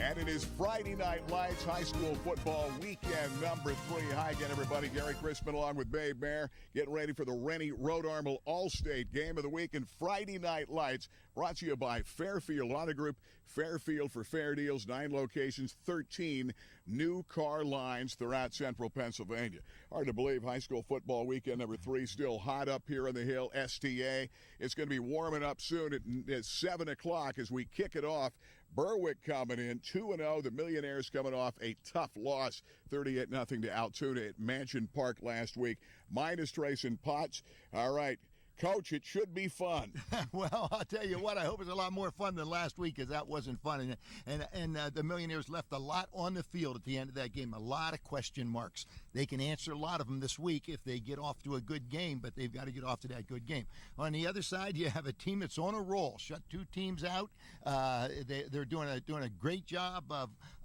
And it is Friday Night Lights High School Football Weekend number 3. Hi again, everybody. Gary Crispin along with Babe Bear, getting ready for the Rennie Rhode Armel All-State Game of the Week. And Friday Night Lights brought to you by Fairfield Auto Group. Fairfield for fair deals, 9 locations, 13 new car lines throughout central Pennsylvania. Hard to believe high school football weekend number 3 still hot up here on the hill, STA. It's going to be warming up soon at 7 o'clock as we kick it off. Berwick coming in 2-0. The Millionaires coming off a tough loss, 38-0 to Altoona at Mansion Park last week. Minus Trace and Potts. All right. Coach, it should be fun. Well, I'll tell you what, I hope it's a lot more fun than last week, because that wasn't fun. And the Millionaires left a lot on the field at the end of that game, a lot of question marks. They can answer a lot of them this week if they get off to a good game, but they've got to get off to that good game. On the other side, you have a team that's on a roll, shut 2 teams out. They're doing a great job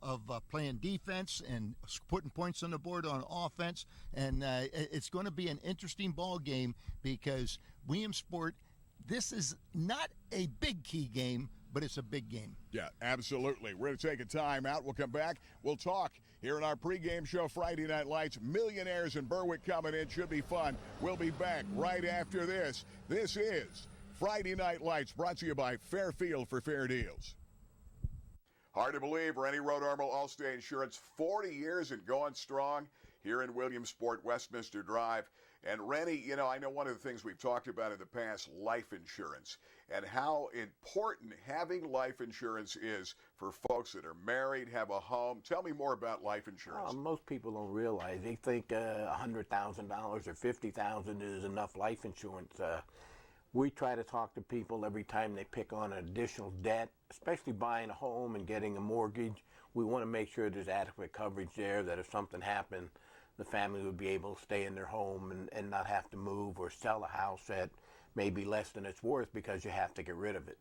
of playing defense and putting points on the board on offense. And it's going to be an interesting ball game, because Williamsport, this is not a big key game, but it's a big game. Yeah, absolutely. We're going to take a time out. We'll come back. We'll talk here in our pregame show, Friday Night Lights. Millionaires and Berwick coming in. Should be fun. We'll be back right after this. This is Friday Night Lights, brought to you by Fairfield for fair deals. Hard to believe, Rennie Rhode Armel All-State Insurance, 40 years and going strong here in Williamsport, Westminster Drive. And Rennie, you know, I know one of the things we've talked about in the past, life insurance, and how important having life insurance is for folks that are married, have a home. Tell me more about life insurance. Most people don't realize. They think $100,000 or $50,000 is enough life insurance. We try to talk to people every time they pick on an additional debt, especially buying a home and getting a mortgage. We want to make sure there's adequate coverage there, that if something happened, the family would be able to stay in their home and not have to move or sell a house that may be less than it's worth because you have to get rid of it.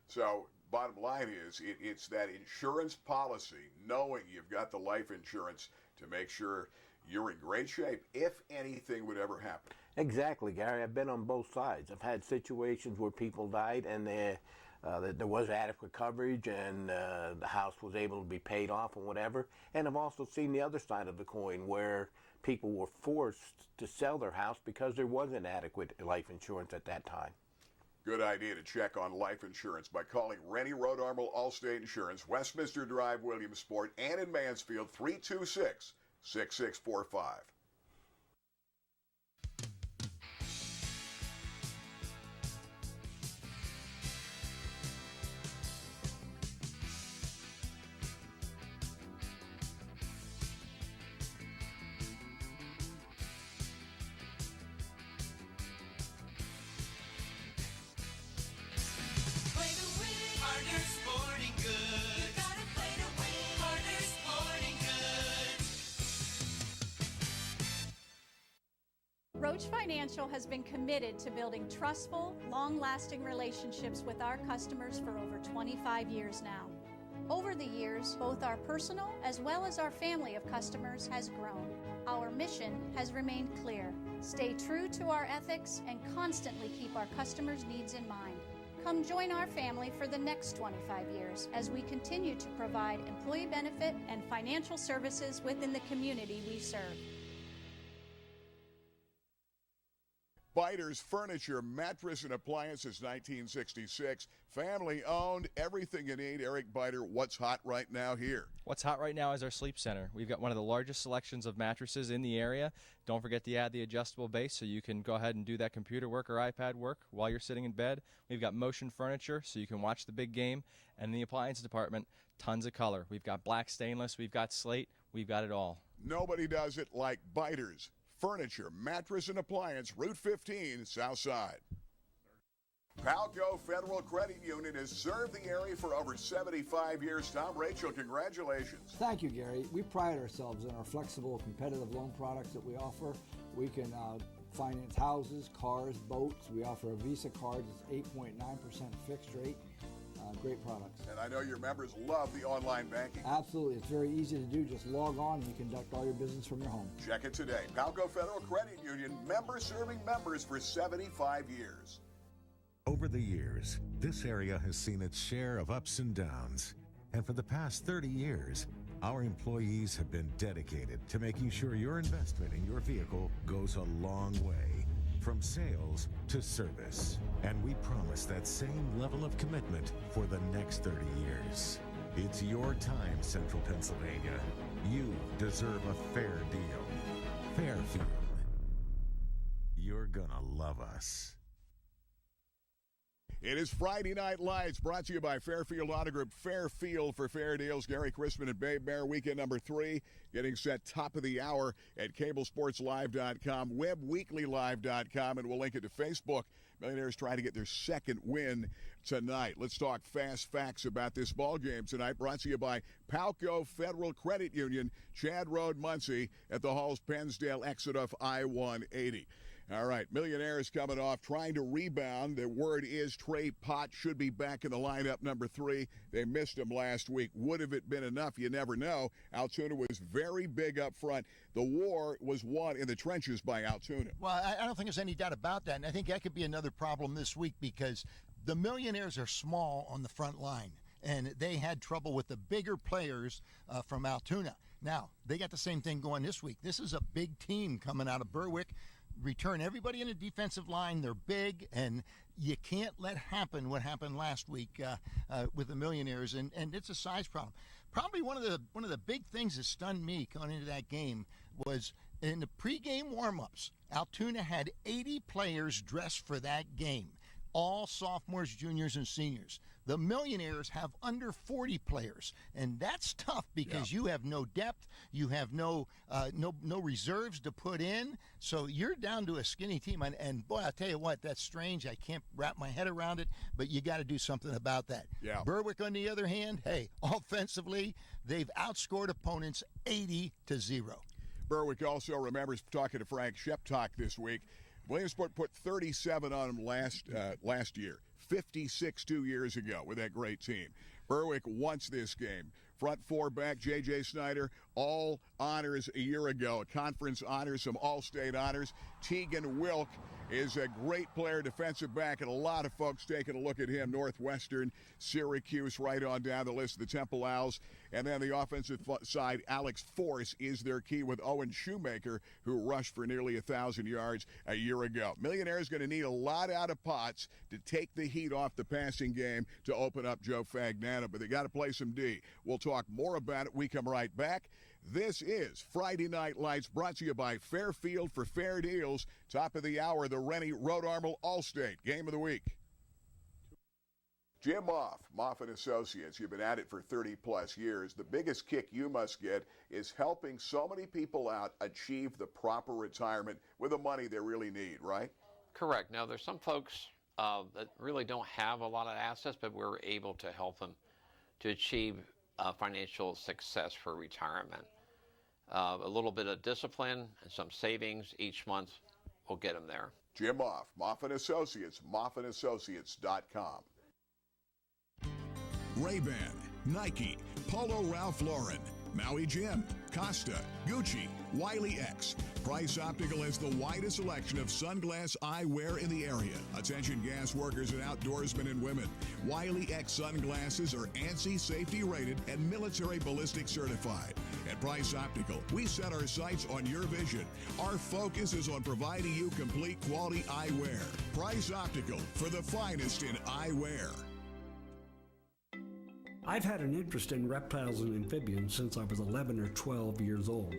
So bottom line is it's that insurance policy, knowing you've got the life insurance to make sure you're in great shape if anything would ever happen. Exactly, Gary. I've been on both sides. I've had situations where people died and there was adequate coverage and the house was able to be paid off and whatever. And I've also seen the other side of the coin where people were forced to sell their house because there wasn't adequate life insurance at that time. Good idea to check on life insurance by calling Rennie Rhode Armel Allstate Insurance, Westminster Drive, Williamsport, and in Mansfield, 326-6645. Roach Financial has been committed to building trustful, long-lasting relationships with our customers for over 25 years now. Over the years, both our personal as well as our family of customers has grown. Our mission has remained clear: stay true to our ethics and constantly keep our customers' needs in mind. Come join our family for the next 25 years as we continue to provide employee benefit and financial services within the community we serve. Biter's Furniture, Mattress, and Appliances, 1966. Family owned, everything you need. Eric Biter, what's hot right now here? What's hot right now is our sleep center. We've got one of the largest selections of mattresses in the area. Don't forget to add the adjustable base so you can go ahead and do that computer work or iPad work while you're sitting in bed. We've got motion furniture so you can watch the big game. And in the appliance department, tons of color. We've got black stainless, we've got slate, we've got it all. Nobody does it like Biter's Furniture, Mattress, and Appliance, Route 15, South Side. Palco Federal Credit Union has served the area for over 75 years. Tom, Rachel, congratulations. Thank you, Gary. We pride ourselves in our flexible, competitive loan products that we offer. We can finance houses, cars, boats. We offer a Visa card that's 8.9% fixed rate. Great products. And I know your members love the online banking. Absolutely. It's very easy to do. Just log on and you conduct all your business from your home. Check it today. Palco Federal Credit Union, member serving members for 75 years. Over the years, this area has seen its share of ups and downs. And for the past 30 years, our employees have been dedicated to making sure your investment in your vehicle goes a long way, from sales to service. And we promise that same level of commitment for the next 30 years. It's your time, Central Pennsylvania. You deserve a fair deal. Fairfield. You're gonna love us. It is Friday Night Lights, brought to you by Fairfield Auto Group. Fairfield for fair deals. Gary Chrisman and Babe Bear, weekend number 3, getting set top of the hour at cablesportslive.com, webweeklylive.com, and we'll link it to Facebook. Millionaires trying to get their second win tonight. Let's talk fast facts about this ball game tonight, brought to you by Palco Federal Credit Union, Chad Road, Muncie, at the Halls Pennsdale exit of I-180. All right, Millionaires coming off, trying to rebound. The word is Trey Pott should be back in the lineup, number 3. They missed him last week. Would have it been enough? You never know. Altoona was very big up front. The war was won in the trenches by Altoona. Well, I don't think there's any doubt about that, and I think that could be another problem this week because the Millionaires are small on the front line, and they had trouble with the bigger players from Altoona. Now, they got the same thing going this week. This is a big team coming out of Berwick. Return everybody in the defensive line. They're big, and you can't let happen what happened last week with the Millionaires, and it's a size problem. Probably one of the big things that stunned me going into that game was in the pregame warm-ups, Altoona had 80 players dressed for that game, all sophomores, juniors, and seniors. The Millionaires have under 40 players, and that's tough because you have no depth, you have no reserves to put in, so you're down to a skinny team. And boy, I'll tell you what, that's strange. I can't wrap my head around it, but you got to do something about that. Yeah. Berwick, on the other hand, hey, offensively, they've outscored opponents 80-0. Berwick also remembers talking to Frank Sheptock this week. Williamsport put 37 on him last year, 56 2 years ago with that great team. Berwick wants this game. Front 4 back, J.J. Snyder, all honors a year ago, conference honors, some all-state honors. Tegan Wilk is a great player, defensive back, and a lot of folks taking a look at him. Northwestern, Syracuse, right on down the list, the Temple Owls. And then the offensive side, Alex Force is their key with Owen Shoemaker, who rushed for nearly 1,000 yards a year ago. Millionaires going to need a lot out of Potts to take the heat off the passing game to open up Joe Fagnano, but they got to play some D. We'll talk more about it. We come right back. This is Friday Night Lights, brought to you by Fairfield for fair deals. Top of the hour, the Rennie Rhode Armor All-State Game of the Week. Jim Moff & Associates, you've been at it for 30-plus years. The biggest kick you must get is helping so many people out achieve the proper retirement with the money they really need, right? Correct. Now, there's some folks that really don't have a lot of assets, but we're able to help them to achieve financial success for retirement. A little bit of discipline and some savings each month will get them there. Jim Moff & Associates, moffandassociates.com. Ray-Ban, Nike, Polo Ralph Lauren, Maui Jim, Costa, Gucci, Wiley X. Price Optical has the widest selection of sunglass eyewear in the area. Attention gas workers and outdoorsmen and women. Wiley X sunglasses are ANSI safety rated and military ballistic certified. At Price Optical, we set our sights on your vision. Our focus is on providing you complete quality eyewear. Price Optical, for the finest in eyewear. I've had an interest in reptiles and amphibians since I was 11 or 12 years old.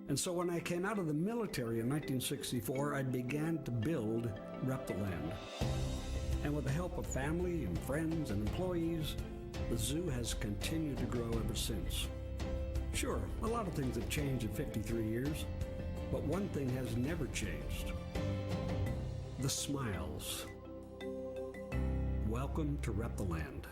And so when I came out of the military in 1964, I began to build Reptiland. And with the help of family and friends and employees, the zoo has continued to grow ever since. Sure, a lot of things have changed in 53 years, but one thing has never changed. The smiles. Welcome to Reptiland.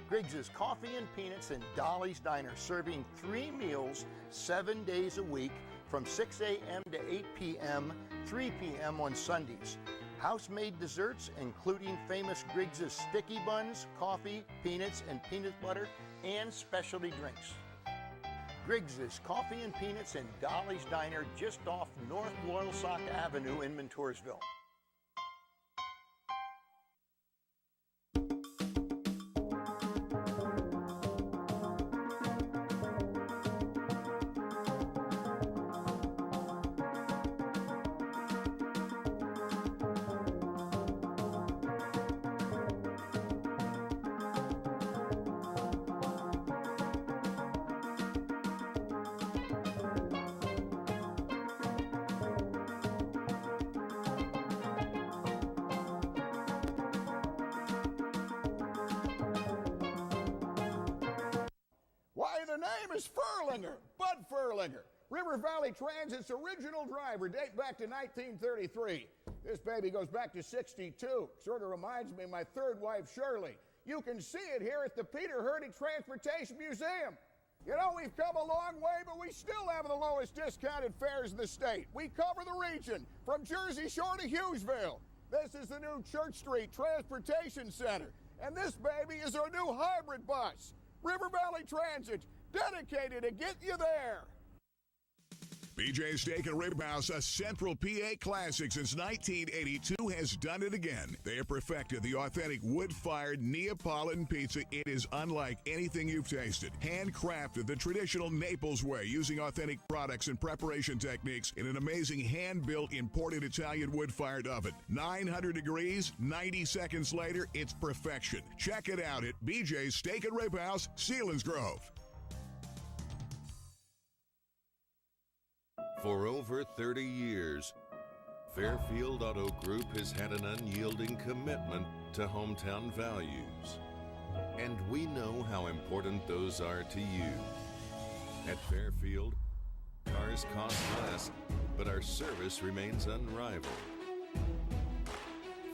Griggs' Coffee and Peanuts and Dolly's Diner, serving 3 meals 7 days a week from 6 a.m. to 8 p.m., 3 p.m. on Sundays. House-made desserts, including famous Griggs' sticky buns, coffee, peanuts, and peanut butter, and specialty drinks. Griggs' Coffee and Peanuts and Dolly's Diner, just off North Loyalsock Avenue in Montoursville. the name is Furlinger, Bud Furlinger. River Valley Transit's original driver, date back to 1933. This baby goes back to 62. Sort of reminds me of my third wife, Shirley. You can see it here at the Peter Hurdig Transportation Museum. You know, we've come a long way, but we still have the lowest discounted fares in the state. We cover the region from Jersey Shore to Hughesville. This is the new Church Street Transportation Center. And this baby is our new hybrid bus. River Valley Transit, dedicated to get you there. BJ's Steak and Rib House, a Central PA classic since 1982, has done it again. They have perfected the authentic wood-fired Neapolitan pizza. It is unlike anything you've tasted. Handcrafted the traditional Naples way, using authentic products and preparation techniques in an amazing hand-built imported Italian wood-fired oven. 900 degrees, 90 seconds later, it's perfection. Check it out at BJ's Steak and Rib House, Selinsgrove. For over 30 years, Fairfield Auto Group has had an unyielding commitment to hometown values. And we know how important those are to you. At Fairfield, cars cost less, but our service remains unrivaled.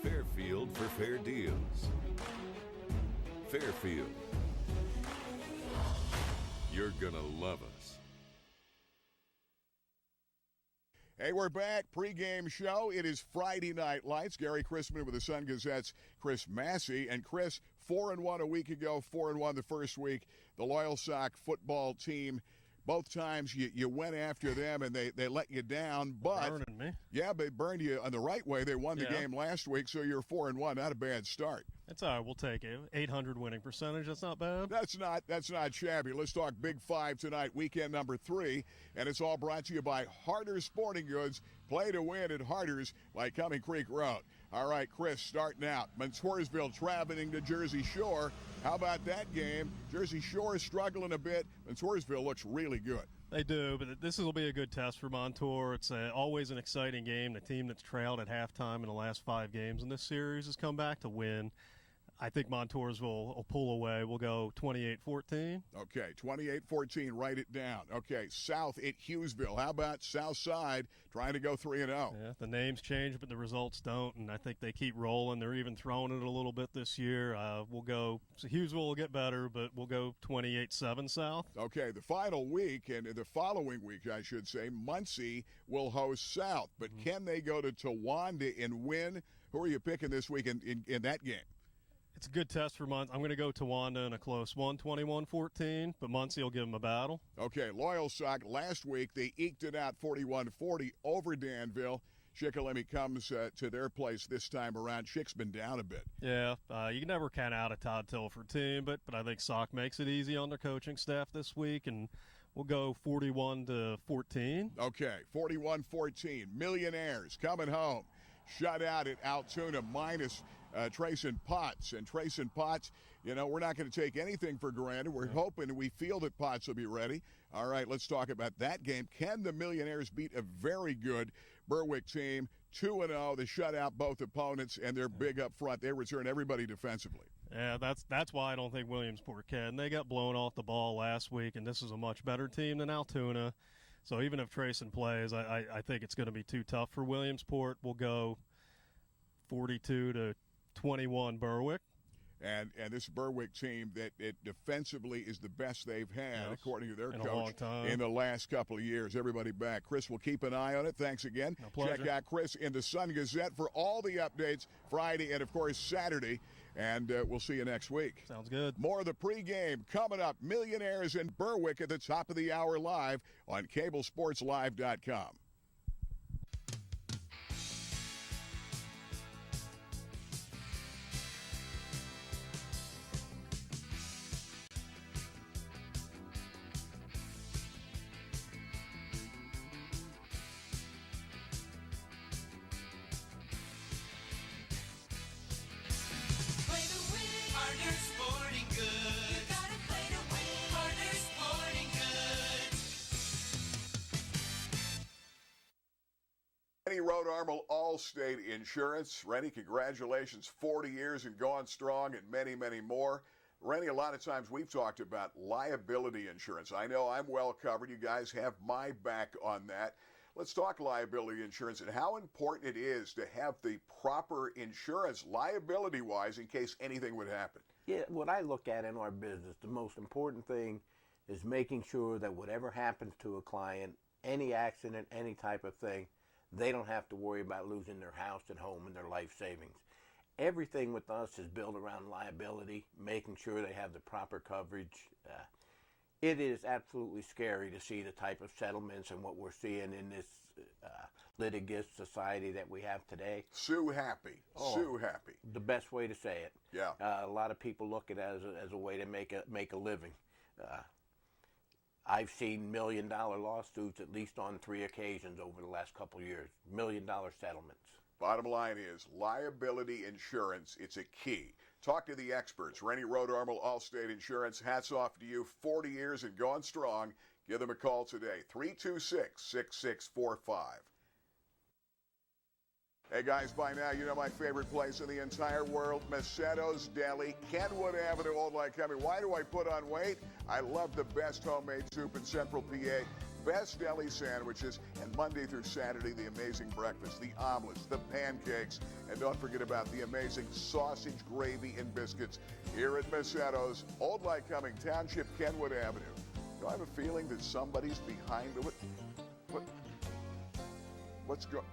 Fairfield for fair deals. Fairfield. You're gonna love us. Hey, we're back. Pre-game show. It is Friday Night Lights. Gary Chrisman with the Sun Gazette's Chris Massey. And Chris, 4-1 a week ago, 4-1 the first week. The Loyal Sock football team, both times you went after them and they let you down. But burning me. Yeah, they burned you on the right way. They won the game last week, so you're 4-1. Not a bad start. That's all right. We'll take it. 800 winning percentage. That's not bad. That's not shabby. Let's talk Big Five tonight, weekend number 3, and it's all brought to you by Harder's Sporting Goods. Play to win at Harder's like Cumming Creek Road. All right, Chris, starting out. Montoursville traveling to Jersey Shore. How about that game? Jersey Shore is struggling a bit. Montoursville looks really good. They do, but this will be a good test for Montour. It's always an exciting game. The team that's trailed at halftime in the last 5 games in this series has come back to win. I think Montoursville will pull away. We'll go 28-14. Okay, 28-14. Write it down. Okay, South at Hughesville. How about South Side trying to go 3-0? Yeah, the names change, but the results don't, and I think they keep rolling. They're even throwing it a little bit this year. We'll go – so Hughesville will get better, but we'll go 28-7 South. Okay, the final week, and the following week, I should say, Muncie will host South. But can they go to Towanda and win? Who are you picking this week in that game? It's a good test for Muncie. I'm going to go Towanda in a close one, 21-14, but Muncie will give them a battle. Okay, Loyal Sock, last week they eked it out 41-40 over Danville. Shikellamy comes to their place this time around. Schick's been down a bit. Yeah, you can never count out a Todd Tilford team, but I think Sock makes it easy on their coaching staff this week, and we'll go 41-14. Okay, 41-14. Millionaires coming home. Shut out at Altoona minus Trayson Potts. And Trayson Potts, you know, we're not going to take anything for granted. We're hoping, we feel that Potts will be ready. All right, let's talk about that game. Can the Millionaires beat a very good Berwick team? 2-0. They shut out both opponents, and they're big up front. They return everybody defensively. Yeah, that's why I don't think Williamsport can. They got blown off the ball last week, and this is a much better team than Altoona. So even if Trayson plays, I think it's going to be too tough for Williamsport. We'll go 42-21 Berwick. And this Berwick team that defensively is the best they've had, according to their coach, in the last couple of years. Everybody back. Chris will keep an eye on it. Thanks again. Check out Chris in the Sun Gazette for all the updates Friday and, of course, Saturday. And we'll see you next week. Sounds good. More of the pregame coming up. Millionaires in Berwick at the top of the hour live on CableSportsLive.com. Road Armor All-State Insurance. Rennie, congratulations. 40 years and going strong and many, many more. Rennie, a lot of times we've talked about liability insurance. I know I'm well covered. You guys have my back on that. Let's talk liability insurance and how important it is to have the proper insurance liability-wise in case anything would happen. Yeah, what I look at in our business, the most important thing is making sure that whatever happens to a client, any accident, any type of thing, they don't have to worry about losing their house and home and their life savings. Everything with us is built around liability, making sure they have the proper coverage. It is absolutely scary to see the type of settlements and what we're seeing in this litigious society that we have today. Sue happy. Sue happy. The best way to say it. Yeah. A lot of people look at it as a way to make a living. I've seen $1 million lawsuits at least on 3 occasions over the last couple of years. $1 million settlements. Bottom line is liability insurance, it's a key. Talk to the experts. Rennie Road Armel, Allstate Insurance. Hats off to you. 40 years and going strong. Give them a call today. 326-6645. Hey guys, by now you know my favorite place in the entire world, Macetto's Deli, Kenwood Avenue, Old Lycoming. Why do I put on weight? I love the best homemade soup in Central PA. Best deli sandwiches, and Monday through Saturday, the amazing breakfast, the omelets, the pancakes, and don't forget about the amazing sausage, gravy, and biscuits here at Macetto's, Old Lycoming Township, Kenwood Avenue. Do I have a feeling that somebody's behind it? What's going?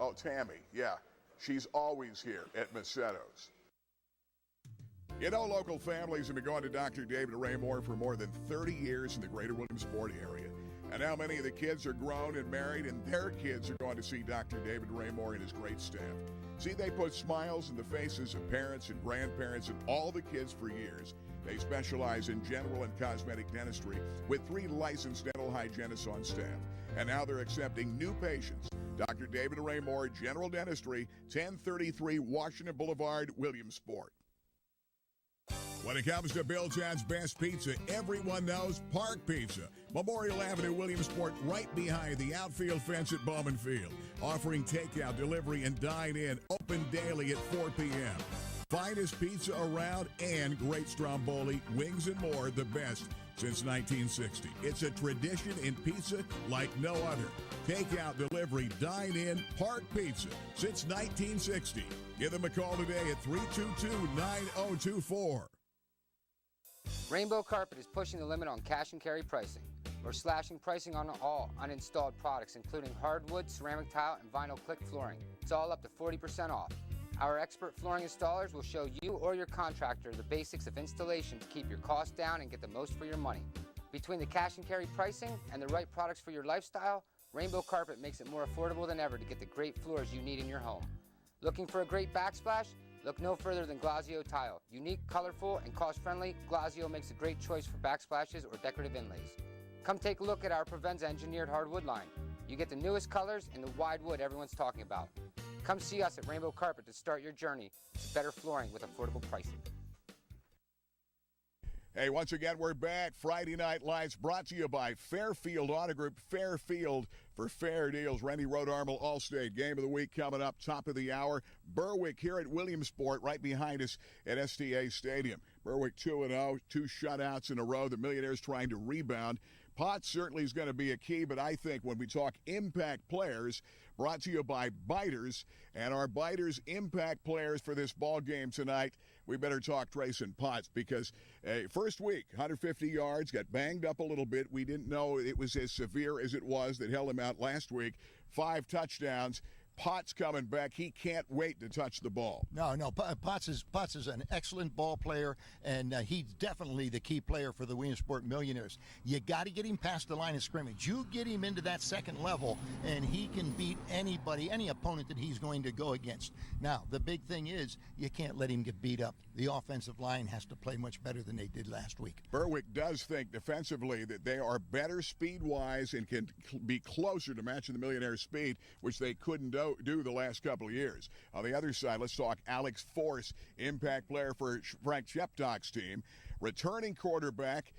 Oh, Tammy, yeah. She's always here at Macetto's. You know, local families have been going to Dr. David Raymore for more than 30 years in the greater Williamsport area. And now many of the kids are grown and married, and their kids are going to see Dr. David Raymore and his great staff. See, they put smiles in the faces of parents and grandparents and all the kids for years. They specialize in general and cosmetic dentistry with 3 licensed dental hygienists on staff. And now they're accepting new patients. Dr. David Raymore, General Dentistry, 1033 Washington Boulevard, Williamsport. When it comes to Billtown's best pizza, everyone knows Park Pizza. Memorial Avenue, Williamsport, right behind the outfield fence at Bowman Field. Offering takeout, delivery, and dine-in, open daily at 4 p.m. Finest pizza around and great stromboli, wings, and more, the best since 1960. It's a tradition in pizza like no other. Takeout, delivery, dine-in, Park Pizza since 1960. Give them a call today at 322-9024. Rainbow Carpet is pushing the limit on cash and carry pricing. We're slashing pricing on all uninstalled products, including hardwood, ceramic tile, and vinyl click flooring. It's all up to 40% off. Our expert flooring installers will show you or your contractor the basics of installation to keep your costs down and get the most for your money. Between the cash and carry pricing and the right products for your lifestyle, Rainbow Carpet makes it more affordable than ever to get the great floors you need in your home. Looking for a great backsplash? Look no further than Glazio Tile. Unique, colorful, and cost-friendly, Glazio makes a great choice for backsplashes or decorative inlays. Come take a look at our Provenza engineered hardwood line. You get the newest colors and the wide wood everyone's talking about. Come see us at Rainbow Carpet to start your journey to better flooring with affordable pricing. Hey, once again, we're back. Friday Night Lights brought to you by Fairfield Auto Group. Fairfield for fair deals. Rennie Road Armel Allstate. Game of the week coming up, top of the hour. Berwick here at Williamsport, right behind us at STA Stadium. Berwick 2-0, 2 shutouts in a row. The Millionaires trying to rebound. Potts certainly is going to be a key, but I think when we talk impact players, brought to you by Biters, and our Biters impact players for this ball game tonight, we better talk Trayson Potts because first week, 150 yards, got banged up a little bit. We didn't know it was as severe as it was that held him out last week. 5 touchdowns. Potts coming back. He can't wait to touch the ball. No. Potts is an excellent ball player, and he's definitely the key player for the Williamsport Millionaires. You got to get him past the line of scrimmage. You get him into that second level, and he can beat anybody, any opponent that he's going to go against. Now, the big thing is you can't let him get beat up. The offensive line has to play much better than they did last week. Berwick does think defensively that they are better speed-wise and can be closer to matching the Millionaires' speed, which they couldn't do the last couple of years. On the other side, let's talk Alex Force, impact player for Frank Sheptock's team. Returning quarterback,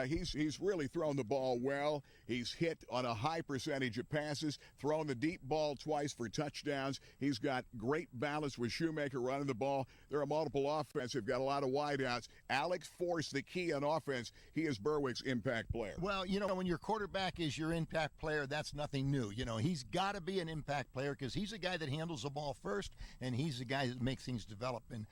He's really thrown the ball well. He's hit on a high percentage of passes, thrown the deep ball twice for touchdowns. He's got great balance with Shoemaker running the ball. There are multiple offense. They've got a lot of wideouts. Alex Force, the key on offense. He is Berwick's impact player. Well, when your quarterback is your impact player, that's nothing new. He's got to be an impact player because he's a guy that handles the ball first, and he's the guy that makes things develop. And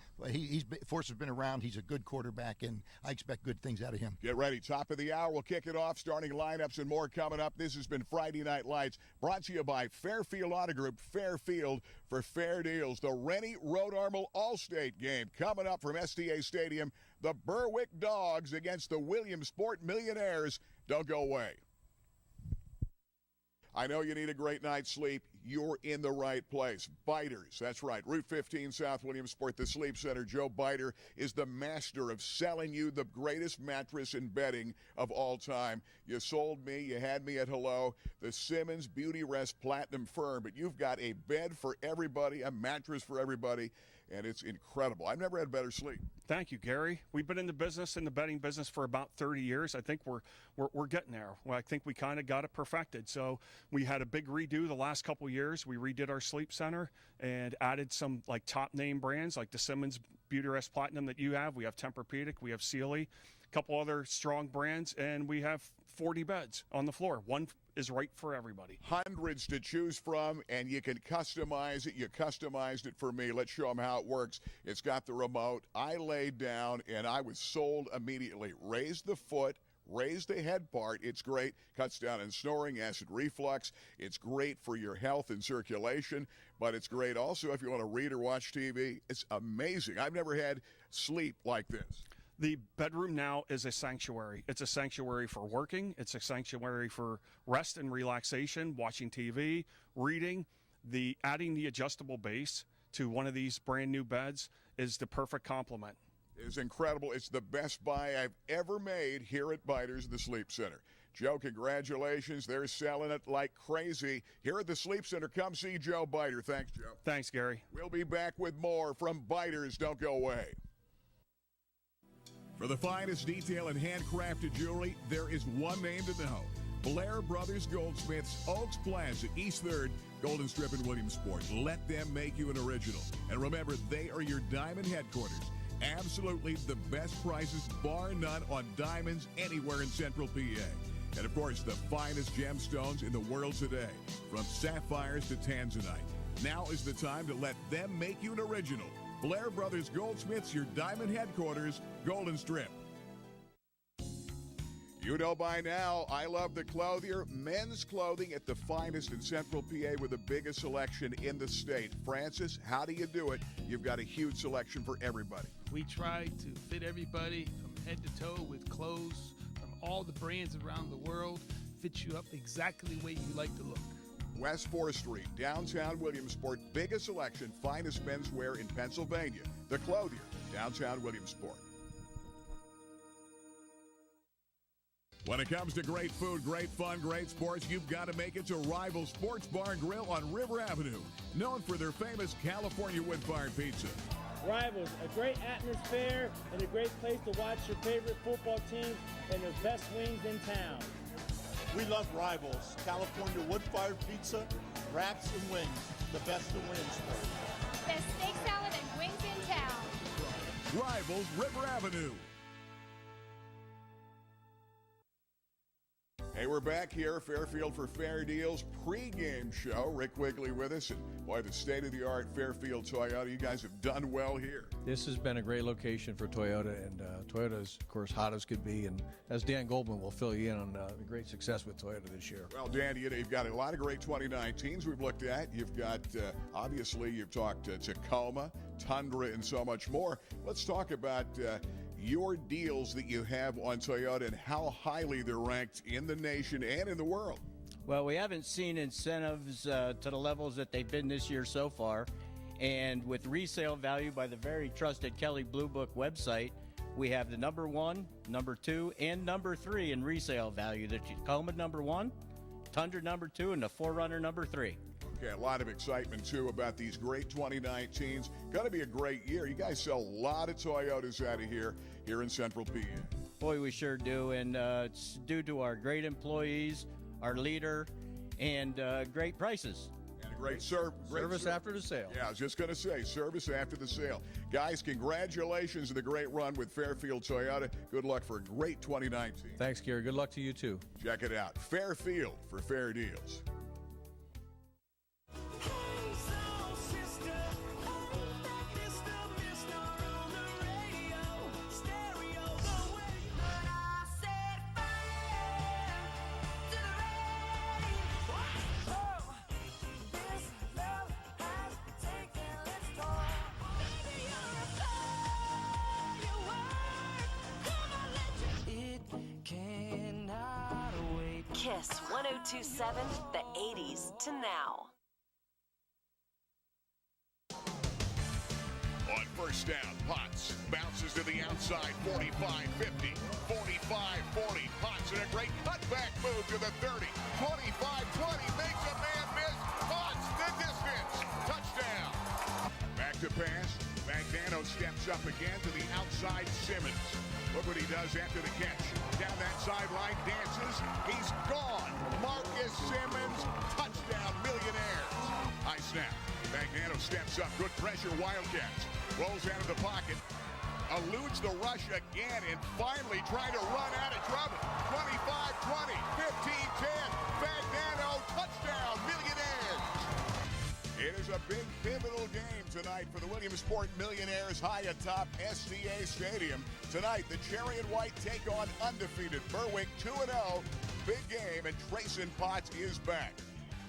Force has been around. He's a good quarterback, and I expect good things out of him. Get ready. Top of the hour. We'll kick it off. Starting lineups and more coming up. This has been Friday Night Lights, brought to you by Fairfield Auto Group. Fairfield for fair deals. The Rennie Road Armel All-State game coming up from STA Stadium. The Berwick Dogs against the Williamsport Millionaires. Don't go away. I know you need a great night's sleep. You're in the right place. Biters, that's right. Route 15 South Williamsport, the Sleep Center. Joe Biter is the master of selling you the greatest mattress and bedding of all time. You sold me. You had me at hello. The Simmons Beauty Rest Platinum Firm. But you've got a bed for everybody, a mattress for everybody, and it's incredible. I've never had better sleep. Thank you, Gary. We've been in the bedding business for about 30 years. I think we're getting there. Well, I think we kind of got it perfected. So we had a big redo the last couple years. We redid our sleep center and added some top name brands like the Simmons Beauty Rest Platinum that you have. We have Tempur-Pedic, we have Sealy, a couple other strong brands, and we have 40 beds on the floor. One is right for everybody. Hundreds to choose from, and you can customize it. You customized it for me. Let's show them how it works. It's got the remote. I laid down, and I was sold immediately. Raised the foot, raised the head part. It's great. Cuts down on snoring, acid reflux. It's great for your health and circulation, but it's great also if you want to read or watch TV. It's amazing. I've never had sleep like this. The bedroom now is a sanctuary. It's a sanctuary for working. It's a sanctuary for rest and relaxation, watching TV, reading. Adding the adjustable base to one of these brand new beds is the perfect complement. It's incredible. It's the best buy I've ever made here at Biters, the Sleep Center. Joe, congratulations. They're selling it like crazy. Here at the Sleep Center, come see Joe Biter. Thanks, Joe. Thanks, Gary. We'll be back with more from Biters. Don't go away. For the finest detail and handcrafted jewelry, there is one name to know. Blair Brothers Goldsmiths, Oaks Plaza, East 3rd, Golden Strip in Williamsport. Let them make you an original. And remember, they are your diamond headquarters. Absolutely the best prices, bar none, on diamonds anywhere in Central PA. And, of course, the finest gemstones in the world today, from sapphires to tanzanite. Now is the time to let them make you an original. Blair Brothers Goldsmiths, your diamond headquarters, Golden Strip. You know by now, I love the Clothier. Men's clothing at the finest in Central PA with the biggest selection in the state. Francis, how do you do it? You've got a huge selection for everybody. We try to fit everybody from head to toe with clothes from all the brands around the world. Fit you up exactly the way you like to look. West 4th Street, downtown Williamsport, biggest selection, finest menswear in Pennsylvania. The Clothier, downtown Williamsport. When it comes to great food, great fun, great sports, you've got to make it to Rival Sports Bar and Grill on River Avenue, known for their famous California wood-fired pizza. Rivals, a great atmosphere and a great place to watch your favorite football team and their best wings in town. We love Rivals, California wood-fired pizza, wraps, and wings, the best in Williamsport. Best steak salad and wings in town. Rivals, River Avenue. Hey, we're back here, Fairfield for Fair Deals pregame show. Rick Wigley with us, and boy, the state-of-the-art Fairfield Toyota. You guys have done well here. This has been a great location for Toyota, and Toyota's, of course, hot as could be. And as Dan Goldman will fill you in on the great success with Toyota this year. Well, Dan, you've got a lot of great 2019s we've looked at. You've got, obviously, you've talked Tacoma, Tundra, and so much more. Let's talk about your deals that you have on Toyota and how highly they're ranked in the nation and in the world. Well, we haven't seen incentives to the levels that they've been this year so far. And with resale value by the very trusted Kelley Blue Book website, we have the number 1, number 2, and number 3 in resale value. The Tacoma number 1, Tundra number 2, and the 4Runner number 3. Okay, a lot of excitement, too, about these great 2019s. Going to be a great year. You guys sell a lot of Toyotas out of here in Central PA. Boy, we sure do, and it's due to our great employees, our leader, and great prices. And a great service after the sale. Yeah, I was just going to say, service after the sale. Guys, congratulations on the great run with Fairfield Toyota. Good luck for a great 2019. Thanks, Gary. Good luck to you, too. Check it out. Fairfield for fair deals. Kiss 1027, the 80s to now. On first down, Potts bounces to the outside, 45-50, 45-40. Potts in a great cutback move to the 30, 25-20, makes a man miss. Potts the distance, touchdown. Back to pass, Magnano steps up again to the outside, Simmons. Look what he does after the catch. Down that sideline, dances. He's gone. Marcus Simmons, touchdown, Millionaires. High snap. Magnano steps up. Good pressure, Wildcats. Rolls out of the pocket. Eludes the rush again and finally trying to run out of trouble. 25-20, 15-10. Magnano, touchdown, Millionaires. It is a big pivotal game tonight for the Williamsport Millionaires high atop STA Stadium. Tonight, the Cherry and White take on undefeated Berwick 2-0. Big game, and Trayson Potts is back.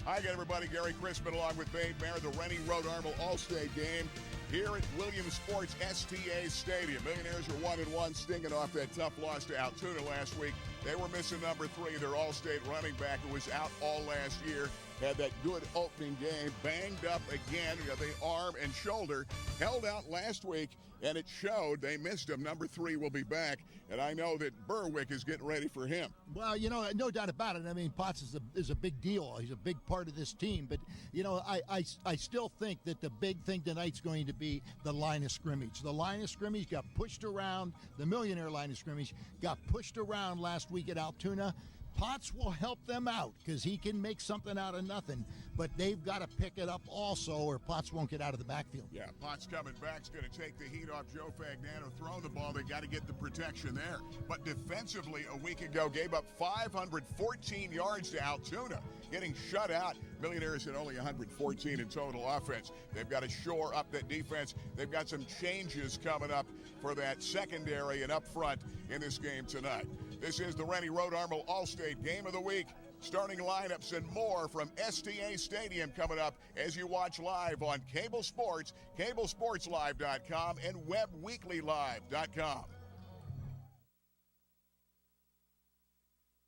Hi again, everybody. Gary Crispin along with Babe Mayer, the Rennie Road Armel All-State game here at Williamsport's STA Stadium. Millionaires are 1-1, stinging off that tough loss to Altoona last week. They were missing number 3, their All-State running back, who was out all last year. Had that good opening game, banged up again, the arm and shoulder, held out last week, and it showed. They missed him. Number 3 will be back, and I know that Berwick is getting ready for him. Well, no doubt about it. I mean, Potts is a big deal. He's a big part of this team, but, I still think that the big thing tonight's going to be the line of scrimmage. The line of scrimmage got pushed around. The Millionaire line of scrimmage got pushed around last week at Altoona. Potts will help them out because he can make something out of nothing, but they've got to pick it up also or Potts won't get out of the backfield. Yeah, Potts coming back is going to take the heat off Joe Fagnano throwing the ball. They got to get the protection there. But defensively, a week ago, gave up 514 yards to Altoona, getting shut out. Millionaires had only 114 in total offense. They've got to shore up that defense. They've got some changes coming up for that secondary and up front in this game tonight. This is the Rennie Road Armel All-State Game of the Week. Starting lineups and more from STA Stadium coming up as you watch live on Cable Sports, cablesportslive.com, and webweeklylive.com.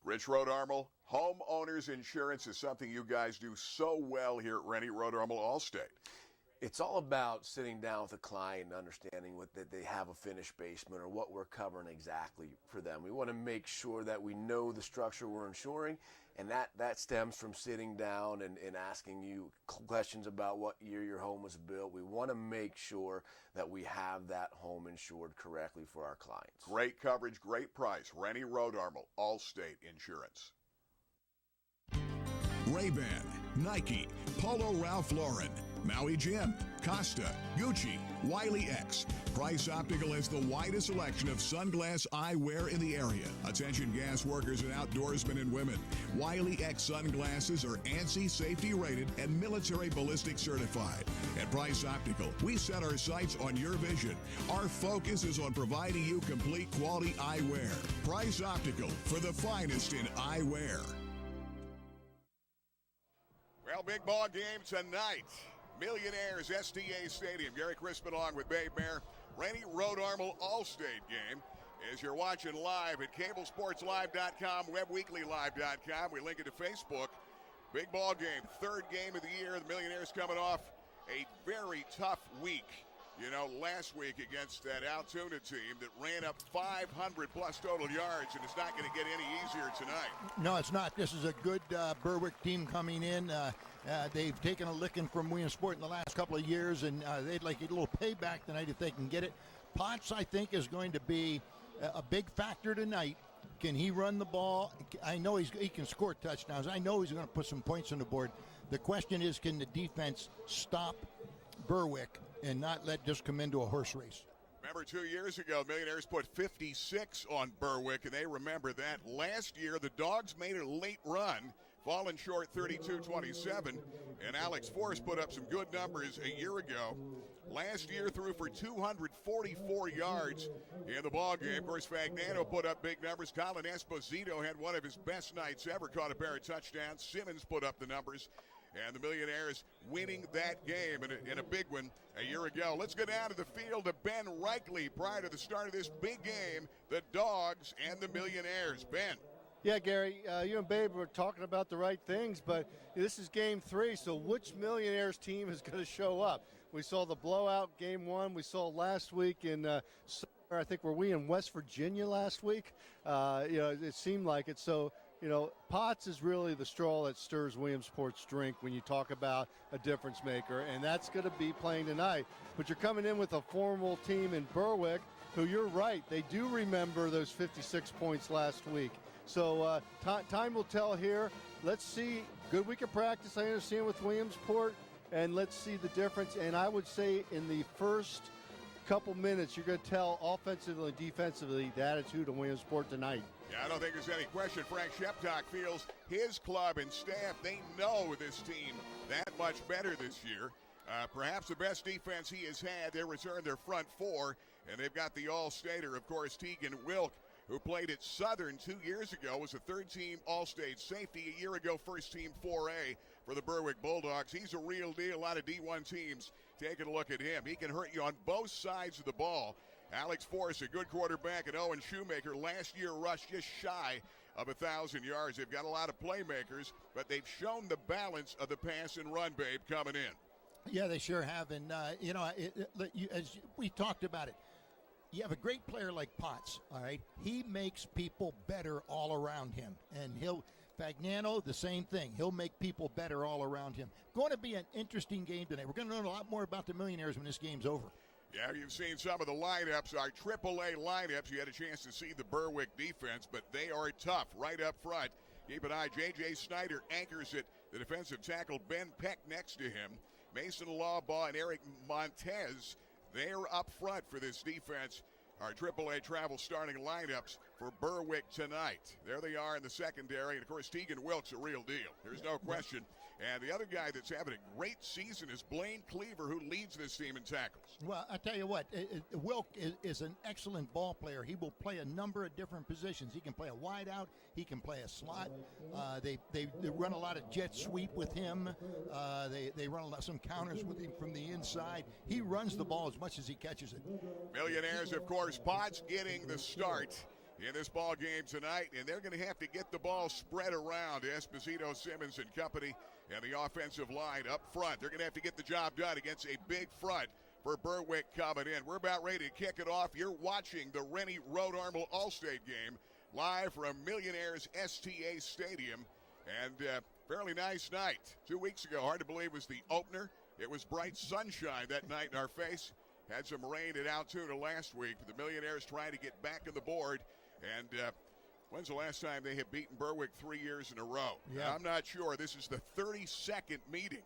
Rich Road Armel, homeowners insurance is something you guys do so well here at Rennie Road Armel All-State. It's all about sitting down with a client and understanding that they have a finished basement or what we're covering exactly for them. We want to make sure that we know the structure we're insuring, and that stems from sitting down and asking you questions about what year your home was built. We want to make sure that we have that home insured correctly for our clients. Great coverage, great price. Rennie Road Armel, Allstate Insurance. Ray-Ban, Nike, Polo Ralph Lauren, Maui Jim, Costa, Gucci, Wiley X. Price Optical has the widest selection of sunglass eyewear in the area. Attention gas workers and outdoorsmen and women. Wiley X sunglasses are ANSI safety rated and military ballistic certified. At Price Optical, we set our sights on your vision. Our focus is on providing you complete quality eyewear. Price Optical, for the finest in eyewear. Well, big ball game tonight. Millionaires, STA Stadium. Gary Crispin along with Babe Mayer. Rennie Road Armel All-State game. As you're watching live at cablesportslive.com, webweeklylive.com. We link it to Facebook. Big ball game, third game of the year. The Millionaires coming off a very tough week. Last week against that Altoona team that ran up 500-plus total yards, and it's not going to get any easier tonight. No, it's not. This is a good Berwick team coming in. They've taken a licking from Williamsport in the last couple of years, and they'd like a little payback tonight if they can get it. Potts, I think, is going to be a big factor tonight. Can he run the ball? I know he can score touchdowns. I know he's going to put some points on the board. The question is, can the defense stop Berwick and not let just come into a horse race? Remember 2 years ago, Millionaires put 56 on Berwick, and they remember that. Last year, the Dogs made a late run, falling short 32-27, and Alex Forrest put up some good numbers a year ago. Last year threw for 244 yards in the ball game. Of course, Fagnano put up big numbers. Colin Esposito had one of his best nights ever, caught a pair of touchdowns. Simmons put up the numbers. And the Millionaires winning that game in a big one a year ago. Let's go down to the field to Ben Reichley prior to the start of this big game, the Dogs and the Millionaires. Ben. Yeah, Gary, you and Babe were talking about the right things, but this is game 3, so which Millionaires team is going to show up? We saw the blowout game 1. We saw last week in, I think, were we in West Virginia last week? It seemed like it. So, Potts is really the straw that stirs Williamsport's drink when you talk about a difference maker, and that's going to be playing tonight. But you're coming in with a formal team in Berwick who, you're right, they do remember those 56 points last week. So time will tell here. Let's see. Good week of practice, I understand, with Williamsport, and let's see the difference. And I would say in the first couple minutes, you're going to tell offensively and defensively the attitude of Williamsport tonight. Yeah, I don't think there's any question. Frank Sheptock feels his club and staff, they know this team that much better this year. Perhaps the best defense he has had. They returned their front 4, and they've got the All-Stater, of course, Tegan Wilk, who played at Southern 2 years ago, was a third-team All-State safety. A year ago, first-team 4A for the Berwick Bulldogs. He's a real deal. A lot of D1 teams taking a look at him. He can hurt you on both sides of the ball. Alex Forrest, a good quarterback, and Owen Shoemaker last year rushed just shy of 1,000 yards. They've got a lot of playmakers, but they've shown the balance of the pass and run, Babe, coming in. Yeah, they sure have. And, as we talked about it, you have a great player like Potts, all right? He makes people better all around him. And Fagnano, the same thing. He'll make people better all around him. Going to be an interesting game tonight. We're going to learn a lot more about the Millionaires when this game's over. Yeah, you've seen some of the lineups, our AAA lineups. You had a chance to see the Berwick defense, but they are tough right up front. Keep an eye. J.J. Snyder anchors it. The defensive tackle, Ben Peck, next to him. Mason Lawbaugh and Eric Montez, they're up front for this defense. Our AAA travel starting lineups for Berwick tonight. There they are in the secondary. And, of course, Tegan Wilkes, a real deal. There's no question. And the other guy that's having a great season is Blaine Cleaver, who leads this team in tackles. Well, I tell you what, Wilk is an excellent ball player. He will play a number of different positions. He can play a wideout. He can play a slot. They run a lot of jet sweep with him. They run some counters with him from the inside. He runs the ball as much as he catches it. Millionaires, of course, Potts getting the start in this ball game tonight, and they're going to have to get the ball spread around to Esposito, Simmons, and company, and the offensive line up front. They're going to have to get the job done against a big front for Berwick coming in. We're about ready to kick it off. You're watching the Rennie Road Armel All-State game live from Millionaires STA Stadium, and fairly nice night. 2 weeks ago, hard to believe, was the opener. It was bright sunshine that night in our face. Had some rain at Altoona last week. The Millionaires trying to get back on the board. And when's the last time they have beaten Berwick 3 years in a row? Yeah. I'm not sure. This is the 32nd meeting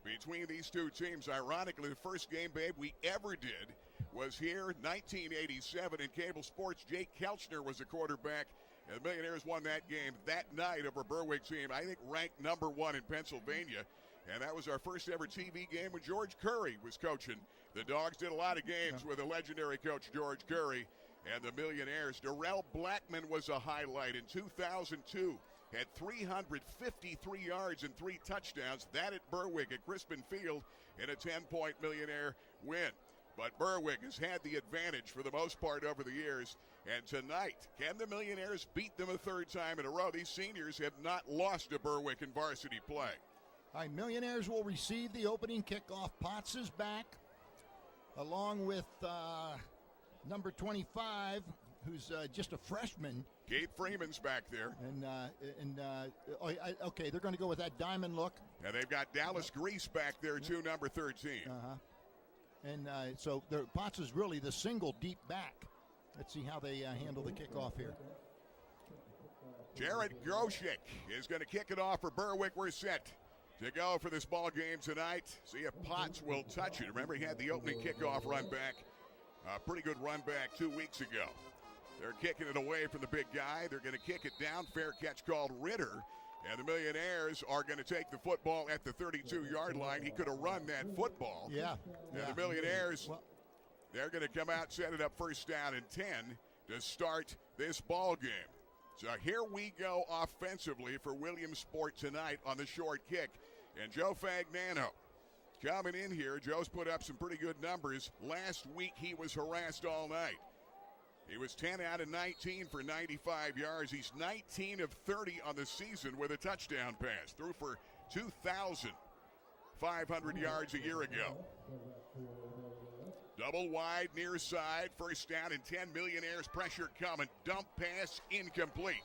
between these two teams. Ironically, the first game, Babe, we ever did was here, 1987, in cable sports. Jake Kelchner was the quarterback, and the Millionaires won that game that night over Berwick team, I think ranked number 1 in Pennsylvania. And that was our first ever TV game when George Curry was coaching. The Dogs did a lot of games with a legendary coach, George Curry, and the Millionaires. Darrell Blackman was a highlight in 2002. Had 353 yards and 3 touchdowns. That at Berwick at Crispin Field in a 10-point Millionaire win. But Berwick has had the advantage for the most part over the years. And tonight, can the Millionaires beat them a third time in a row? These seniors have not lost to Berwick in varsity play. All right, Millionaires will receive the opening kickoff. Potts is back, along with number 25, who's just a freshman. Gabe Freeman's back there. Okay, they're going to go with that diamond look. And they've got Dallas Grease back there, too, number 13. And so Potts is really the single deep back. Let's see how they handle the kickoff here. Jared Groshek is going to kick it off for Berwick. We're set to go for this ball game tonight. See if Potts will touch it. Remember, he had the opening kickoff run back. A pretty good run back 2 weeks ago. They're kicking it away from the big guy. They're going to kick it down. Fair catch called Ritter. And the Millionaires are going to take the football at the 32-yard line. He could have run that football. Yeah. And the Millionaires, they're going to come out, set it up first down and 10 to start this ball game. So here we go offensively for Williamsport tonight on the short kick. And Joe Fagnano coming in here. Joe's put up some pretty good numbers. Last week he was harassed all night. He was 10 out of 19 for 95 yards. He's 19 of 30 on the season with a touchdown pass. Threw for 2,500 yards a year ago. Double wide, near side, first down and 10. Millionaires pressure coming. Dump pass, incomplete.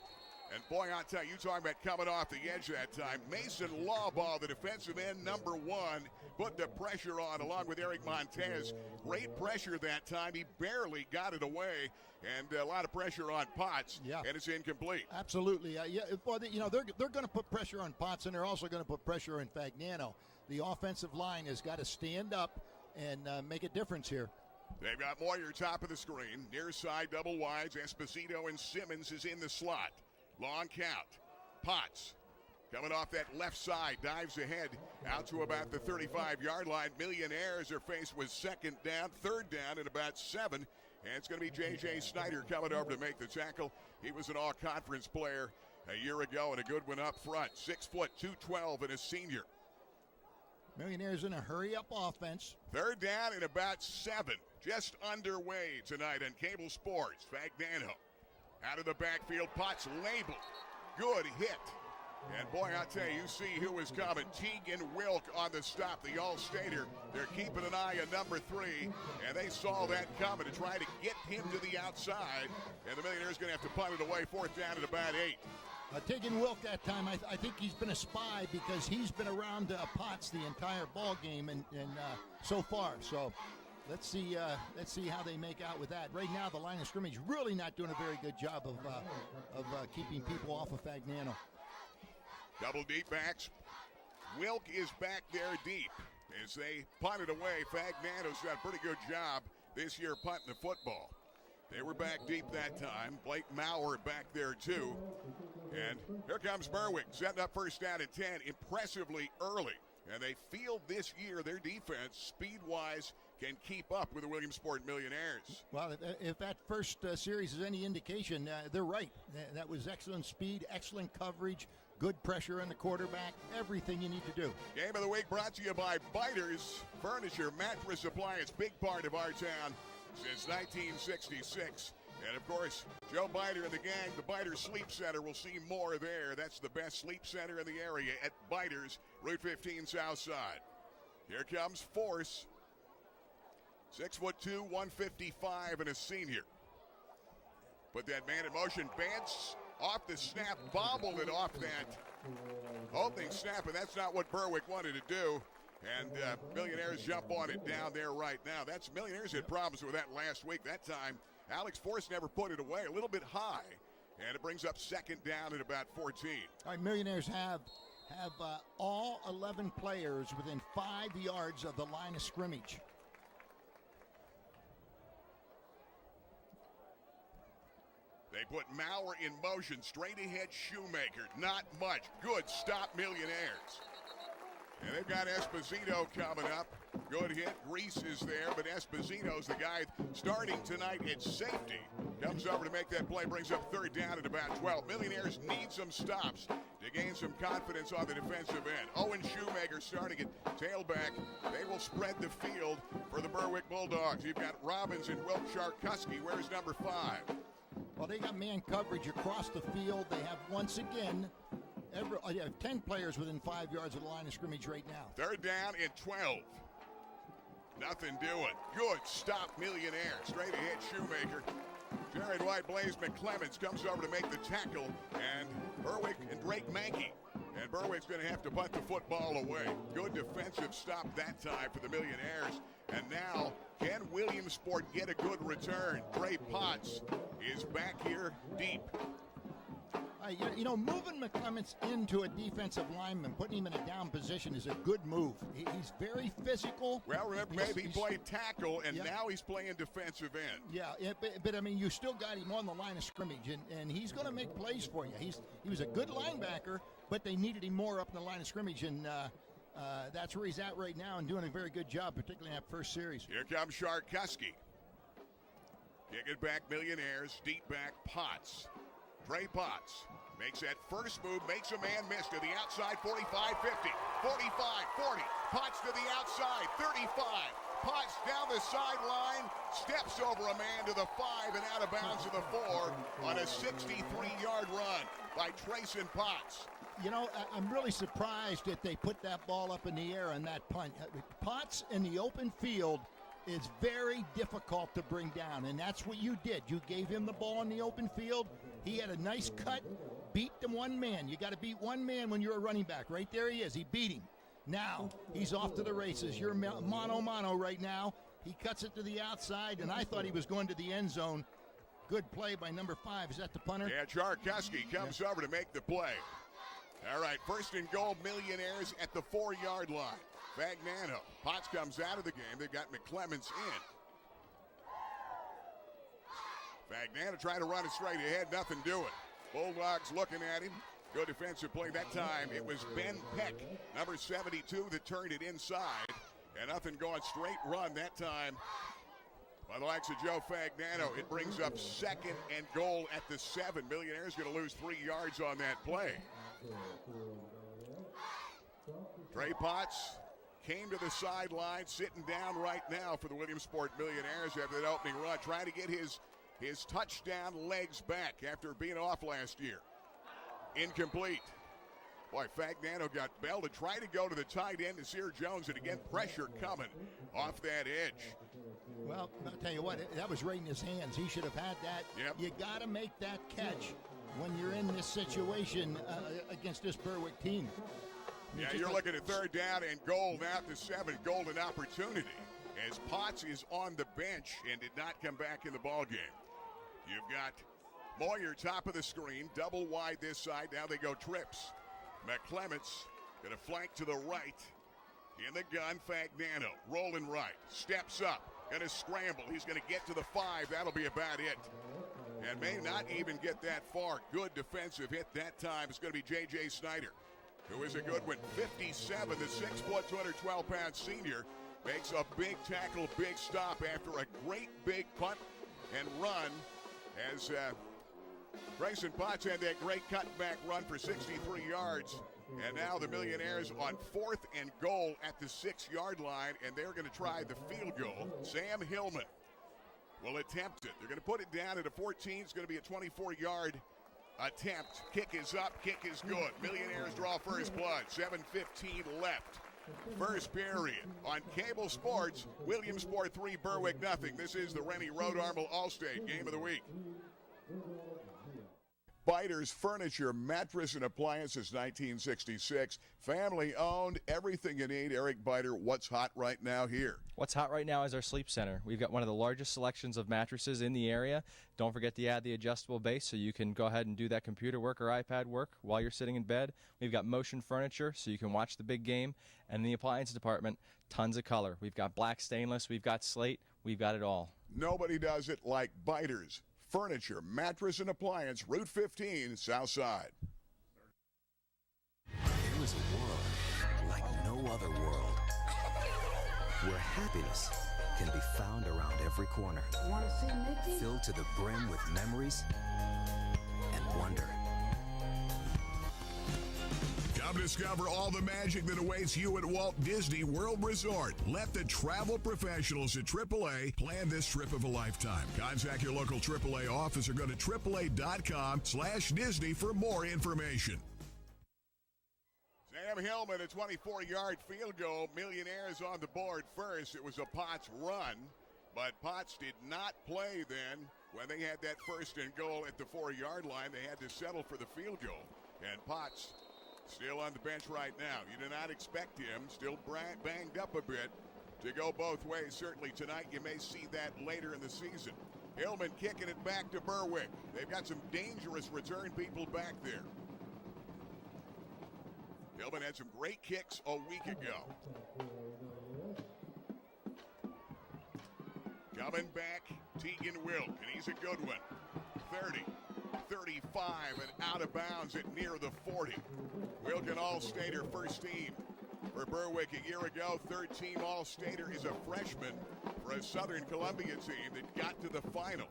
And boy, I'll tell you, talking about coming off the edge that time, Mason Lawball, the defensive end, number one, put the pressure on along with Eric Montez. Great pressure that time. He barely got it away, and a lot of pressure on Potts, and it's incomplete. Absolutely. Well, they're going to put pressure on Potts, and they're also going to put pressure on Fagnano. The offensive line has got to stand up and make a difference here. They've got Moyer top of the screen. Near side, double wides. Esposito and Simmons is in the slot. Long count. Potts coming off that left side, dives ahead out to about the 35-yard line. Millionaires are faced with second down, third down, and about 7. And it's going to be J.J. Snyder coming over to make the tackle. He was an all-conference player a year ago and a good one up front. 6 foot, 212, and a senior. Millionaires in a hurry-up offense. Third down and about 7. Just underway tonight on Cable Sports. Fagnano out of the backfield. Potts labeled. Good hit. And boy, I'll tell you, you see who is coming. Teagan Wilk on the stop, the All-Stater. They're keeping an eye on number 3, and they saw that coming to try to get him to the outside. And the Millionaires going to have to punt it away. Fourth down at about 8. Teagan Wilk that time, I think he's been a spy because he's been around Potts the entire ball game and so far. So let's see how they make out with that. Right now, the line of scrimmage really not doing a very good job of keeping people off of Fagnano. Double deep backs. Wilk is back there deep as they punt it away. Fagnano's done a pretty good job this year punting the football. They were back deep that time. Blake Maurer back there too. And here comes Berwick, setting up first down at 10 impressively early. And they feel this year their defense, speed-wise, can keep up with the Williamsport Millionaires. Well, if that first series is any indication, they're right. That was excellent speed, excellent coverage, good pressure on the quarterback, everything you need to do. Game of the week brought to you by Biters Furniture, Mattress Appliance, big part of our town since 1966. And, of course, Joe Biter and the gang, the Biter Sleep Center, will see more there. That's the best sleep center in the area at Biters, Route 15 South Side. Here comes Force. 6'2", 155, and a senior. Put that man in motion. Bance off the snap, bobbled it off that opening snap, and that's not what Berwick wanted to do. And Millionaires jump on it down there right now. That's Millionaires had problems with that last week. That time, Alex Force never put it away. A little bit high, and it brings up second down at about 14. All right, Millionaires have all 11 players within 5 yards of the line of scrimmage. They put Maurer in motion, straight ahead Shoemaker. Not much. Good stop, Millionaires. And they've got Esposito coming up. Good hit. Reese is there, but Esposito's the guy starting tonight at safety. Comes over to make that play, brings up third down at about 12. Millionaires need some stops to gain some confidence on the defensive end. Owen Shoemaker starting at tailback. They will spread the field for the Berwick Bulldogs. You've got Robbins and Wilk Sharkuski. Where's number 5? Well, they got man coverage across the field. They have, once again, 10 players within 5 yards of the line of scrimmage right now. Third down and 12. Nothing doing. Good stop, Millionaire. Straight ahead, Shoemaker. Jared White, Blaze McClemens comes over to make the tackle. And Berwick and Drake Mankey. And Berwick's going to have to punt the football away. Good defensive stop that time for the Millionaires. And now Can Williamsport get a good return? Trey Potts is back here deep. Moving McClements into a defensive lineman, putting him in a down position is a good move. He's very physical. Well, remember, maybe he played tackle, and now he's playing defensive end. Yeah, but I mean, you still got him on the line of scrimmage, and he's going to make plays for you. He was a good linebacker, but they needed him more up in the line of scrimmage, and that's where he's at right now and doing a very good job, particularly in that first series. Here comes Sharkuski. Kick it back, Millionaires. Deep back, Potts. Trey Potts makes that first move, makes a man miss to the outside, 45, 50, 45, 40. Potts to the outside, 35. Potts down the sideline, steps over a man to the 5 and out of bounds to the 4 on a 63-yard run by Trayson Potts. I'm really surprised that they put that ball up in the air on that punt. Potts in the open field is very difficult to bring down, and that's what you did. You gave him the ball in the open field. He had a nice cut, beat the one man. You got to beat one man when you're a running back. Right there he is. He beat him. Now he's off to the races. You're mano right now. He cuts it to the outside, and I thought he was going to the end zone. Good play by number 5. Is that the punter? Yeah, Sharkuski comes over to make the play. All right, first and goal, Millionaires at the 4-yard line. Fagnano. Potts comes out of the game. They've got McClements in. Fagnano trying to run it straight ahead. Nothing doing. Bulldogs looking at him. Good defensive play. That time it was Ben Peck, number 72, that turned it inside. And nothing going, straight run that time by the likes of Joe Fagnano. It brings up second and goal at the 7. Millionaires going to lose 3 yards on that play. Trey Potts came to the sideline, sitting down right now for the Williamsport Millionaires after that opening run, trying to get his touchdown legs back after being off last year. Incomplete. Boy, Fagnano got belted, tried to go to the tight end to Sear Jones, and again, pressure coming off that edge. Well, I'll tell you what, that was right in his hands. He should have had that. Yep. You got to make that catch when you're in this situation against this Berwick team. Yeah, you're looking at third down and goal now at the 7. Golden opportunity as Potts is on the bench and did not come back in the ballgame. You've got Moyer top of the screen, double wide this side. Now they go trips. McClements going to flank to the right. In the gun, Fagnano rolling right. Steps up. Going to scramble. He's going to get to the 5. That'll be about it. And may not even get that far. Good defensive hit that time. It's going to be J.J. Snyder, who is a good one. 57, the 6-foot, 212-pound senior, makes a big tackle, big stop after a great big punt and run as Grayson Potts had that great cutback run for 63 yards. And now the Millionaires on 4th and goal at the 6-yard line, and they're going to try the field goal. Sam Hillman will attempt it. They're going to put it down at a 14. It's going to be a 24-yard attempt. Kick is up. Kick is good. Millionaires draw first blood. 7:15 left. First period on Cable Sports. Williamsport 3, Berwick 0. This is the Rennie Road Armel Allstate Game of the Week. Biters Furniture, Mattress and Appliances, 1966. Family owned, everything you need. Eric Biter, what's hot right now here? What's hot right now is our sleep center. We've got one of the largest selections of mattresses in the area. Don't forget to add the adjustable base so you can go ahead and do that computer work or iPad work while you're sitting in bed. We've got motion furniture so you can watch the big game. And in the appliance department, tons of color. We've got black stainless, we've got slate, we've got it all. Nobody does it like Biters Furniture, Mattress and Appliance, Route 15, Southside. There is a world like no other world, where happiness can be found around every corner. Want to see Mickey? Filled to the brim with memories and wonder. Come discover all the magic that awaits you at Walt Disney World Resort. Let the travel professionals at AAA plan this trip of a lifetime. Contact your local AAA office or go to AAA.com/Disney for more information. Sam Hillman, a 24-yard field goal. Millionaires on the board first. It was a Potts run, but Potts did not play then when they had that first and goal at the 4-yard line. They had to settle for the field goal. And Potts still on the bench right now. You do not expect him. Still banged up a bit. to go both ways. Certainly tonight, you may see that later in the season. Hillman kicking it back to Berwick. They've got some dangerous return people back there. Hillman had some great kicks a week ago. Coming back, Tegan Wilk, and he's a good one. 30, 35, and out of bounds at near the 40. Wilk, an All-Stater, first team for Berwick a year ago. Third-team All-Stater is a freshman for a Southern Columbia team that got to the final.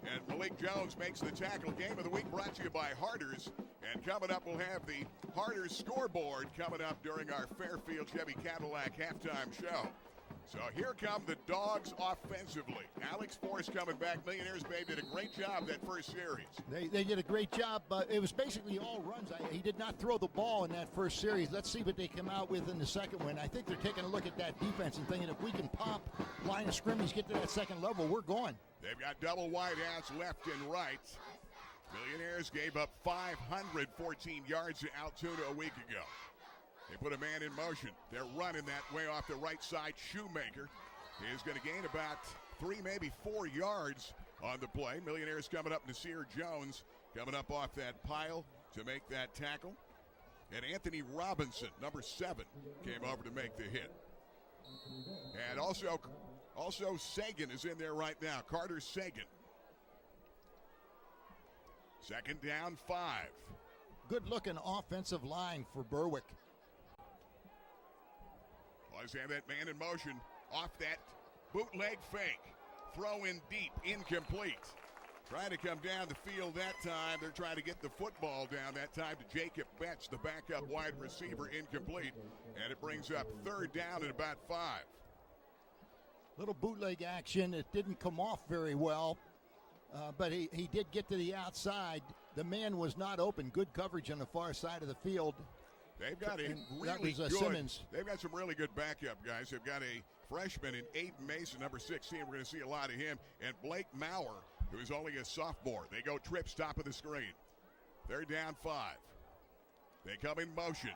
And Malik Jones makes the tackle. Game of the week brought to you by Harders. And coming up, we'll have the Harders scoreboard coming up during our Fairfield Chevy Cadillac halftime show. So here come the Dogs offensively. Alex Forrest coming back. Millionaires, babe, did a great job that first series. They did a great job. It was basically all runs. He did not throw the ball in that first series. Let's see what they come out with in the second one. I think they're taking a look at that defense and thinking if we can pop line of scrimmage, get to that second level, we're going. They've got double wideouts left and right. Millionaires gave up 514 yards to Altoona a week ago. They put a man in motion. They're running that way off the right side. Shoemaker is going to gain about 3, maybe 4 yards on the play. Millionaires coming up. Nasir Jones coming up off that pile to make that tackle. And Anthony Robinson, number 7, came over to make the hit. And also Sagan is in there right now. Carter Sagan. Second down, 5. Good-looking offensive line for Berwick. Let's have that man in motion off that bootleg fake. Throw in deep, incomplete. Trying to come down the field that time. They're trying to get the football down that time to Jacob Betts, the backup wide receiver, incomplete. And it brings up third down at about 5. Little bootleg action. It didn't come off very well, but he did get to the outside. The man was not open. Good coverage on the far side of the field. They've got a really good. Simmons. They've got some really good backup guys. They've got a freshman in Aiden Mason, number 16. We're going to see a lot of him. And Blake Maurer, who is only a sophomore. They go trips top of the screen. They're down 5. They come in motion.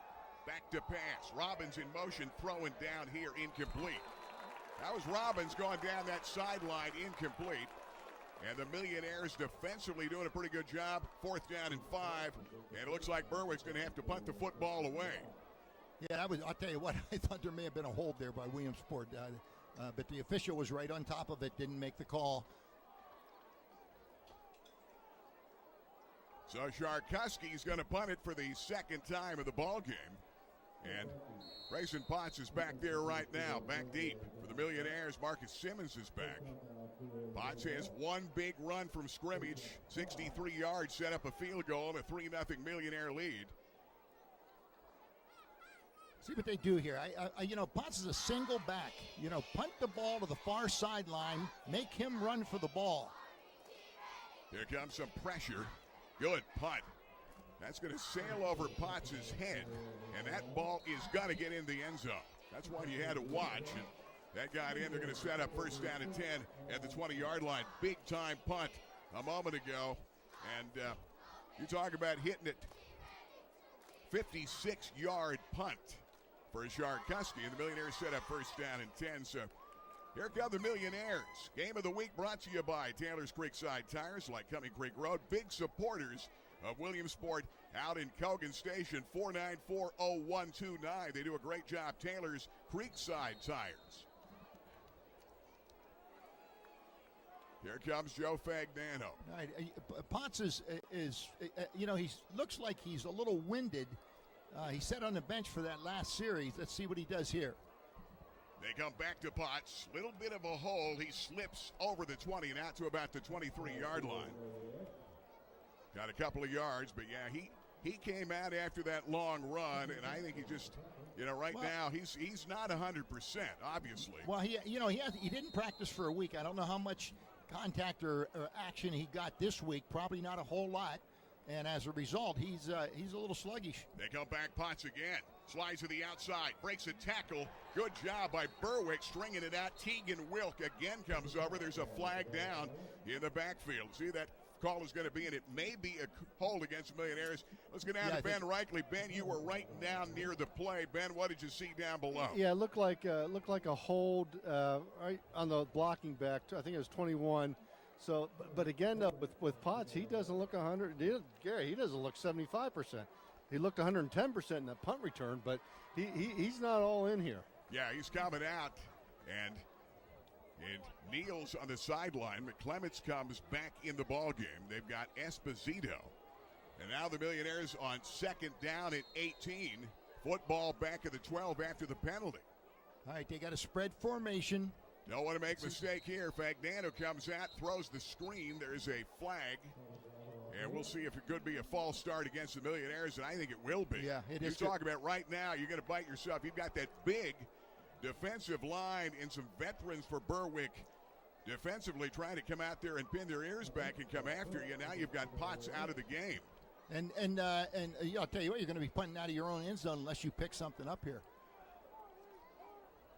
Back to pass. Robbins in motion, throwing down here, incomplete. That was Robbins going down that sideline, incomplete. And the Millionaires defensively doing a pretty good job. 4th down and 5. And it looks like Berwick's going to have to punt the football away. Yeah, I'll tell you what, I thought there may have been a hold there by Williamsport. But the official was right on top of it, didn't make the call. So Sharkuski's going to punt it for the second time of the ball game. And Grayson Potts is back there right now, back deep. For the Millionaires, Marcus Simmons is back. Potts has one big run from scrimmage, 63 yards, set up a field goal, and a 3-0 Millionaire lead. See what they do here. Potts is a single back. Punt the ball to the far sideline, make him run for the ball. Here comes some pressure. Good punt. That's going to sail over Potts' head, and that ball is going to get in the end zone. That's one you had to watch, and that got in. They're going to set up first down and 10 at the 20-yard line. Big-time punt a moment ago, and you talk about hitting it. 56-yard punt for Sharkuski, and the Millionaires set up first down and 10. So here come the Millionaires. Game of the week brought to you by Taylor's Creekside Tires, like Cumming Creek Road. Big supporters of Williamsport out in Cogan Station, 494-0129. They do a great job. Taylor's Creekside Tires. Here comes Joe Fagnano. All right, Potts is he looks like he's a little winded. He sat on the bench for that last series. Let's see what he does here. They come back to Potts. Little bit of a hole. He slips over the 20 and out to about the 23-yard line. Got a couple of yards, but yeah, he came out after that long run, and I think he just, now he's not 100%, obviously. Well, he didn't practice for a week. I don't know how much contact or action he got this week. Probably not a whole lot, and as a result, he's a little sluggish. They come back, Potts again. Slides to the outside, breaks a tackle. Good job by Berwick stringing it out. Tegan Wilk again comes over. There's a flag down in the backfield. See that call is going to be, and it may be a hold against the Millionaires. Let's get down to Ben Reichley. Ben, you were right down near the play. Ben, what did you see down below? Yeah, it looked like a hold right on the blocking back. I think it was 21. So, but again, with Potts, he doesn't look 100. Gary, he doesn't look 75%. He looked 110% in that punt return, but he's not all in here. Yeah, he's coming out, and Neal's on the sideline. McClements comes back in the ball game. They've got Esposito, and now the Millionaires on second down at 18. Football back at the 12 after the penalty. All right, they got a spread formation. Don't want to make a mistake here. Fagnano comes out, throws the screen. There's a flag. And we'll see if it could be a false start against the Millionaires, and I think it will be. Yeah, it is. You're talking about right now, you're going to bite yourself. You've got that big defensive line and some veterans for Berwick defensively trying to come out there and pin their ears back and come after you. Now you've got Potts out of the game. And I'll tell you what, you're going to be punting out of your own end zone unless you pick something up here.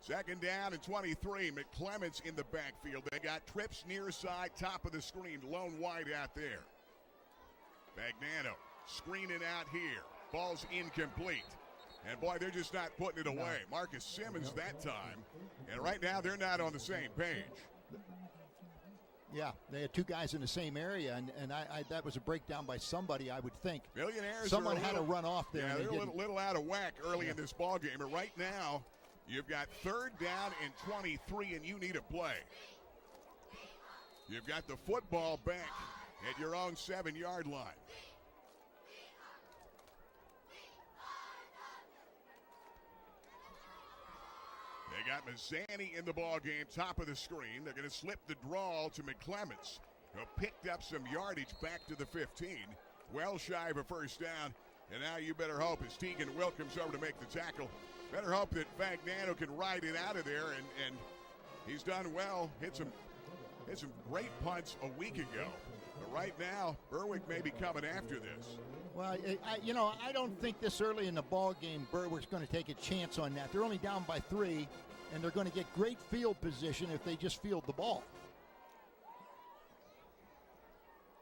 Second down and 23. McClements in the backfield. They got trips near side, top of the screen, lone wide out there. Fagnano screening out here. Ball's incomplete. And, boy, they're just not putting it away. Marcus Simmons that time. And right now they're not on the same page. Yeah, they had two guys in the same area, and I that was a breakdown by somebody, I would think. Millionaires Someone had to run off there. Yeah, they're a little out of whack early in this ball game. But right now you've got third down and 23, and you need a play. You've got the football back at your own 7-yard line. They got Mazzani in the ball game, top of the screen. They're going to slip the draw to McClements, who picked up some yardage back to the 15. Well shy of a first down. And now you better hope as Tegan Will comes over to make the tackle. Better hope that Fagnano can ride it out of there, and he's done well. Hit some great punts a week ago. But right now, Berwick may be coming after this. Well, I don't think this early in the ball game Berwick's going to take a chance on that. They're only down by 3, and they're going to get great field position if they just field the ball.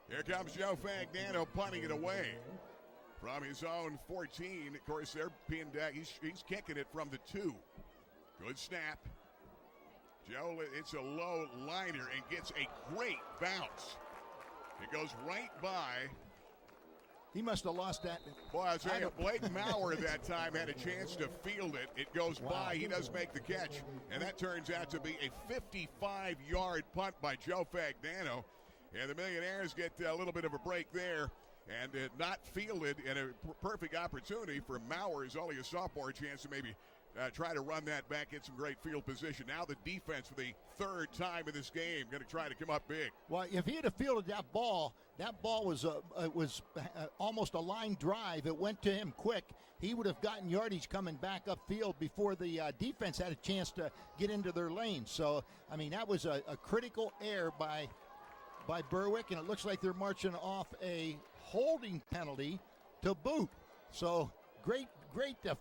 Here comes Joe Fagnano punting it away from his own 14. Of course, they're pinned down. He's kicking it from the 2. Good snap. Joe, it's a low liner and gets a great bounce. It goes right by. He must have lost that. Boy, I was saying, Blake Maurer that time had a chance to field it. It goes by. He does make the catch. And that turns out to be a 55-yard punt by Joe Fagnano. And the Millionaires get a little bit of a break there. And not fielded, and a perfect opportunity for Maurer, only a sophomore, chance to maybe try to run that back, get some great field position. Now the defense for the third time in this game going to try to come up big. Well, if he had fielded that ball was almost a line drive. It went to him quick. He would have gotten yardage coming back upfield before the defense had a chance to get into their lane. So, I mean, that was a critical error by Berwick, and it looks like they're marching off a holding penalty to boot. So, great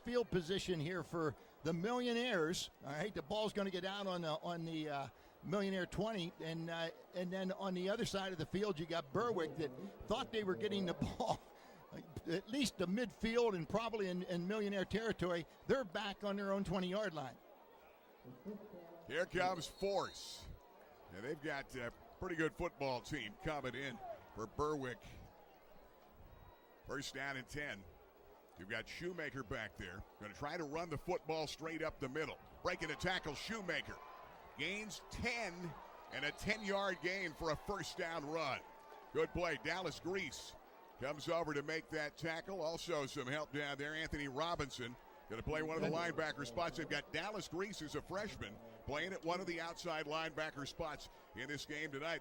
field position here for the Millionaires. All right, the ball's going to get out on the Millionaire 20, and then on the other side of the field you got Berwick that thought they were getting the ball at least the midfield and probably in Millionaire territory. They're back on their own 20-yard line. Here comes Force, and they've got a pretty good football team coming in for Berwick. First down and 10. You've got Shoemaker back there. Going to try to run the football straight up the middle. Breaking a tackle, Shoemaker. Gains 10 and a 10-yard gain for a first down run. Good play. Dallas Grease comes over to make that tackle. Also some help down there. Anthony Robinson going to play one of the linebacker spots. They've got Dallas Grease as a freshman playing at one of the outside linebacker spots in this game tonight.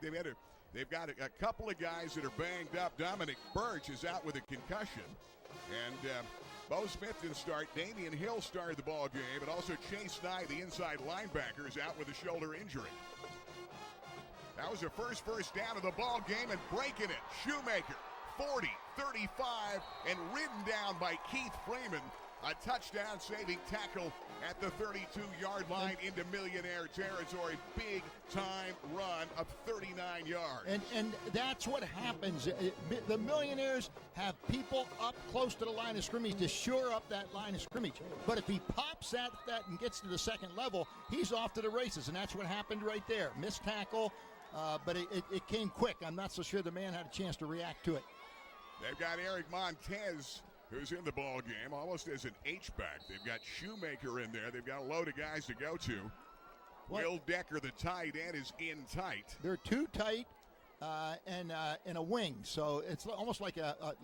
They've got a couple of guys that are banged up. Dominic Birch is out with a concussion. And Bo Smith didn't start. Damian Hill started the ball game. And also Chase Nye, the inside linebacker, is out with a shoulder injury. That was the first down of the ball game, and breaking it. Shoemaker, 40, 35, and ridden down by Keith Freeman. A touchdown-saving tackle at the 32-yard line into Millionaire territory. Big-time run of 39 yards. And that's what happens. The Millionaires have people up close to the line of scrimmage to shore up that line of scrimmage. But if he pops at that and gets to the second level, he's off to the races, and that's what happened right there. Missed tackle, but it came quick. I'm not so sure the man had a chance to react to it. They've got Eric Montez, who's in the ball game, almost as an H-back. They've got Shoemaker in there. They've got a load of guys to go to. Will Decker, the tight end, is in tight. They're too tight and a wing, so it's almost like a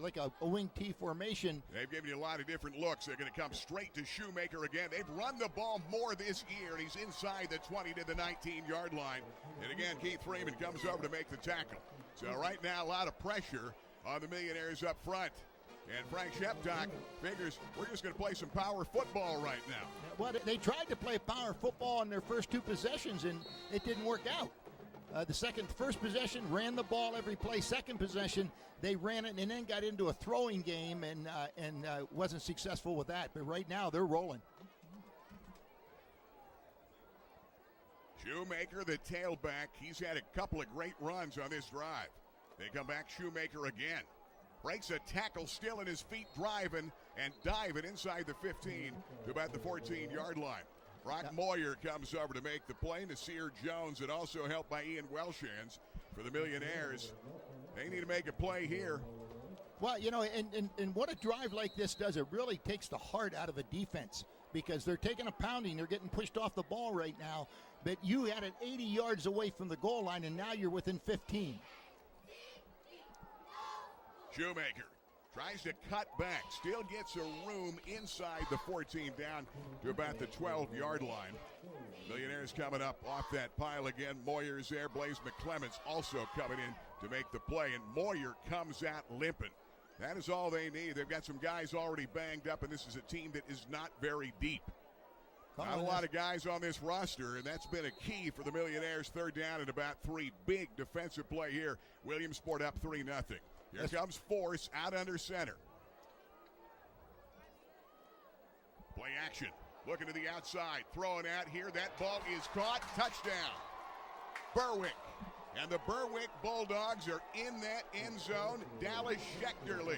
wing T formation. They've given you a lot of different looks. They're going to come straight to Shoemaker again. They've run the ball more this year, and he's inside the 20 to the 19-yard line. And again, Keith Freeman comes over to make the tackle. So right now, a lot of pressure on the Millionaires up front. And Frank Sheptock figures we're just going to play some power football right now. Well, they tried to play power football in their first two possessions, and it didn't work out. First possession, ran the ball every play. Second possession, they ran it and then got into a throwing game and wasn't successful with that. But right now, they're rolling. Shoemaker, the tailback, he's had a couple of great runs on this drive. They come back, Shoemaker again. Breaks a tackle, still in his feet, driving and diving inside the 15 to about the 14-yard line. Brock Moyer comes over to make the play. Nasir Jones, and also helped by Ian Welshans for the Millionaires. They need to make a play here. Well, and what a drive like this does, it really takes the heart out of a defense because they're taking a pounding. They're getting pushed off the ball right now. But you had it 80 yards away from the goal line, and now you're within 15. Shoemaker tries to cut back, still gets a room inside the 14 down to about the 12-yard line. Millionaires coming up off that pile again. Moyer's there. Blaze McClements also coming in to make the play, and Moyer comes out limping. That is all they need. They've got some guys already banged up, and this is a team that is not very deep. Not a lot of guys on this roster, and that's been a key for the Millionaires. Third down and about 3. Big defensive play here. Williamsport up 3-0. Here comes Force out under center. Play action. Looking to the outside. Throwing out here. That ball is caught. Touchdown. Berwick. And the Berwick Bulldogs are in that end zone. Dallas Schechterly,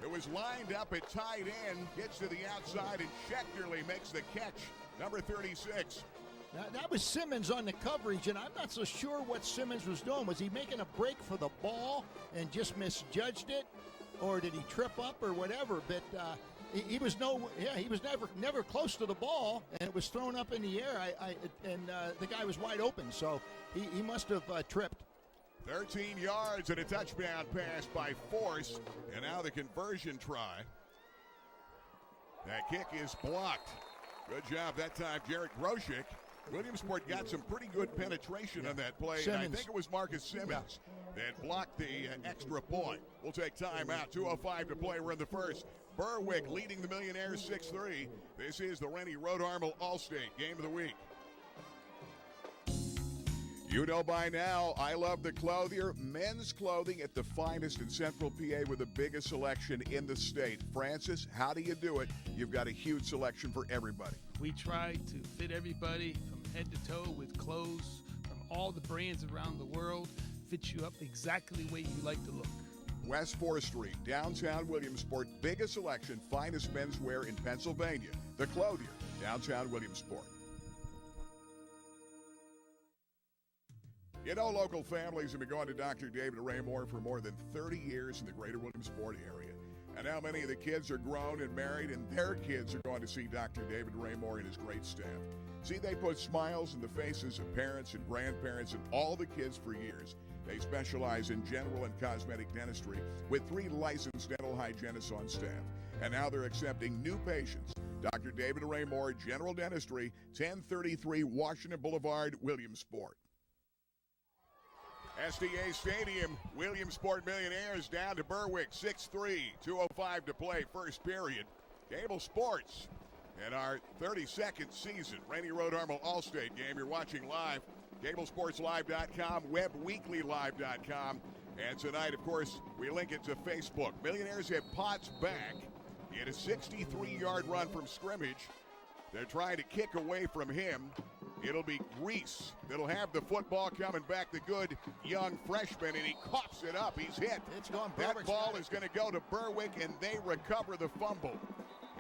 who was lined up at tight end, gets to the outside, and Schechterly makes the catch. Number 36. Now, that was Simmons on the coverage, and I'm not so sure what Simmons was doing. Was he making a break for the ball and just misjudged it, or did he trip up or whatever? But he was never close to the ball, and it was thrown up in the air. The guy was wide open, so he must have tripped. 13 yards and a touchdown pass by Force, and now the conversion try. That kick is blocked. Good job that time, Jarrett Groshek. Williamsport got some pretty good penetration on that play, and I think it was Marcus Simmons that blocked the extra point. We'll take time out. 2:05 to play. We're in the first. Berwick leading the Millionaires 6-3. This is the Rennie Road Armel All-State Game of the Week. You know by now, I love the Clothier. Men's clothing at the finest in Central PA with the biggest selection in the state. Francis, how do you do it? You've got a huge selection for everybody. We try to fit everybody from head to toe with clothes from all the brands around the world. Fit you up exactly the way you like to look. West 4th Street, downtown Williamsport. Biggest selection, finest menswear in Pennsylvania. The Clothier, downtown Williamsport. You know, local families have been going to Dr. David Raymore for more than 30 years in the greater Williamsport area. And now many of the kids are grown and married, and their kids are going to see Dr. David Raymore and his great staff. See, they put smiles in the faces of parents and grandparents and all the kids for years. They specialize in general and cosmetic dentistry with 3 licensed dental hygienists on staff. And now they're accepting new patients. Dr. David Raymore, General Dentistry, 1033 Washington Boulevard, Williamsport. SDA Stadium, Williamsport Millionaires down to Berwick, 6-3, 2:05 to play, first period. Cable Sports in our 32nd season, Rennie Road Armel All-State game. You're watching live, cablesportslive.com, webweeklylive.com. And tonight, of course, we link it to Facebook. Millionaires have Pots back in a 63-yard run from scrimmage. They're trying to kick away from him. It'll be Reese that'll have the football coming back, the good young freshman, and he coughs it up. He's hit. It's gone. That ball is going to go to Berwick, and they recover the fumble.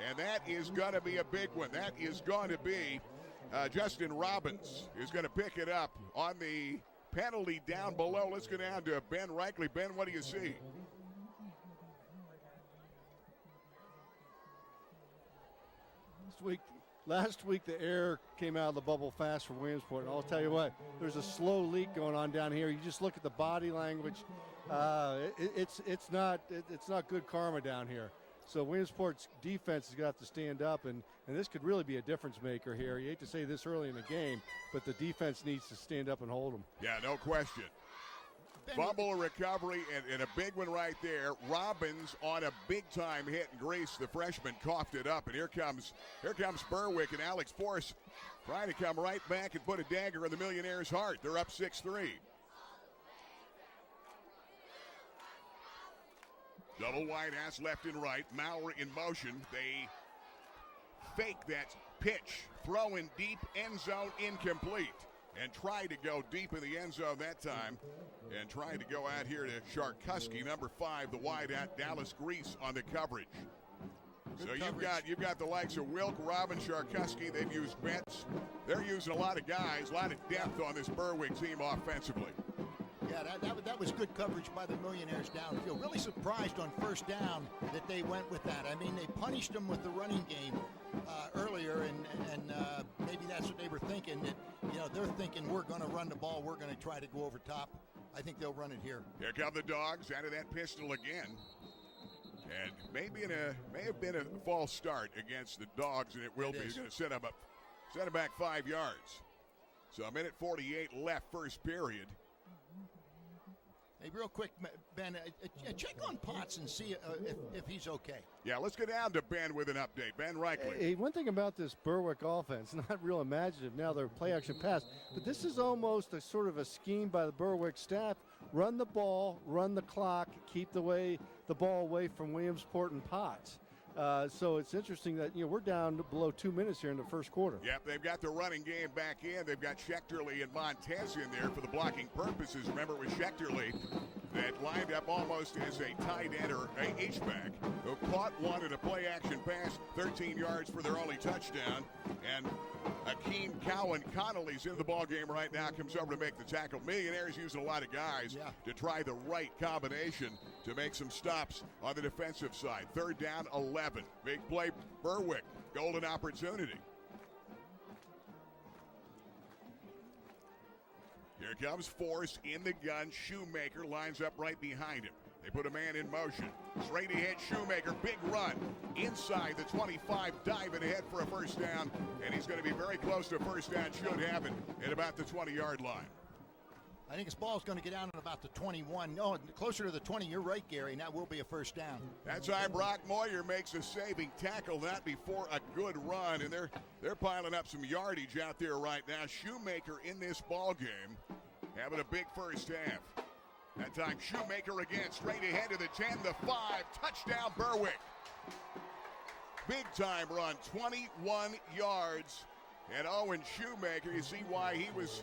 And that is going to be a big one. That is going to be Justin Robbins is going to pick it up on the penalty down below. Let's go down to Ben Reichley. Ben, what do you see? Last week, the air came out of the bubble fast for Williamsport, and I'll tell you what, there's a slow leak going on down here. You just look at the body language. It's not good karma down here. So Williamsport's defense is going to have to stand up, and this could really be a difference maker here. You hate to say this early in the game, but the defense needs to stand up and hold them. Yeah, no question. Fumble recovery and a big one right there. Robbins on a big-time hit, and Grace, the freshman, coughed it up. And here comes Berwick and Alex Force trying to come right back and put a dagger in the Millionaires' heart. They're up 6-3. Double wide ass left and right. Maurer in motion. They fake that pitch. Throw in deep, end zone incomplete. And try to go deep in the end zone that time. And trying to go out here to Sharkuski, number 5, the wide out Dallas Grease on the coverage. So you've got the likes of Wilk, Robin, Sharkuski. They've used Betts. They're using a lot of guys, a lot of depth on this Berwick team offensively. Yeah, that was good coverage by the Millionaires downfield. Really surprised on first down that they went with that. I mean, they punished them with the running game earlier, and maybe that's what they were thinking. That they're thinking we're going to run the ball, we're going to try to go over top. I think they'll run it here. Here come the Dogs out of that pistol again, and may have been a false start against the Dogs, and it will be. He's going to set him back 5 yards. So a minute 48 left, first period. Hey, real quick, Ben, check on Potts and see if he's okay. Yeah, let's go down to Ben with an update. Ben Reichley. Hey, one thing about this Berwick offense, not real imaginative now, they're play action pass, but this is almost a sort of a scheme by the Berwick staff. Run the ball, run the clock, keep the ball away from Williamsport and Potts. So it's interesting that we're down below 2 minutes here in the first quarter. Yep, they've got the running game back in. They've got Schechterly and Montez in there for the blocking purposes. Remember, it was Schechterly that lined up almost as a tight end or a H-back who caught one in a play-action pass, 13 yards for their only touchdown. And Akeem Cowan Connolly's in the ballgame right now, comes over to make the tackle. Millionaires using a lot of guys to try the right combination to make some stops on the defensive side. Third down, 11. Big play, Berwick. Golden opportunity. Here comes Force in the gun. Shoemaker lines up right behind him. They put a man in motion. Straight ahead, Shoemaker, big run. Inside the 25, diving ahead for a first down. And he's going to be very close to first down. Should have it at about the 20-yard line. I think his ball's going to get down at about the 21. No, closer to the 20. You're right, Gary. And that will be a first down. That's why Brock Moyer makes a saving tackle. That before a good run. And they're piling up some yardage out there right now. Shoemaker in this ball game having a big first half. That time, Shoemaker again, straight ahead to the 10, the 5, touchdown Berwick. Big time run, 21 yards. And Owen Shoemaker, you see why he was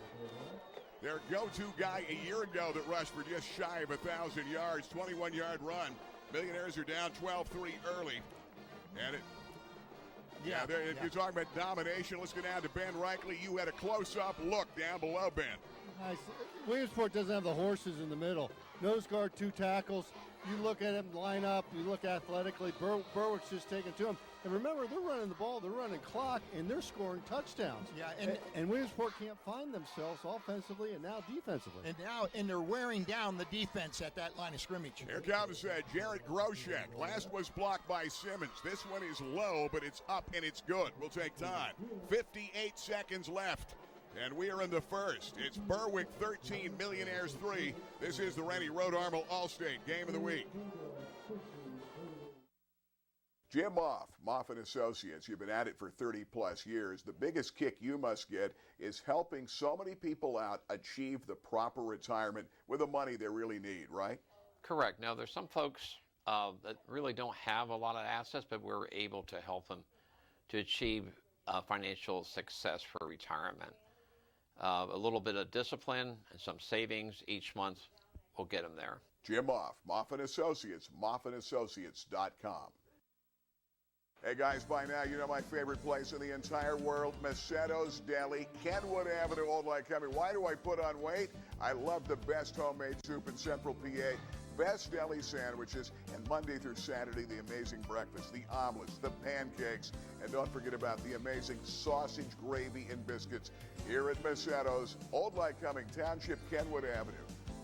their go-to guy a year ago that rushed for just shy of 1,000 yards, 21-yard run. Millionaires are down 12-3 early. And if you're talking about domination, let's go down to Ben Reichley. You had a close-up look down below, Ben. Williamsport doesn't have the horses in the middle. Nose guard, 2 tackles. You look at him line up, you look athletically. Berwick's just taking to him. And remember, they're running the ball, they're running clock, and they're scoring touchdowns. Yeah, and Williamsport can't find themselves offensively and now defensively. And they're wearing down the defense at that line of scrimmage. Here comes Jared Groshek. Last was blocked by Simmons. This one is low, but it's up and it's good. We'll take time. 58 seconds left. And we are in the first. It's Berwick 13, Millionaires 3. This is the Rennie Road Armel All-State Game of the Week. Jim Moff and Associates, you've been at it for 30-plus years. The biggest kick you must get is helping so many people out achieve the proper retirement with the money they really need, right? Correct. Now, there's some folks that really don't have a lot of assets, but we're able to help them to achieve financial success for retirement. A little bit of discipline and some savings each month will get them there. Jim Moff, Moff & Associates, moffandassociates.com. Hey guys, by now you know my favorite place in the entire world, Macetto's Deli, Kenwood Avenue, Old Lycoming. Why do I put on weight? I love the best homemade soup in Central PA, best deli sandwiches, and Monday through Saturday, the amazing breakfast, the omelets, the pancakes, and don't forget about the amazing sausage, gravy, and biscuits here at Macetto's, Old Lycoming Township, Kenwood Avenue.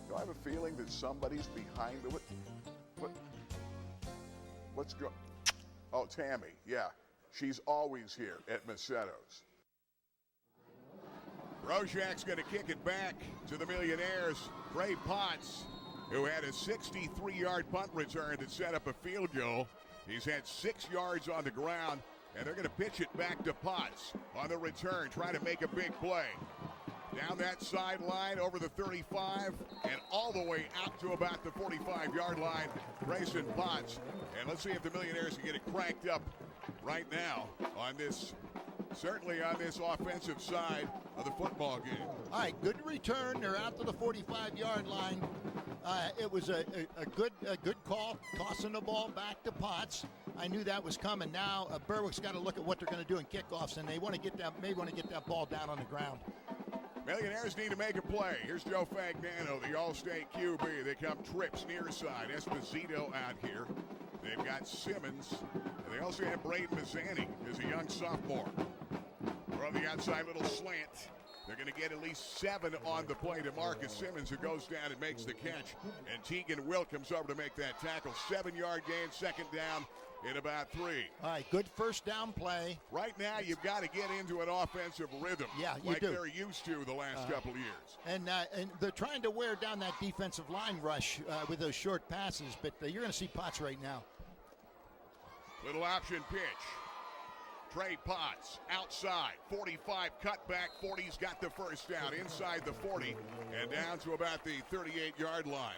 Do I have a feeling that somebody's behind the... What's going... Oh, Tammy, yeah. She's always here at Macetto's. Rojak's going to kick it back to the Millionaires. Trey Potts, who had a 63-yard punt return that set up a field goal. He's had 6 yards on the ground, and they're going to pitch it back to Potts on the return, trying to make a big play. Down that sideline over the 35 and all the way out to about the 45-yard line, Grayson Potts. And let's see if the Millionaires can get it cranked up right now on this, certainly on this offensive side of the football game. All right, good return. They're out to the 45-yard line. It was a good call, tossing the ball back to Potts. I knew that was coming. Now Berwick's got to look at what they're going to do in kickoffs, and they want to get that, maybe want to get that ball down on the ground. Millionaires need to make a play. Here's Joe Fagnano, the All-State QB. They come trips near side. Esposito out here. They've got Simmons, and they also have Braden Mazzani as a young sophomore. From the outside, little slant. They're going to get at least 7 on the play to Marcus Simmons, who goes down and makes the catch. And Tegan Wilt comes over to make that tackle. 7-yard gain, second down in about 3. All right, good first down play. Right now, you've got to get into an offensive rhythm. Yeah, you like do. They're used to the last couple of years. And they're trying to wear down that defensive line rush with those short passes, but you're going to see Potts right now. Little option pitch. Trey Potts outside, 45 cutback, 40's got the first down inside the 40 and down to about the 38-yard line.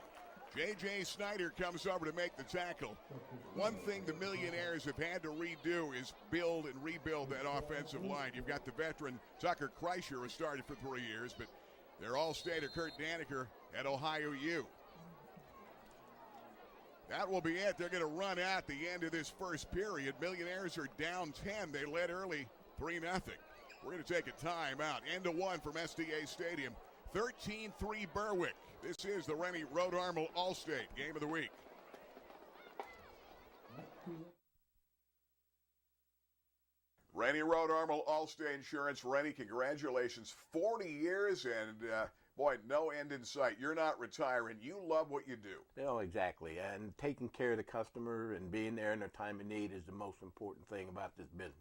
J.J. Snyder comes over to make the tackle. One thing the Millionaires have had to redo is build and rebuild that offensive line. You've got the veteran Tucker Kreischer, who started for 3 years, but their All-Stater Kurt Daniker at Ohio U. That will be it. They're going to run out the end of this first period. Millionaires are down 10. They led early 3-0. We're going to take a timeout. End of 1 from SDA Stadium. 13-3 Berwick. This is the Rennie Road Armel All-State Game of the Week. Rennie Road Armel All-State Insurance. Rennie, congratulations. 40 years and, boy, no end in sight. You're not retiring. You love what you do. Oh, exactly. And taking care of the customer and being there in their time of need is the most important thing about this business.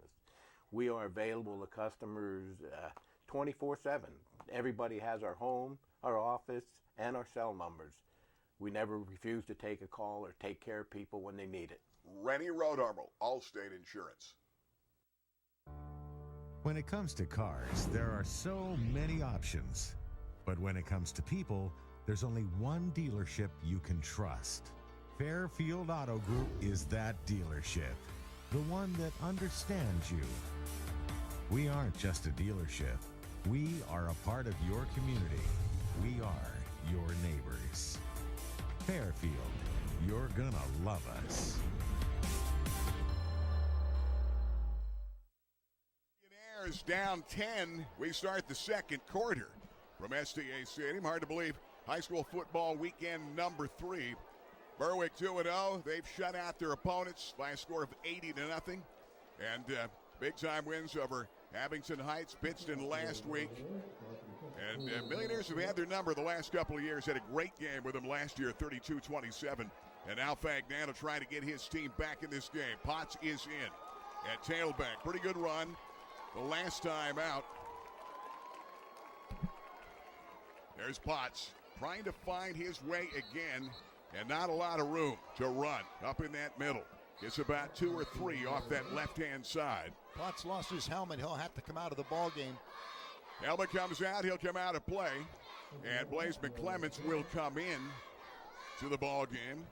We are available to customers 24/7. Everybody has our home, our office, and our cell numbers. We never refuse to take a call or take care of people when they need it. Rennie Road Armel, Allstate Insurance. When it comes to cars, there are so many options. But when it comes to people, there's only one dealership you can trust. Fairfield Auto Group is that dealership, the one that understands you. We aren't just a dealership. We are a part of your community. We are your neighbors. Fairfield, you're gonna love us. Millionaires down 10. We start the second quarter from SDA Stadium. Hard to believe high school football weekend number 3. Berwick 2-0. They've shut out their opponents by a score of 80-0. And big-time wins over Abington Heights, Pittston last week. And Millionaires have had their number the last couple of years. Had a great game with them last year, 32-27. And now Fagnano trying to get his team back in this game. Potts is in at tailback. Pretty good run the last time out. There's Potts trying to find his way again, and not a lot of room to run up in that middle. It's about 2 or 3 off that left-hand side. Potts lost his helmet. He'll have to come out of the ball game. Helmet comes out. He'll come out of play. And Blaze McClements will come in to the ball game.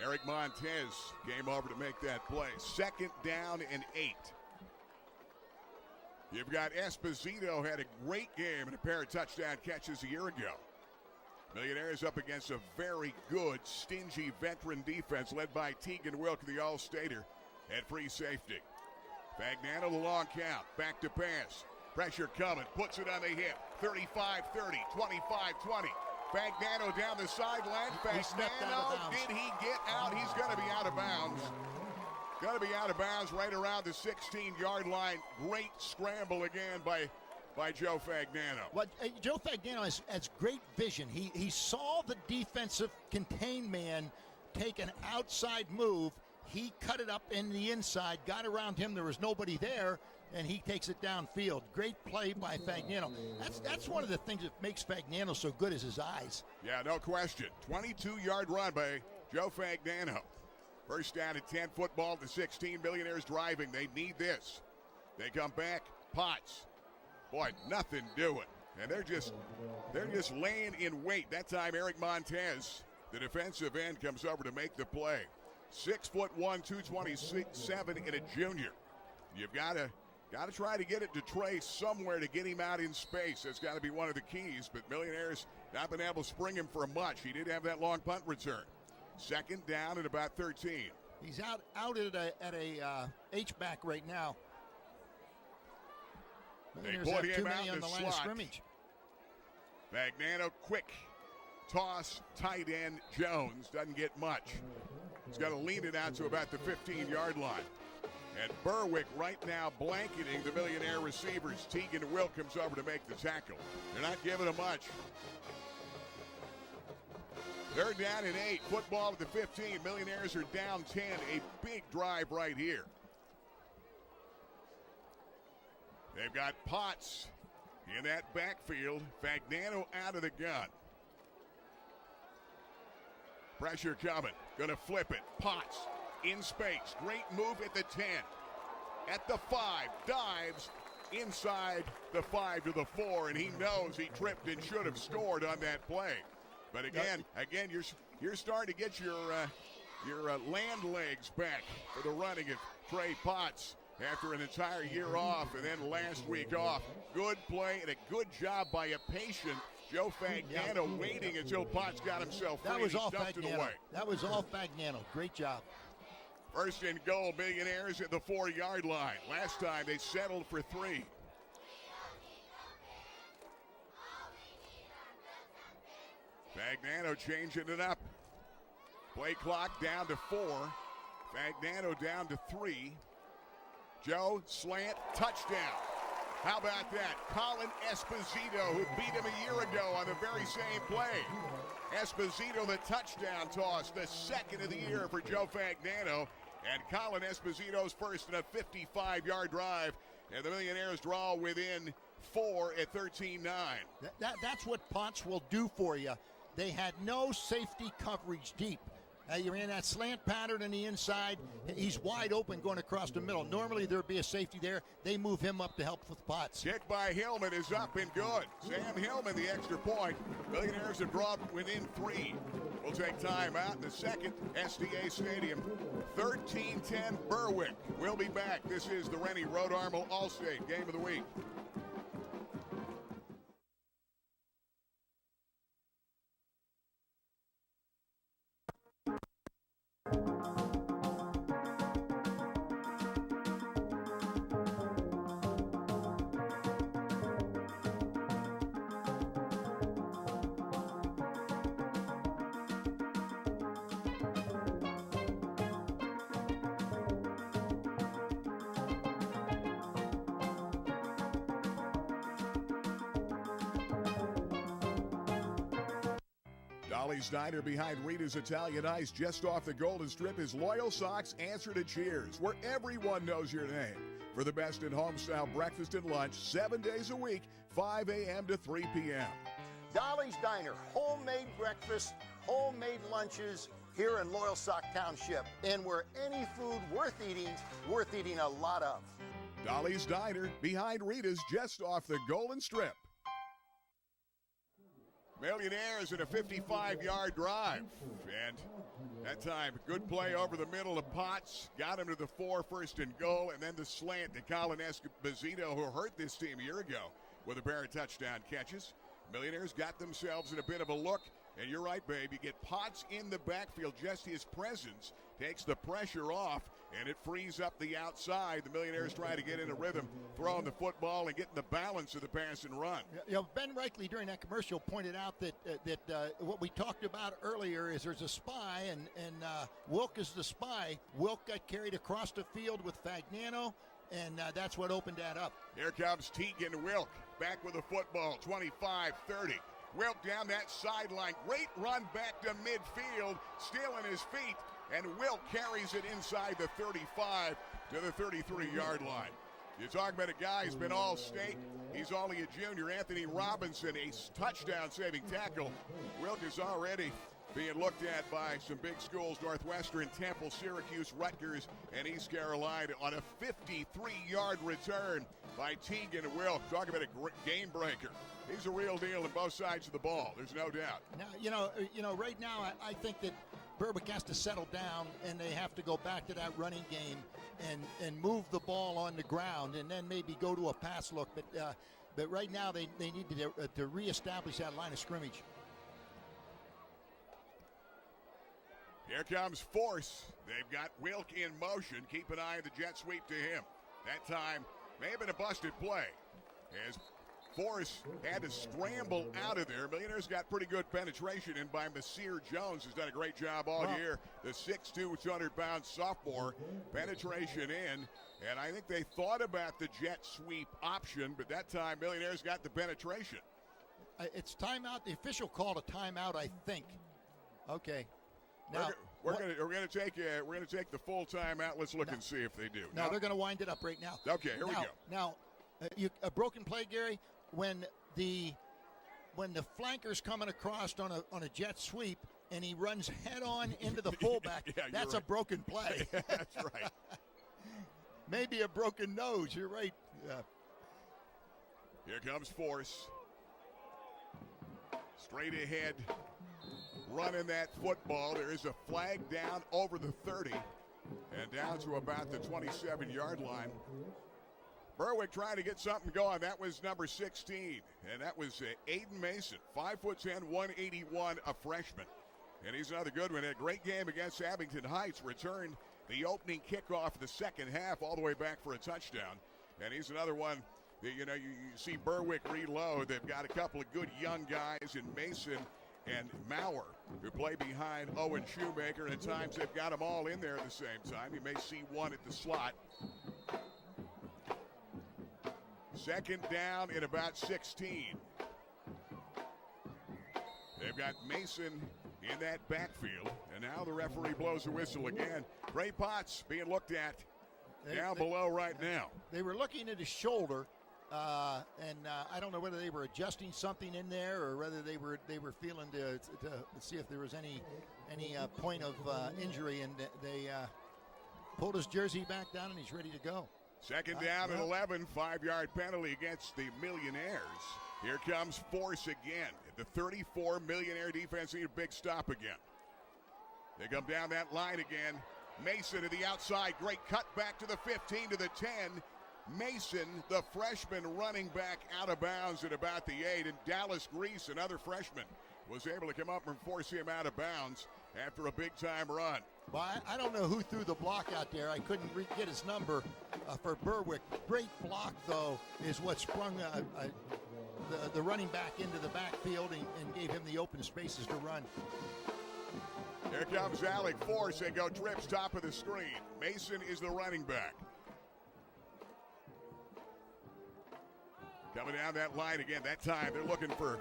Eric Montez came over to make that play. 2nd down and 8. You've got Esposito, had a great game and a pair of touchdown catches a year ago. Millionaires up against a very good, stingy veteran defense led by Tegan Wilk, the All-Stater, at free safety. Fagnano, the long count, back to pass. Pressure coming, puts it on the hip. 35-30, 25-20. Fagnano down the sideline. Fagnano, did he get out? He's going to be out of bounds. Going to be out of bounds right around the 16-yard line. Great scramble again by Joe Fagnano. Well, Joe Fagnano has great vision. He saw the defensive contained man take an outside move. He cut it up in the inside, got around him. There was nobody there, and he takes it downfield. Great play by Fagnano. That's one of the things that makes Fagnano so good is his eyes. Yeah, no question. 22-yard run by Joe Fagnano. First down at 10, football to 16. Millionaires driving. They need this. They come back. Potts. Boy, nothing doing. And they're just laying in wait. That time, Eric Montez, the defensive end, comes over to make the play. 6'1", 227 in a junior. You've got to try to get it to Trey somewhere to get him out in space. That's got to be one of the keys. But Millionaires not been able to spring him for much. He did have that long punt return. 2nd down at about 13. He's out at a H-back right now. They put him out on the line of scrimmage. Fagnano, quick toss, tight end Jones. Doesn't get much. He's got to lean it out to about the 15-yard line. And Berwick right now blanketing the Millionaire receivers. Tegan Will comes over to make the tackle. They're not giving him much. 3rd down and 8. Football at the 15. Millionaires are down 10. A big drive right here. They've got Potts in that backfield. Fagnano out of the gun. Pressure coming. Going to flip it. Potts in space. Great move at the 10. At the 5. Dives inside the 5 to the 4. And he knows he tripped and should have scored on that play. But again, you're starting to get your land legs back for the running of Trey Potts after an entire year off and then last week off. Good play and a good job by a patient Joe Fagnano waiting until Potts got himself free. That was all Stuffed Fagnano. It away. That was all Fagnano. Great job. 1st and goal, Millionaires at the 4-yard line. Last time they settled for 3. Fagnano changing it up. Play clock down to 4. Fagnano down to 3. Joe, slant, touchdown. How about that? Colin Esposito, who beat him a year ago on the very same play. Esposito, the touchdown toss, the 2nd of the year for Joe Fagnano. And Colin Esposito's first in a 55-yard drive. And the Millionaires draw within 4 at 13-9. That's what Potts will do for you. They had no safety coverage deep. You're in that slant pattern on the inside. He's wide open going across the middle. Normally there would be a safety there. They move him up to help with Potts. Kick by Hillman is up and good. Sam Hillman, the extra point. Millionaires have drawn within 3. We'll take time out in the 2nd. SDA Stadium. 13-10 Berwick. We'll be back. This is the Rennie Road Armel All-State Game of the Week. Dolly's Diner behind Rita's Italian Ice just off the Golden Strip is Loyal Sock's answer to cheers, where everyone knows your name. For the best in home-style breakfast and lunch, 7 days a week, 5 a.m. to 3 p.m. Dolly's Diner, homemade breakfast, homemade lunches here in Loyal Sock Township. And where any food worth eating a lot of. Dolly's Diner behind Rita's just off the Golden Strip. Millionaires in a 55-yard drive. And that time, good play over the middle of Potts. Got him to the 4, first and goal. And then the slant to Colin Esposito, who hurt this team a year ago with a pair of touchdown catches. Millionaires got themselves in a bit of a look. And you're right, babe. You get Potts in the backfield. Just his presence takes the pressure off, and it frees up the outside. The Millionaires try to get in a rhythm, throwing the football and getting the balance of the pass and run. Ben Reichley during that commercial pointed out that what we talked about earlier is there's a spy, and Wilk is the spy. Wilk got carried across the field with Fagnano, and that's what opened that up. Here comes Tegan Wilk back with the football, 25-30. Wilk down that sideline. Great run back to midfield, still in his feet. And Wilk carries it inside the 35 to the 33-yard line. You talk about a guy who's been all-state. He's only a junior. Anthony Robinson, a touchdown-saving tackle. Wilk is already being looked at by some big schools, Northwestern, Temple, Syracuse, Rutgers, and East Carolina on a 53-yard return by Tegan Wilk. Talk about a game breaker. He's a real deal on both sides of the ball. There's no doubt. Now, right now, I think that Berwick has to settle down, and they have to go back to that running game and move the ball on the ground, and then maybe go to a pass look. But right now, they need to reestablish that line of scrimmage. Here comes Force. They've got Wilk in motion. Keep an eye on the jet sweep to him. That time may have been a busted play, as Force had to scramble out of there. Millionaires got pretty good penetration in by Messire Jones, who's done a great job all year. The 6'2", 200-pound sophomore, penetration in. And I think they thought about the jet sweep option, but that time Millionaires got the penetration. It's timeout. The official called a timeout, I think. Okay. Now we're going to take the full timeout. Let's look and see if they do. No, they're going to wind it up right now. Okay, here we go. Now, a broken play, Gary. When the flanker's coming across on a jet sweep and he runs head on into the fullback, that's right. A broken play. That's right. Maybe a broken nose. You're right. Yeah. Here comes Force. Straight ahead, running that football. There is a flag down over the 30 and down to about the 27-yard line. Berwick trying to get something going. That was number 16, and that was Aiden Mason, 5'10", 181, a freshman. And he's another good one. Had a great game against Abington Heights. Returned the opening kickoff of the second half all the way back for a touchdown. And he's another one that, you see Berwick reload. They've got a couple of good young guys in Mason and Maurer, who play behind Owen Shoemaker. And at times they've got them all in there at the same time. You may see one at the slot. Second down in about 16. They've got Mason in that backfield, and now the referee blows a whistle again. Ray Potts being looked at down below right now. They were looking at his shoulder, and I don't know whether they were adjusting something in there or whether they were feeling to see if there was any point of injury, and they pulled his jersey back down, and he's ready to go. Second down and 11, 5-yard penalty against the Millionaires. Here comes Force again. The 34 Millionaire defense need a big stop again. They come down that line again. Mason to the outside. Great cut back to the 15 to the 10. Mason, the freshman, running back out of bounds at about the 8. And Dallas Grease, another freshman, was able to come up and force him out of bounds after a big-time run. Well, I don't know who threw the block out there. I couldn't get his number for Berwick. Great block, though, is what sprung the running back into the backfield and gave him the open spaces to run. Here comes Alec Force. They go trips top of the screen. Mason is the running back. Coming down that line again. That time they're looking for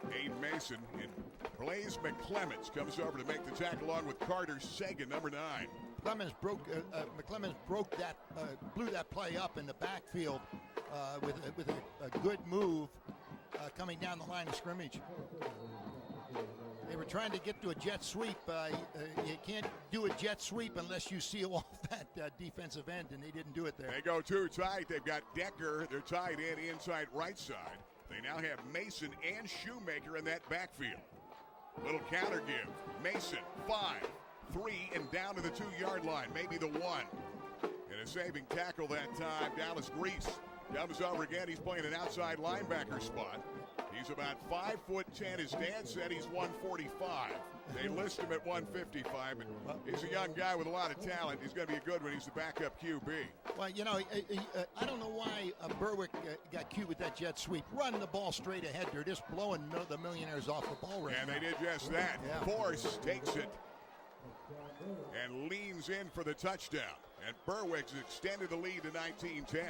Aiden Mason. And Blaze McClemens comes over to make the tackle along with Carter Sagan, number 9. McClemens blew that play up in the backfield with a good move coming down the line of scrimmage. They were trying to get to a jet sweep. You can't do a jet sweep unless you seal off that defensive end, and they didn't do it there. They go too tight. They've got Decker. They're tied in inside right side. They now have Mason and Shoemaker in that backfield. Little counter give. Mason, 5, 3, and down to the 2-yard line, maybe the 1. And a saving tackle that time, Dallas Grease comes over again. He's playing an outside linebacker spot. He's about 5'10". His dad said he's 145. They list him at 155, but he's a young guy with a lot of talent. He's going to be a good one. He's the backup QB. Well, I don't know why Berwick got cute with that jet sweep. Run the ball straight ahead. They're just blowing the Millionaires off the ball right now. And they did just that. Yeah. Force takes it and leans in for the touchdown. And Berwick's extended the lead to 19-10.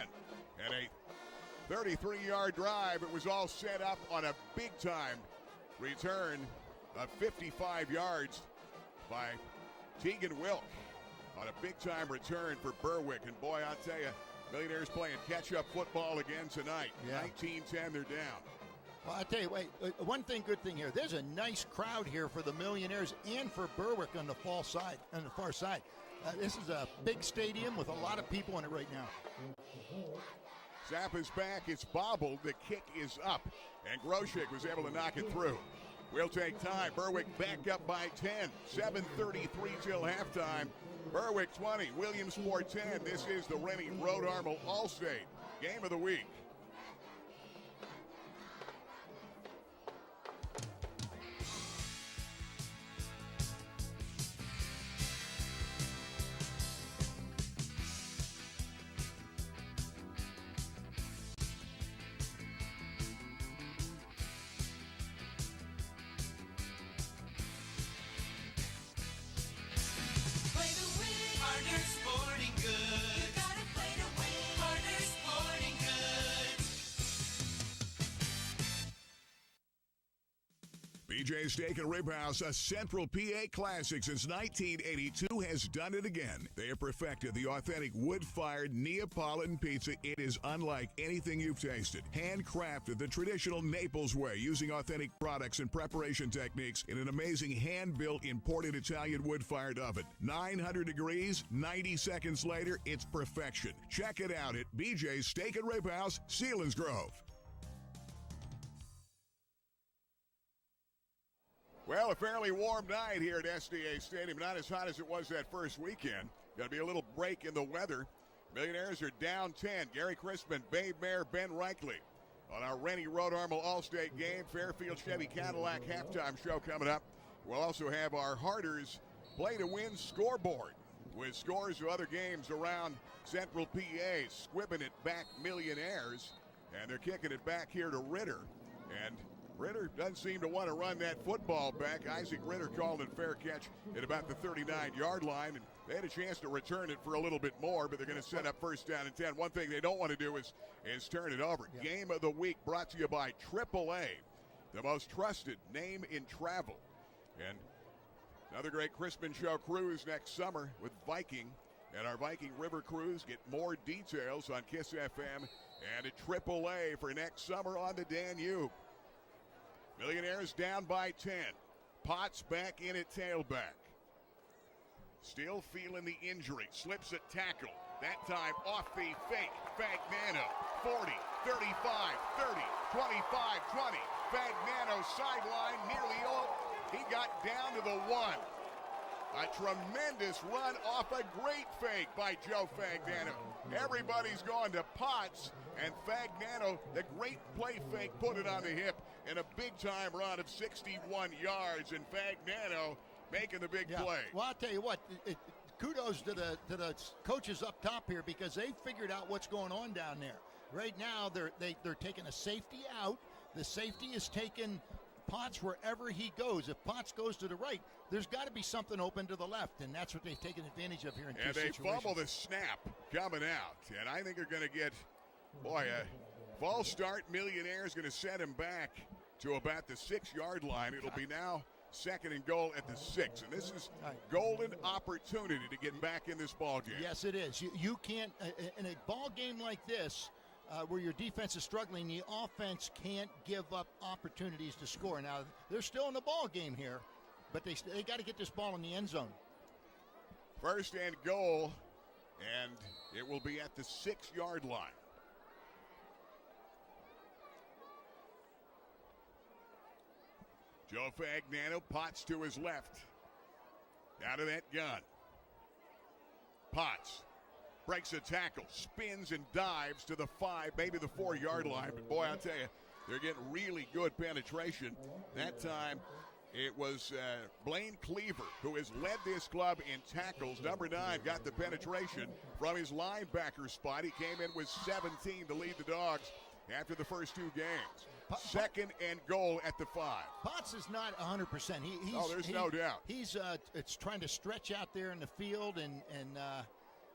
And a 33-yard drive. It was all set up on a big-time return of 55 yards by Tegan Wilk on a big-time return for Berwick. And boy, I'll tell you, Millionaires playing catch-up football again tonight. Yeah. 19-10, they're down. Well, I'll tell you, one good thing here. There's a nice crowd here for the Millionaires and for Berwick on the far side. This is a big stadium with a lot of people in it right now. Zappa's back. It's bobbled. The kick is up. And Groshek was able to knock it through. We'll take time. Berwick back up by 10. 7:33 till halftime. Berwick 20, Williamsport 10. This is the Rennie Road Armel All-State Game of the Week. BJ's Steak and Rib House, a Central PA classic since 1982, has done it again. They have perfected the authentic wood-fired Neapolitan pizza. It is unlike anything you've tasted. Handcrafted the traditional Naples way, using authentic products and preparation techniques in an amazing hand-built imported Italian wood-fired oven. 900 degrees, 90 seconds later, it's perfection. Check it out at BJ's Steak and Rib House, Selinsgrove. Well, a fairly warm night here at SDA Stadium. Not as hot as it was that first weekend. Going to be a little break in the weather. Millionaires are down 10. Gary Crispin, Babe Mayer, Ben Reichley. On our Rennie Road Armel All-State game, Fairfield Chevy Cadillac halftime show coming up. We'll also have our Harders Play to Win scoreboard with scores of other games around Central PA. Squibbing it back Millionaires, and they're kicking it back here to Ritter. And Ritter doesn't seem to want to run that football back. Isaac Ritter called it fair catch at about the 39-yard line, and they had a chance to return it for a little bit more, but they're going to set up first down and 10. One thing they don't want to do is turn it over. Yep. Game of the Week brought to you by AAA, the most trusted name in travel. And another great Crispin Show cruise next summer with Viking. And our Viking River Cruise. Get more details on KISS FM and at AAA for next summer on the Danube. Millionaires down by 10. Potts back in at tailback. Still feeling the injury. Slips a tackle. That time off the fake. Fagnano, 40, 35, 30, 25, 20. Fagnano sideline nearly all. He got down to the 1. A tremendous run off a great fake by Joe Fagnano. Everybody's gone to Potts, and Fagnano, the great play fake, put it on the hip in a big-time run of 61 yards, and Fagnano making the big play. Well, I'll tell you what, kudos to the coaches up top here, because they figured out what's going on down there. Right now, they're taking a safety out. The safety is taking Potts wherever he goes. If Potts goes to the right, there's got to be something open to the left, and that's what they've taken advantage of here in two situations. And they fumble the snap coming out, and I think they're going to get, a false start. Millionaires going to set him back to about the 6-yard line. It'll be now second and goal at the 6, and this is golden opportunity to get back in this ball game. Yes, it is. You can't, in a ball game like this, where your defense is struggling, the offense can't give up opportunities to score. Now, they're still in the ball game here, but they got to get this ball in the end zone. First and goal, and it will be at the 6-yard line. Joe Fagnano, Potts to his left. Out of that gun. Potts breaks a tackle, spins and dives to the 5, maybe the 4-yard line. But boy, I'll tell you, they're getting really good penetration. That time it was Blaine Cleaver who has led this club in tackles. Number 9 got the penetration from his linebacker spot. He came in with 17 to lead the Dogs after the first 2 games. Second and goal at the 5. Potts is not 100%. There's no doubt. He's it's trying to stretch out there in the field, and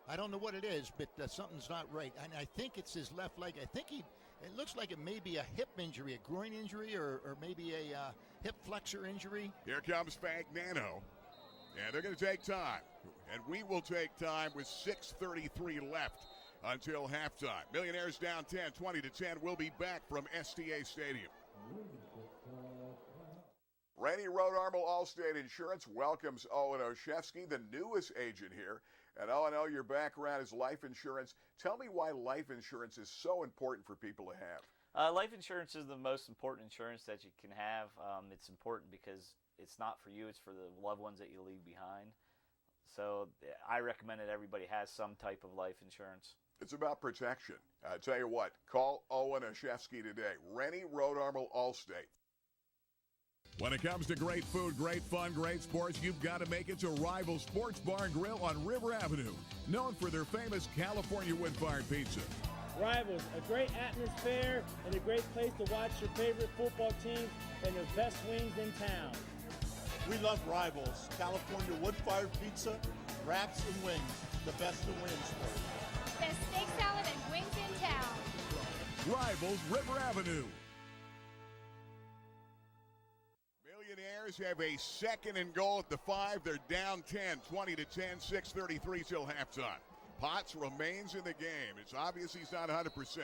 I don't know what it is, but something's not right. And I think it's his left leg. I think it looks like it may be a hip injury, a groin injury, or maybe a hip flexor injury. Here comes Fagnano, and they're going to take time. And we will take time with 6:33 left until halftime. Millionaires down 10, 20-10. We'll be back from STA Stadium. Rennie Road Armel Allstate Insurance welcomes Owen Oshevsky, the newest agent here. And Owen, I know your background is life insurance. Tell me why life insurance is so important for people to have. Life insurance is the most important insurance that you can have. It's important because it's not for you, it's for the loved ones that you leave behind. So I recommend that everybody has some type of life insurance. It's about protection. I tell you what, call Owen Oshevsky today. Rennie Road Armel Allstate. When it comes to great food, great fun, great sports, you've got to make it to Rival Sports Bar and Grill on River Avenue, known for their famous California wood-fired pizza. Rivals, a great atmosphere and a great place to watch your favorite football team and their best wings in town. We love Rivals, California wood-fired pizza, wraps and wings, the best in Williamsport. Best steak salad and wings in town. Rivals, River Avenue. Millionaires have a second and goal at the 5. They're down 10, 20-10, 6:33 till halftime. Potts remains in the game. It's obvious he's not 100%.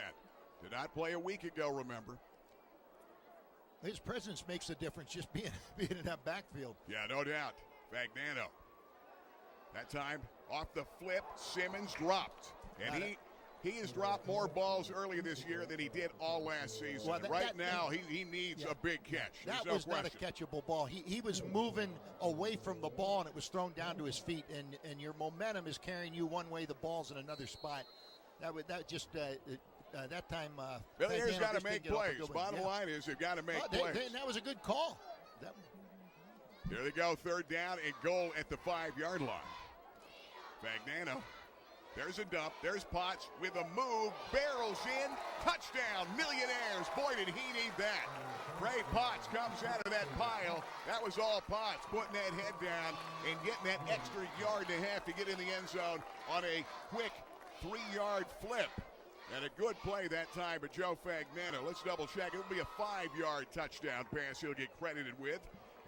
Did not play a week ago, remember. His presence makes a difference, just being in that backfield. Yeah, no doubt. Fagnano. That time, off the flip, Simmons dropped. And he has dropped more balls earlier this year than he did all last season. Well, he needs a big catch. That was not a catchable ball. He was moving away from the ball, and it was thrown down to his feet. And your momentum is carrying you one way, the ball's in another spot. That time. Millionaires got to make plays. Bottom line is they've got to make plays. That was a good call. Here they go, third down and goal at the 5-yard line. Fagnano. There's a dump. There's Potts with a move. Barrels in. Touchdown, Millionaires. Boy, did he need that. Trey Potts comes out of that pile. That was all Potts, putting that head down and getting that extra yard and a half to get in the end zone on a quick 3-yard flip. And a good play that time by Joe Fagnano. Let's double check. It'll be a 5-yard touchdown pass he'll get credited with.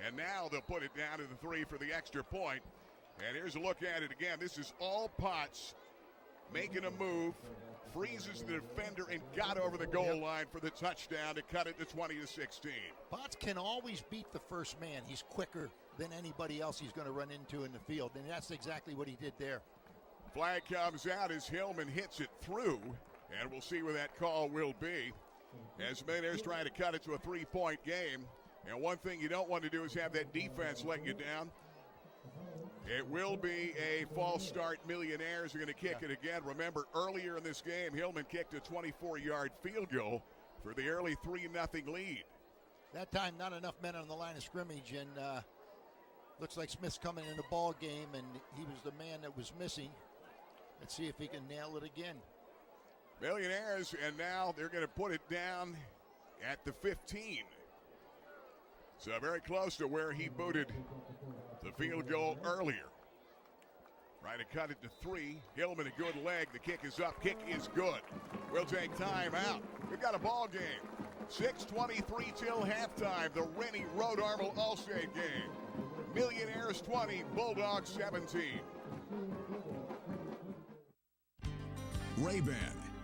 And now they'll put it down to the 3 for the extra point. And here's a look at it again. This is all Potts making a move, freezes the defender, and got over the goal line for the touchdown to cut it to 20-16. Potts can always beat the first man. He's quicker than anybody else he's going to run into in the field, and that's exactly what he did there. Flag comes out as Hillman hits it through, and we'll see where that call will be. As Millionaires trying to cut it to a 3-point game. And one thing you don't want to do is have that defense let you down. It will be a false start. Millionaires are going to kick it again. Remember, earlier in this game, Hillman kicked a 24-yard field goal for the early 3-0 lead. That time, not enough men on the line of scrimmage, and looks like Smith's coming in the ball game, and he was the man that was missing. Let's see if he can nail it again. Millionaires, and now they're going to put it down at the 15. So very close to where he booted the field goal earlier. Trying to cut it to 3. Hillman, a good leg. The kick is up. Kick is good. We'll take time out. We've got a ball game. 6:23 till halftime. The Rennie Road Armel Allstate game. Millionaires 20, Bulldogs 17. Ray-Ban,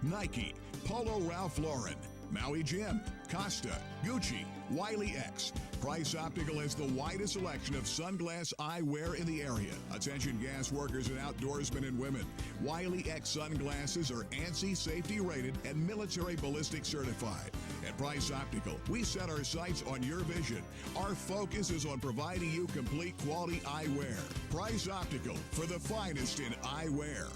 Nike, Polo Ralph Lauren, Maui Jim, Costa, Gucci, Wiley X. Price Optical has the widest selection of sunglass eyewear in the area. Attention gas workers and outdoorsmen and women. Wiley X sunglasses are ANSI safety rated and military ballistic certified. At Price Optical, we set our sights on your vision. Our focus is on providing you complete quality eyewear. Price Optical, for the finest in eyewear.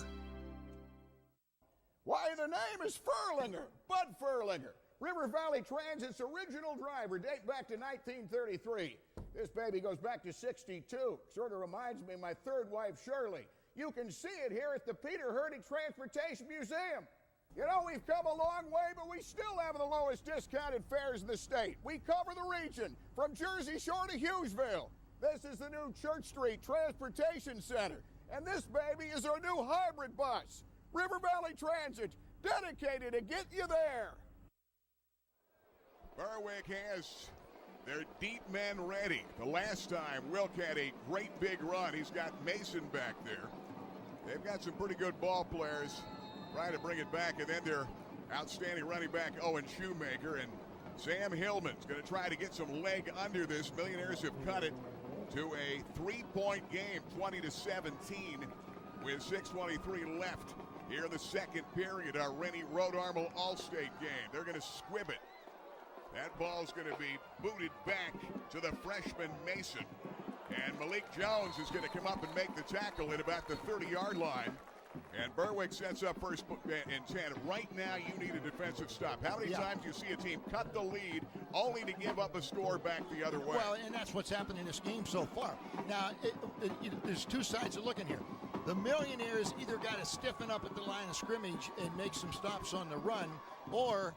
Why, the name is Furlinger, Bud Furlinger. River Valley Transit's original driver, date back to 1933. This baby goes back to 62. Sort of reminds me of my third wife, Shirley. You can see it here at the Peter Hurtig Transportation Museum. You know, we've come a long way, but we still have the lowest discounted fares in the state. We cover the region from Jersey Shore to Hughesville. This is the new Church Street Transportation Center. And this baby is our new hybrid bus. River Valley Transit, dedicated to get you there. Berwick has their deep men ready. The last time, Wilk had a great big run. He's got Mason back there. They've got some pretty good ball players trying to bring it back, and then their outstanding running back, Owen Shoemaker, and Sam Hillman's going to try to get some leg under this. Millionaires have cut it to a 3-point game, 20-17, with 6:23 left here in the second period. Our Rennie Rhode Armel All-State game. They're going to squib it. That ball's going to be booted back to the freshman Mason. And Malik Jones is going to come up and make the tackle at about the 30-yard line. And Berwick sets up first and 10. Right now, you need a defensive stop. How many times do you see a team cut the lead only to give up a score back the other way? Well, and that's what's happened in this game so far. Now, there's two sides of looking here. The Millionaires either got to stiffen up at the line of scrimmage and make some stops on the run, or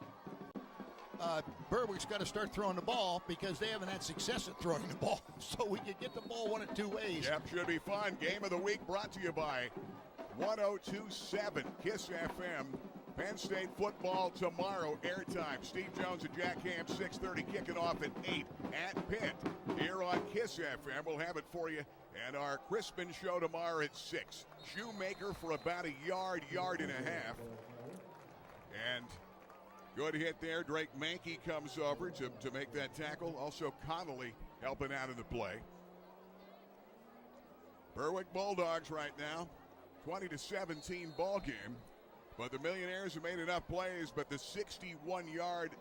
Berwick's got to start throwing the ball because they haven't had success at throwing the ball. So we can get the ball one of two ways. Yep, should be fun. Game of the week brought to you by 102.7 KISS FM. Penn State football tomorrow, airtime. Steve Jones and Jack Ham, 6:30, kicking off at 8 at Pitt. Here on KISS FM, we'll have it for you. And our Crispin show tomorrow at 6. Shoemaker for about a yard and a half. And good hit there. Drake Mankey comes over to make that tackle. Also Connolly helping out in the play. Berwick Bulldogs right now, 20-17 ball game. But the Millionaires have made enough plays, but the 61-yard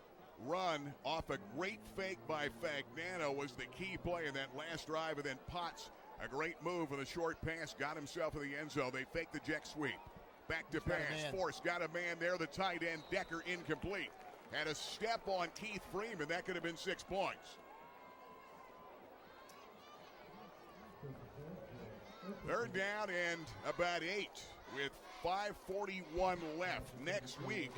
run off a great fake by Fagnano was the key play in that last drive. And then Potts, a great move with a short pass, got himself in the end zone. They fake the jet sweep. Back to pass. Force got a man there. The tight end, Decker, incomplete. Had a step on Keith Freeman. That could have been 6 points. Third down and about 8 with 5:41 left. Next week,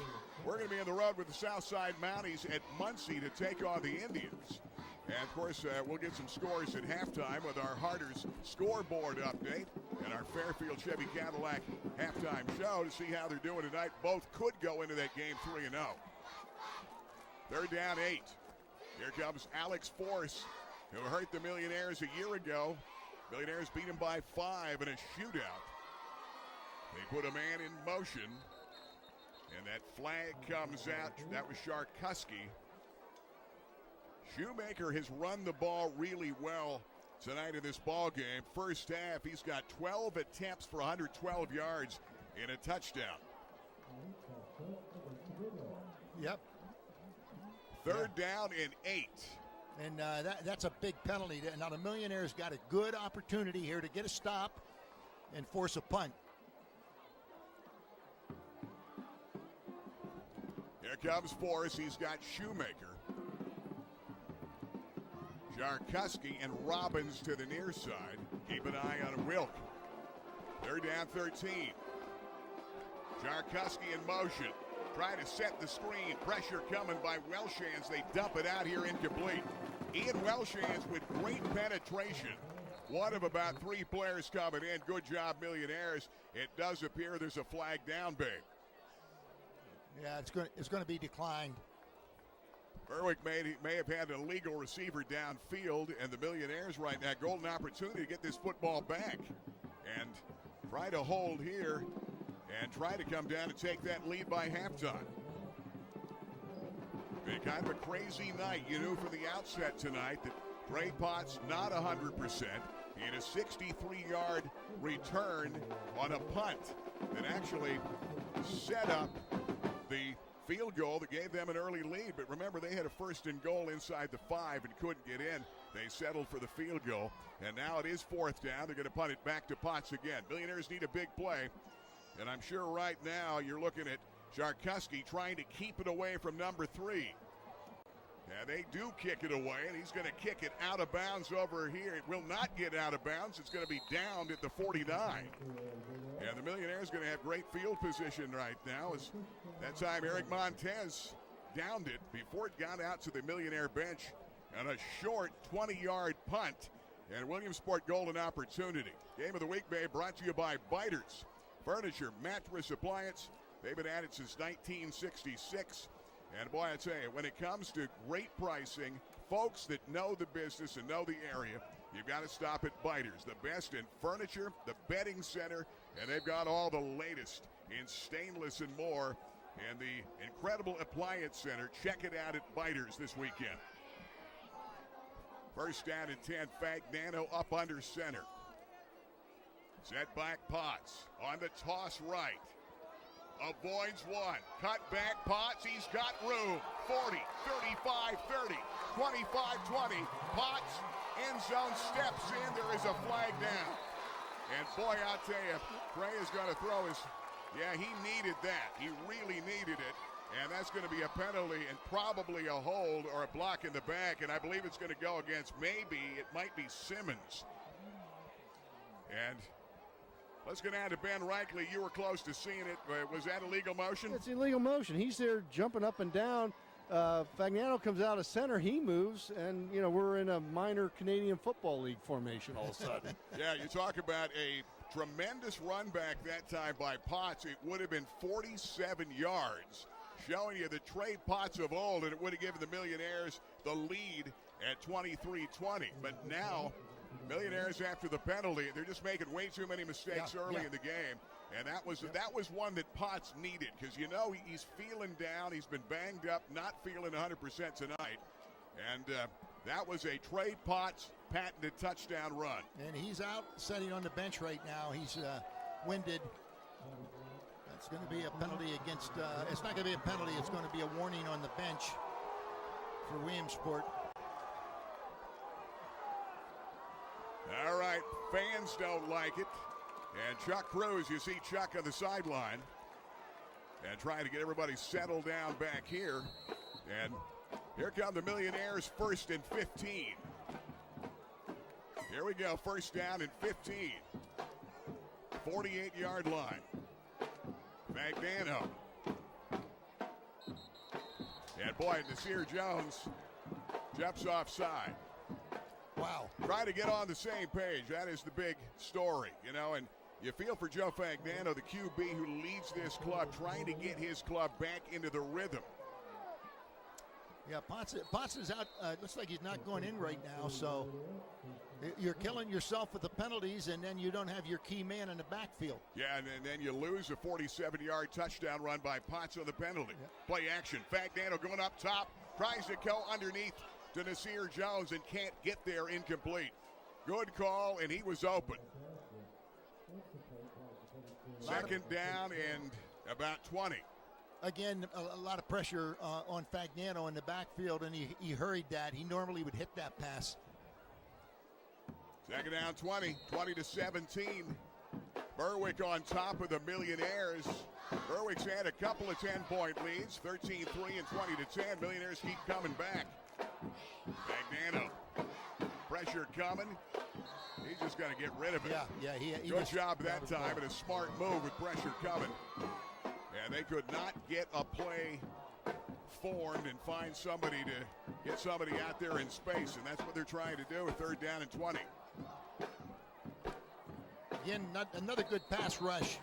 we're going to be on the road with the Southside Mounties at Muncie to take on the Indians. And, of course, we'll get some scores at halftime with our Harder's scoreboard update and our Fairfield Chevy Cadillac halftime show to see how they're doing tonight. Both could go into that game 3-0. Third down, 8. Here comes Alex Force, who hurt the Millionaires a year ago. Millionaires beat him by 5 in a shootout. They put a man in motion, and that flag comes out. That was Sharkuski. Shoemaker has run the ball really well tonight in this ball game. First half, he's got 12 attempts for 112 yards and a touchdown. Yep. Third down and 8. And that's a big penalty. Now the Millionaires got a good opportunity here to get a stop and force a punt. Here comes Forrest. He's got Shoemaker. Sharkuski and Robbins to the near side. Keep an eye on Wilk. They're down 13. Sharkuski in motion. Trying to set the screen. Pressure coming by Welshans. They dump it out here incomplete. Ian Welshans with great penetration. One of about 3 players coming in. Good job, Millionaires. It does appear there's a flag down big. Yeah, it's going to be declined. Berwick may have had an illegal receiver downfield, and the Millionaires right now, golden opportunity to get this football back and try to hold here and try to come down and take that lead by halftime. Been kind of a crazy night. You knew from the outset tonight that Trey Potts not 100%. He had a 63-yard return on a punt that actually set up the field goal that gave them an early lead. But remember, they had a 1st and goal inside the 5 and couldn't get in. They settled for the field goal, and now it is 4th down. They're going to punt it back to Potts again. Millionaires need a big play, and I'm sure right now you're looking at Jarkuski trying to keep it away from number 3. And they do kick it away, and he's going to kick it out of bounds over here. It will not get out of bounds. It's going to be downed at the 49. And the Millionaires going to have great field position right now. As that time, Eric Montez downed it before it got out to the Millionaire bench on a short 20-yard punt. And Williamsport golden opportunity. Game of the week, babe, brought to you by Biters Furniture, Mattress, Appliance. They've been at it since 1966. And boy, I tell you, when it comes to great pricing, folks that know the business and know the area, you've got to stop at Biters. The best in furniture, the bedding center, and they've got all the latest in stainless and more. And the incredible appliance center, check it out at Biters this weekend. 1st down and 10, Fagnano up under center. Set back Potts on the toss right. Avoids one. Cut back Potts. He's got room. 40, 35, 30, 25, 20. Potts, end zone, steps in. There is a flag down. And boy, I'll tell you, Trey is going to throw his, he needed that. He really needed it. And that's going to be a penalty and probably a hold or a block in the back. And I believe it's going to go against it might be Simmons. And let's get down to Ben Reichley. You were close to seeing it. Was that illegal motion? It's illegal motion. He's there jumping up and down. Fagnano comes out of center. He moves, and, we're in a minor Canadian Football League formation all of a sudden. Yeah, you talk about a tremendous run back that time by Potts. It would have been 47 yards, showing you the Trey Potts of old, and it would have given the Millionaires the lead at 23-20. But now, Millionaires, after the penalty, they're just making way too many mistakes early in the game. And that was one that Potts needed, because he's feeling down. He's been banged up, not feeling 100% tonight. And that was a Trey Potts patented touchdown run. And he's out sitting on the bench right now. He's winded. That's going to be a penalty against it's not going to be a penalty. It's going to be a warning on the bench for Williamsport. All right, fans don't like it. And Chuck Cruz, you see Chuck on the sideline. And trying to get everybody settled down back here. And here come the Millionaires, 1st and 15. Here we go, 1st down and 15. 48-yard line. Fagnano. And boy, Nasir Jones jumps offside. Wow. Trying to get on the same page. That is the big story, and you feel for Joe Fagnano, the QB who leads this club, trying to get his club back into the rhythm. Yeah, Potts is out. Looks like he's not going in right now, so you're killing yourself with the penalties, and then you don't have your key man in the backfield. Yeah, and then you lose a 47-yard touchdown run by Potts on the penalty. Yep. Play action. Fagnano going up top, tries to go underneath to Nasir Jones and can't get there, incomplete. Good call, and he was open. 2nd down and about 20. Again, a lot of pressure on Fagnano in the backfield, and he hurried that. He normally would hit that pass. 2nd down, 20 to 17. Berwick on top of the Millionaires. Berwick's had a couple of 10-point leads, 13-3 and 20-10. Millionaires keep coming back. Fagnano, pressure coming. He's just going to get rid of it. He Good job that time, and a smart move with pressure coming. And they could not get a play formed and find somebody to get somebody out there in space, and that's what they're trying to do with 3rd down and 20. Again, another good pass rush.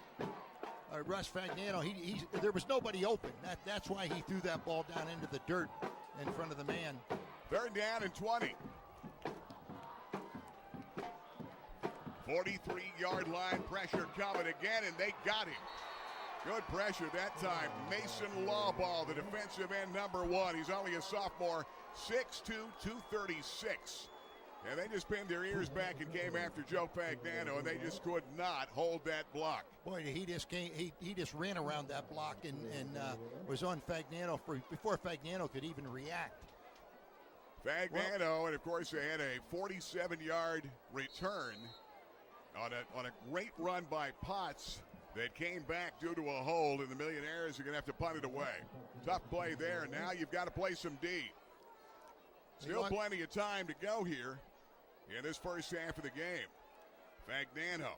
Russ Fagnano, there was nobody open. That's why he threw that ball down into the dirt in front of the man. 3rd down and 20. 43-yard line, pressure coming again, and they got him. Good pressure that time. Mason Lawball, the defensive end, number 1. He's only a sophomore, 6'2", 236. And they just pinned their ears back and came after Joe Fagnano, and they just could not hold that block. Boy, he just ran around that block and was on Fagnano before Fagnano could even react. Fagnano, and of course they had a 47-yard return on a great run by Potts that came back due to a hold, and the Millionaires are going to have to punt it away. Tough play there. Now you've got to play some D. Still plenty of time to go here in this first half of the game. Fagnano.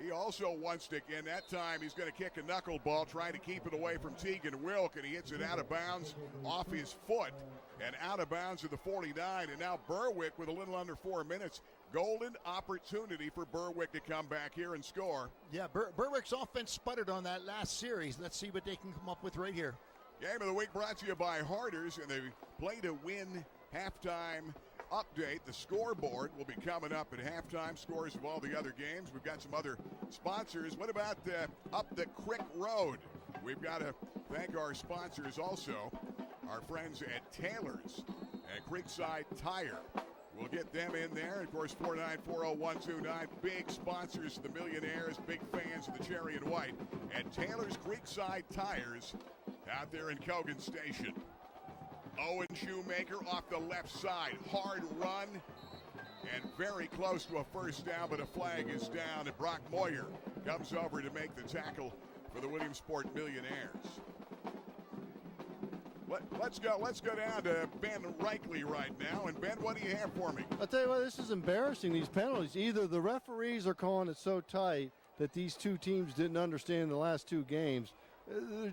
He also wants to, and that time he's going to kick a knuckleball, trying to keep it away from Tegan Wilk, and he hits it out of bounds off his foot and out of bounds at the 49. And now Berwick with a little under 4 minutes. Golden opportunity for Berwick to come back here and score. Yeah, Berwick's offense sputtered on that last series. Let's see what they can come up with right here. Game of the week brought to you by Harders, and the play to win halftime update. The scoreboard will be coming up at halftime, scores of all the other games. We've got some other sponsors. What about up the Crick Road? We've got to thank our sponsors also, our friends at Taylor's and Creekside Tire. We'll get them in there. Of course, 4940129, big sponsors of the Millionaires, big fans of the Cherry and White. And Taylor's Creekside Tires out there in Cogan Station. Owen Shoemaker off the left side. Hard run and very close to a first down, but a flag is down, and Brock Moyer comes over to make the tackle for the Williamsport Millionaires. Let's go down to Ben Reichley right now. And Ben, what do you have for me? I'll tell you what, this is embarrassing, these penalties. Either the referees are calling it so tight that these two teams didn't understand the last two games.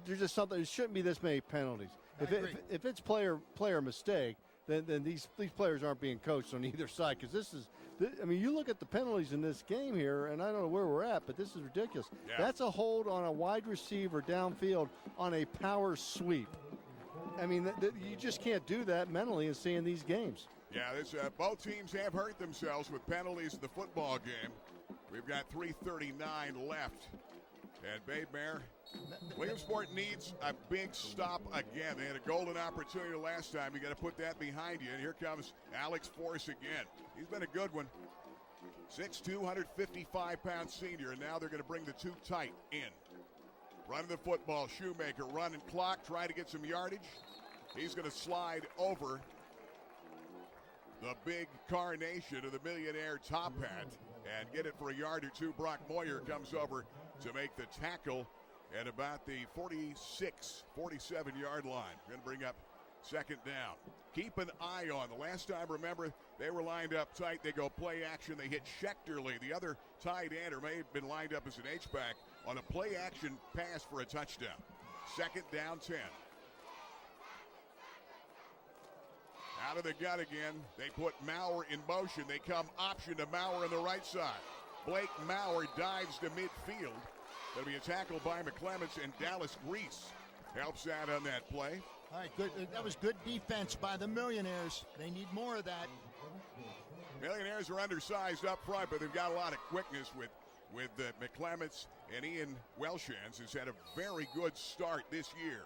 There's just something, it shouldn't be this many penalties. If it's player mistake, then these players aren't being coached on either side, because you look at the penalties in this game here, and I don't know where we're at, but this is ridiculous. Yeah. That's a hold on a wide receiver downfield on a power sweep. I mean, you just can't do that mentally in seeing these games. Yeah, both teams have hurt themselves with penalties in the football game. We've got 3:39 left. And Babe Mayer, Williamsport needs a big stop again. They had a golden opportunity last time. You got to put that behind you. And here comes Alex Force again. He's been a good one. 6'2", 155-pound senior, and now they're going to bring the two tight in. Running the football, Shoemaker, running clock, trying to get some yardage. He's going to slide over the big carnation of the Millionaire top hat and get it for a yard or two. Brock Moyer comes over to make the tackle at about the 46, 47-yard line. Going to bring up second down. Keep an eye on. The last time, remember, they were lined up tight. They go play action. They hit Schechterly, the other tight end, or may have been lined up as an H-back, on a play action pass for a touchdown. Second down, 10. Out of the gun again. They put Maurer in motion. They come option to Maurer on the right side. Blake Maurer dives to midfield. That'll be a tackle by McClements, and Dallas Grease helps out on that play. All right, good. That was good defense by the Millionaires. They need more of that. Millionaires are undersized up front, but they've got a lot of quickness with McClements, and Ian Welshans has had a very good start this year,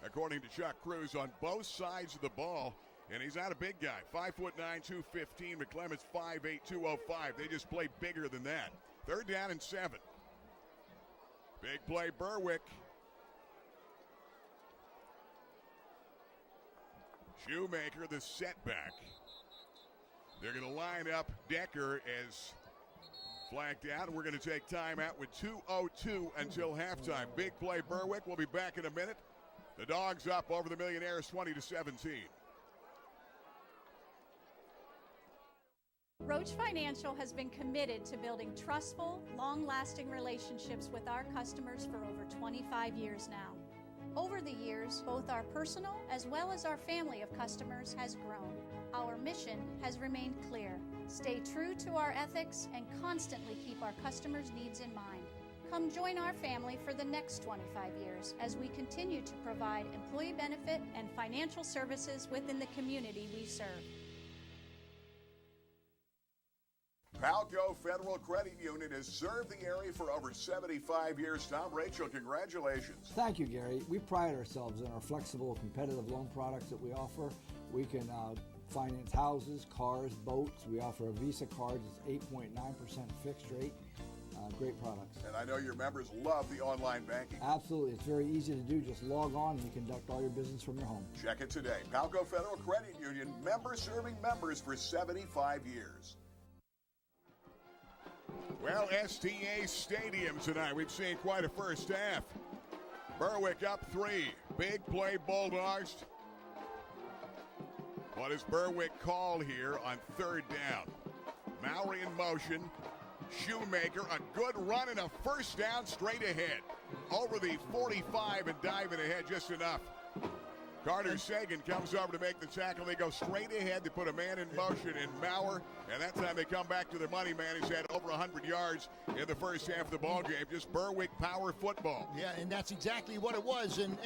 according to Chuck Cruz, on both sides of the ball. And he's not a big guy. 5'9", 215. McClements 5'8", 205. They just play bigger than that. Third down and 7. Big play, Berwick. Shoemaker, the setback. They're going to line up Decker as flagged out. We're going to take time out with 2:02 until halftime. Big play, Berwick. We'll be back in a minute. The Dogs up over the Millionaires 20-17. Roach Financial has been committed to building trustful, long-lasting relationships with our customers for over 25 years now. Over the years, both our personal as well as our family of customers has grown. Our mission has remained clear: stay true to our ethics and constantly keep our customers' needs in mind. Come join our family for the next 25 years as we continue to provide employee benefit and financial services within the community we serve. Palco Federal Credit Union has served the area for over 75 years. Tom, Rachel, congratulations. Thank you, Gary. We pride ourselves in our flexible, competitive loan products that we offer. We can finance houses, cars, boats. We offer a Visa card. It's 8.9% fixed rate. Great products. And I know your members love the online banking. Absolutely. It's very easy to do. Just log on and you conduct all your business from your home. Check it today. Palco Federal Credit Union, member serving members for 75 years. Well, STA Stadium tonight. We've seen quite a first half. Berwick up 3. Big play, Bulldogs. What does Berwick call here on third down? Mowry in motion. Shoemaker, a good run and a first down straight ahead. Over the 45 and diving ahead just enough. Carter Sagan comes over to make the tackle. They go straight ahead. They put a man in motion in Maurer, and that time they come back to their money man. He's had over 100 yards in the first half of the ball game. Just Berwick power football. Yeah, and that's exactly what it was. And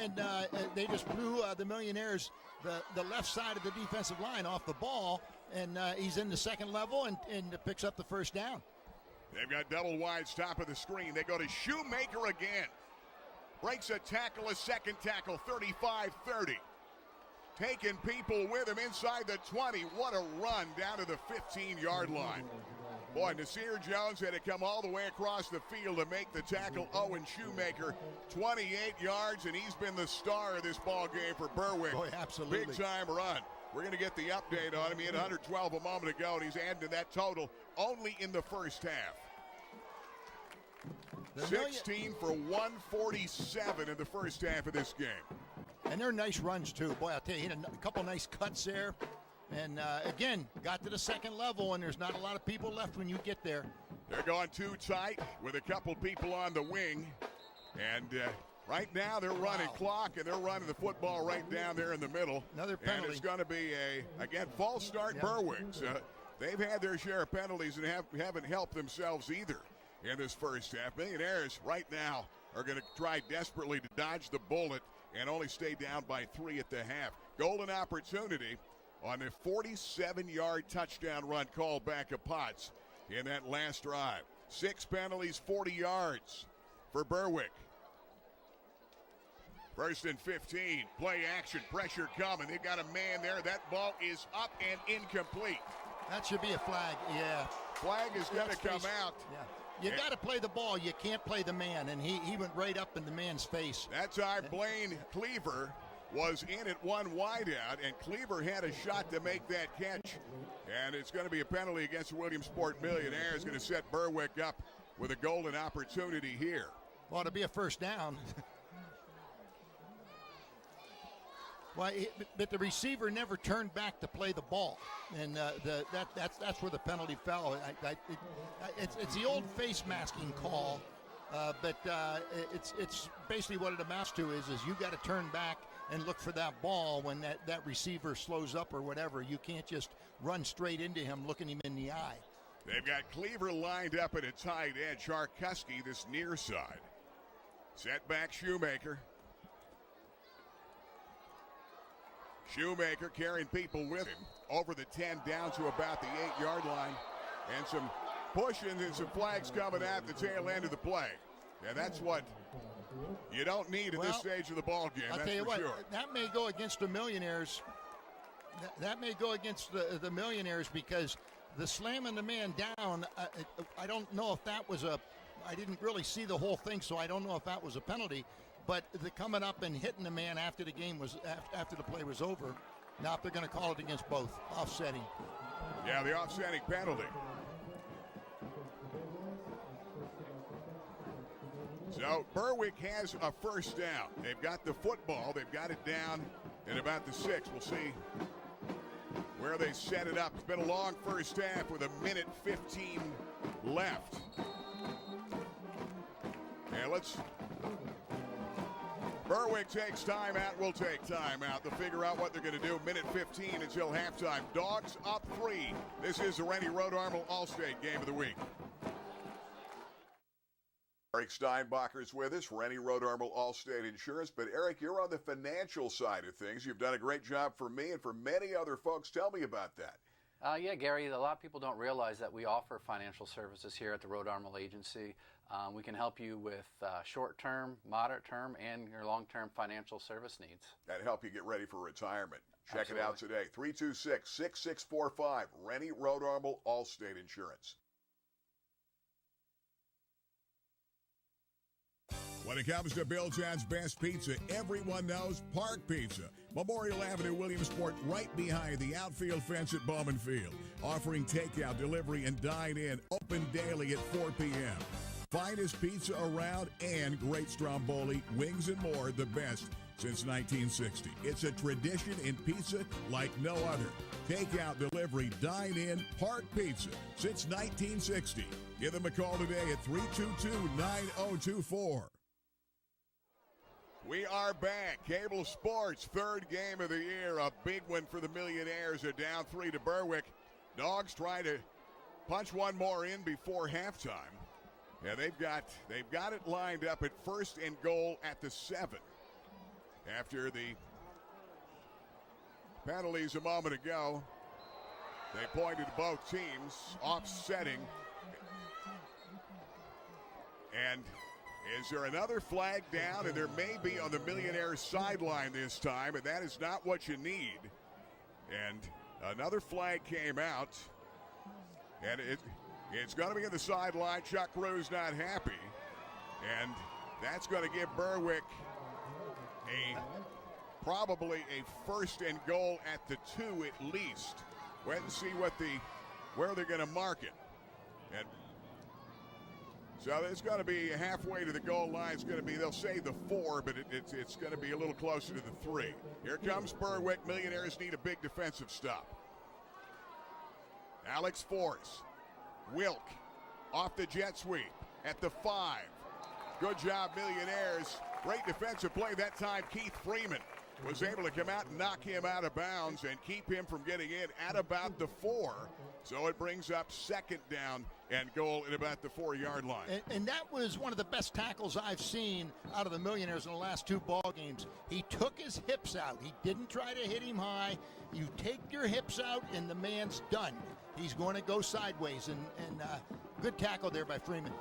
they just blew the Millionaires, the left side of the defensive line off the ball, and he's in the second level and picks up the first down. They've got double wides top of the screen. They go to Shoemaker again. Breaks a tackle, a second tackle, 35-30. Taking people with him inside the 20. What a run down to the 15-yard line. Boy, Nasir Jones had to come all the way across the field to make the tackle. Owen Shoemaker, 28 yards, and he's been the star of this ball game for Berwick. Boy, absolutely. Big-time run. We're going to get the update on him. He had 112 a moment ago, and he's added to that total only in the first half. 16 for 147 in the first half of this game. And they're nice runs, too. Boy, I'll tell you, he had a couple nice cuts there. And, again, got to the second level, and there's not a lot of people left when you get there. They're going too tight with a couple people on the wing. And right now they're running clock, and they're running the football right down there in the middle. Another penalty. And it's going to be again, false start Berwick. They've had their share of penalties and haven't helped themselves either in this first half. Millionaires right now are going to try desperately to dodge the bullet and only stay down by 3 at the half. Golden opportunity on a 47-yard touchdown run called back of Potts in that last drive. 6 penalties, 40 yards for Berwick. First and 15, play action, pressure coming. They've got a man there. That ball is up and incomplete. That should be a flag, yeah. Flag is going to come out. Yeah. You got to play the ball. You can't play the man, and he went right up in the man's face. That time, Blaine Cleaver was in at one wideout, and Cleaver had a shot to make that catch. And it's going to be a penalty against the Williamsport Millionaires. Going to set Berwick up with a golden opportunity here. Well, to be a first down. Well, but the receiver never turned back to play the ball, and that's where the penalty fell. It's the old face masking call, but it's basically what it amounts to is you got to turn back and look for that ball when that receiver slows up or whatever. You can't just run straight into him, looking him in the eye. They've got Cleaver lined up at a tight end. Charkuski, this near side. Set back Shoemaker. Shoemaker carrying people with him over the 10 down to about the 8-yard line. And some pushing and some flags coming at the tail end of the play. And that's what you don't need at this stage of the ball game. I'll that's tell you for what, sure. that may go against the Millionaires. That may go against the Millionaires because the slamming the man down, I don't know if that was I didn't really see the whole thing, so I don't know if that was a penalty. But the coming up and hitting the man after the game was after the play was over. Now if they're going to call it against both, offsetting. Yeah, the offsetting penalty. So Berwick has a first down. They've got the football. They've got it down at about the 6. We'll see where they set it up. It's been a long first half with 1:15 left. And Berwick takes timeout. We'll take timeout to figure out what they're going to do. 1:15 until halftime. Dogs up 3. This is the Rennie Road Armel All-State Game of the Week. Eric Steinbacher's with us, Rennie Road Armel All-State Insurance. But Eric, you're on the financial side of things. You've done a great job for me and for many other folks. Tell me about that. Yeah, Gary, a lot of people don't realize that we offer financial services here at the Road Armel Agency. We can help you with short-term, moderate-term, and your long-term financial service needs. And help you get ready for retirement. Check Absolutely. it out today. 326-6645. Rennie Road Armel, Allstate Insurance. When it comes to Billtown's best pizza, everyone knows Park Pizza. Memorial Avenue, Williamsport, right behind the outfield fence at Bowman Field. Offering takeout, delivery, and dine-in. Open daily at 4 p.m. Finest pizza around and great stromboli, wings, and more. The best since 1960. It's a tradition in pizza like no other. Takeout, delivery, dine-in, Park Pizza since 1960. Give them a call today at 322-9024. We are back. Cable Sports, third game of the year. A big one for the Millionaires. They're down 3 to Berwick. Dogs trying to punch one more in before halftime. And they've got it lined up at 1st and goal at the 7. After the penalties a moment ago, they pointed to both teams, offsetting. And is there another flag down? And there may be on the Millionaires sideline this time, and that is not what you need. And another flag came out, and it's going to be in the sideline. Chuck Crew's not happy, and that's going to give Berwick probably a 1st and goal at the 2 at least. Wait and see where they're going to mark it. And so it's going to be halfway to the goal line. It's going to be, they'll say the 4, but it's going to be a little closer to the 3. Here comes Berwick. Millionaires need a big defensive stop. Alex Force. Wilk off the jet sweep at the 5. Good job, Millionaires. Great defensive play that time. Keith Freeman was able to come out and knock him out of bounds and keep him from getting in at about the 4. So it brings up 2nd down and goal at about the 4-yard line. And that was one of the best tackles I've seen out of the Millionaires in the last 2 ball games. He took his hips out. He didn't try to hit him high. You take your hips out and the man's done. He's going to go sideways, and good tackle there by Freeman.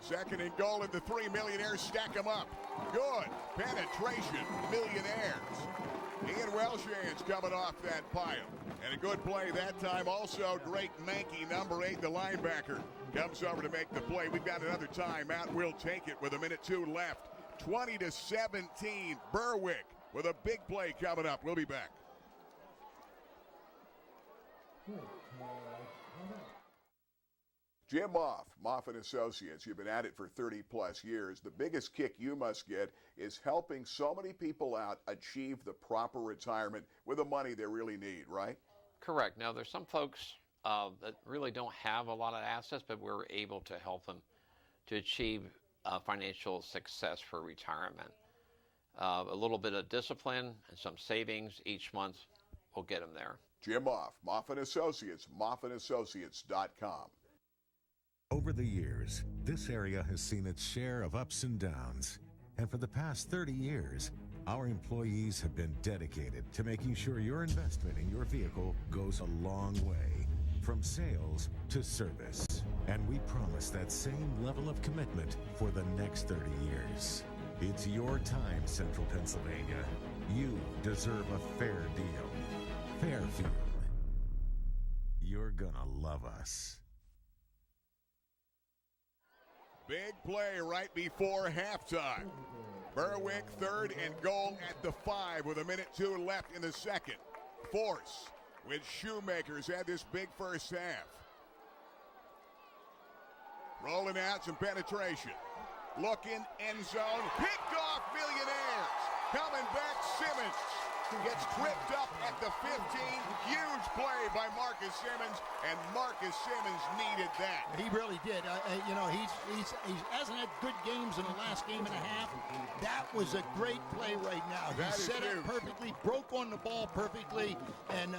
2nd and goal at the 3. Millionaires stack them up. Good penetration, Millionaires. Ian Welshan's coming off that pile. And a good play that time. Also, Drake Mankey, number 8, the linebacker, comes over to make the play. We've got another timeout. We'll take it with 1:02 left. 20-17, Berwick with a big play coming up. We'll be back. Jim Moff and Associates, you've been at it for 30-plus years. The biggest kick you must get is helping so many people out achieve the proper retirement with the money they really need, right? Correct. Now, there's some folks that really don't have a lot of assets, but we're able to help them to achieve financial success for retirement. A little bit of discipline and some savings each month will get them there. Jim Moff and Associates, moffandassociates.com. Over the years, this area has seen its share of ups and downs. And for the past 30 years, our employees have been dedicated to making sure your investment in your vehicle goes a long way, from sales to service. And we promise that same level of commitment for the next 30 years. It's your time, Central Pennsylvania. You deserve a fair deal. Fairfield. You're gonna love us. Big play right before halftime. Berwick 3rd and goal at the 5 with 1:02 left in the 2nd. Force with Shoemakers had this big first half. Rolling out some penetration. Looking, end zone. Picked off, Millionaires. Coming back, Simmons gets tripped up at the 15. Huge play by Marcus Simmons, and Marcus Simmons needed that. He really did. He hasn't had good games in the last game and a half. That was a great play right now. He set up perfectly, broke on the ball perfectly, and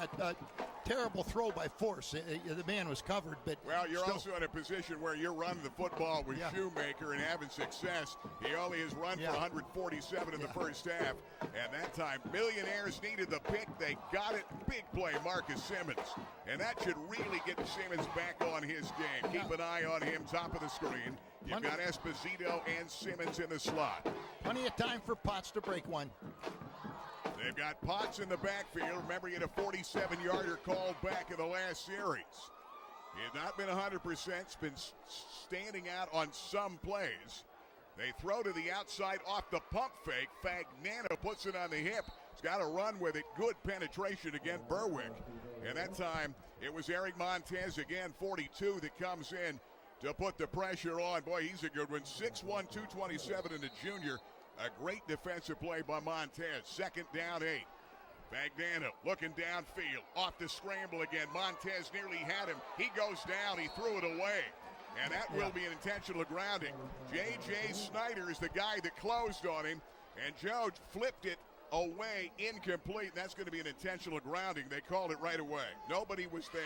terrible throw by Force. The man was covered, but well, you're still. also in a position where you're running the football with Shoemaker and having success. He only has run for 147 in the first half, and that time Millionaires needed the pick. They got it. Big play, Marcus Simmons, and that should really get Simmons back on his game. Keep an eye on him, top of the screen. You've got Esposito and Simmons in the slot. Plenty of time for Potts to break one. They've got Potts in the backfield. Remember, he had a 47-yarder called back in the last series. He has not been 100%. It's been standing out on some plays. They throw to the outside off the pump fake. Fagnano puts it on the hip. He's got to run with it. Good penetration against Berwick. And that time, it was Eric Montez again, 42, that comes in to put the pressure on. Boy, he's a good one. 6'1", 227 in the junior. A great defensive play by Montez. Second down, 8. Fagnano looking downfield. Off the scramble again. Montez nearly had him. He goes down. He threw it away. And that will be an intentional grounding. J.J. Snyder is the guy that closed on him. And Joe flipped it away, incomplete. That's going to be an intentional grounding. They called it right away. Nobody was there.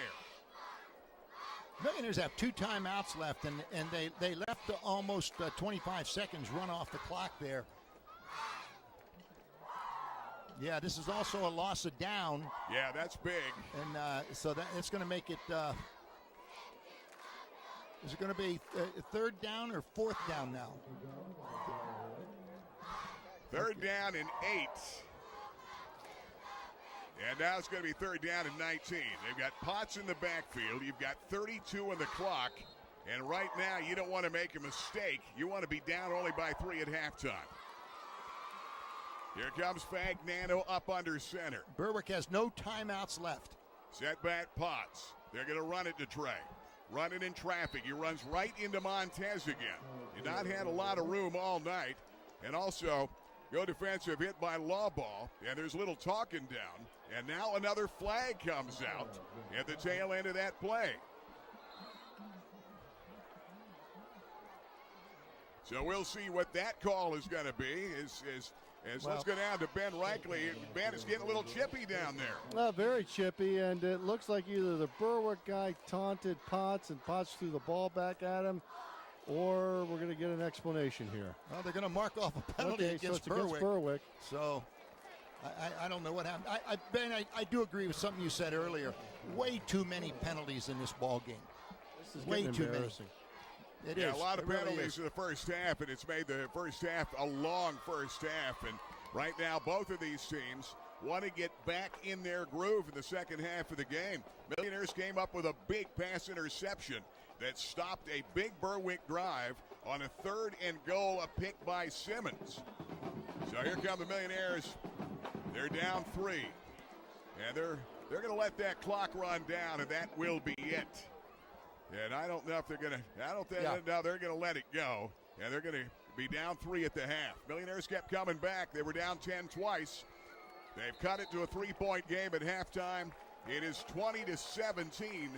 Millionaires have 2 timeouts left, and they left almost 25 seconds run off the clock there. Yeah, this is also a loss of down. Yeah, that's big. And so it's going to make it, is it going to be 3rd down or 4th down now? 3rd down and 8. And now it's going to be 3rd down and 19. They've got Potts in the backfield. You've got 32 on the clock. And right now, you don't want to make a mistake. You want to be down only by 3 at halftime. Here comes Fagnano up under center. Berwick has no timeouts left. Set back Potts. They're going to run it to Trey. Running in traffic. He runs right into Montez again. Did not had a lot of room all night. And also, go defensive hit by Lawball. And there's a little talking down. And now another flag comes out at the tail end of that play. So we'll see what that call is going to be. Let's go down to Ben Reichley. Ben is getting a little chippy down there. Very chippy, and it looks like either the Berwick guy taunted Potts and Potts threw the ball back at him, or we're going to get an explanation here. Well, they're going to mark off a penalty against Berwick. So I don't know what happened. Ben, I do agree with something you said earlier. Way too many penalties in this ball game. This is way too many. It is. A lot of It really penalties in the first half, and it's made the first half a long first half. And right now, both of these teams want to get back in their groove in the second half of the game. Millionaires came up with a big pass interception that stopped a big Berwick drive on a 3rd and goal, a pick by Simmons. So here come the Millionaires. They're down 3. And they're going to let that clock run down, and that will be it. And I don't know if they're going to, now they're going to let it go. And they're going to be down 3 at the half. Millionaires kept coming back. They were down 10 twice. They've cut it to a 3-point game at halftime. It is 20-17.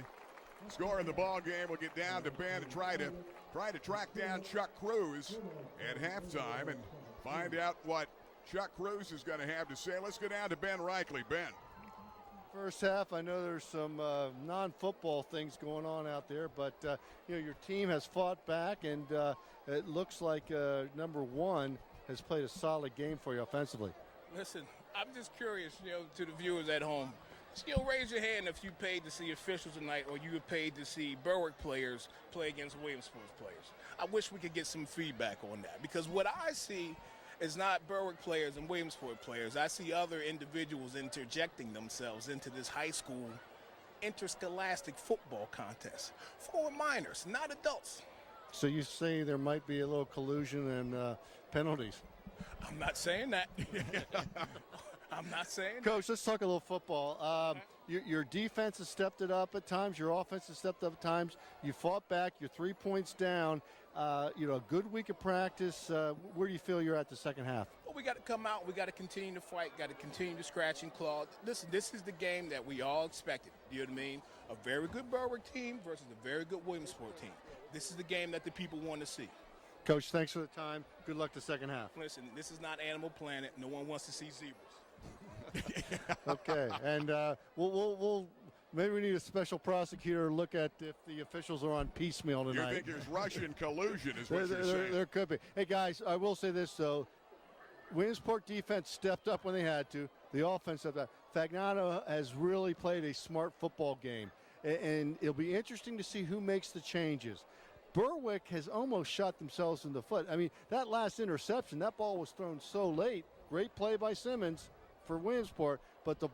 Scoring the ball game. We'll get down to Ben and try to track down Chuck Cruz at halftime and find out what Chuck Cruz is going to have to say. Let's go down to Ben Reichley. Ben. First half, I know there's some non-football things going on out there, but your team has fought back, and it looks like number 1 has played a solid game for you offensively. Listen, I'm just curious, to the viewers at home. Raise your hand if you paid to see officials tonight, or you were paid to see Berwick players play against Williamsport players. I wish we could get some feedback on that, because what I see is not Berwick players and Williamsport players. I see other individuals interjecting themselves into this high school interscholastic football contest for minors, not adults. So you say there might be a little collusion and penalties? I'm not saying that. I'm not saying Coach, let's talk a little football. Your defense has stepped it up at times. Your offense has stepped up at times. You fought back. You're 3 points down. A good week of practice. Where do you feel you're at the second half? Well, we got to come out. We got to continue to fight. Got to continue to scratch and claw. Listen, this is the game that we all expected. You know what I mean? A very good Berwick team versus a very good Williamsport team. This is the game that the people want to see. Coach, thanks for the time. Good luck the second half. Listen, this is not Animal Planet. No one wants to see zebras. Okay, and we'll Maybe we need a special prosecutor to look at if the officials are on piecemeal tonight. You think there's Russian collusion is what you're saying. There could be. Hey, guys, I will say this, though. Williamsport defense stepped up when they had to. The offense stepped up. Fagnano has really played a smart football game, and it'll be interesting to see who makes the changes. Berwick has almost shot themselves in the foot. I mean, that last interception, that ball was thrown so late. Great play by Simmons for Williamsport, but the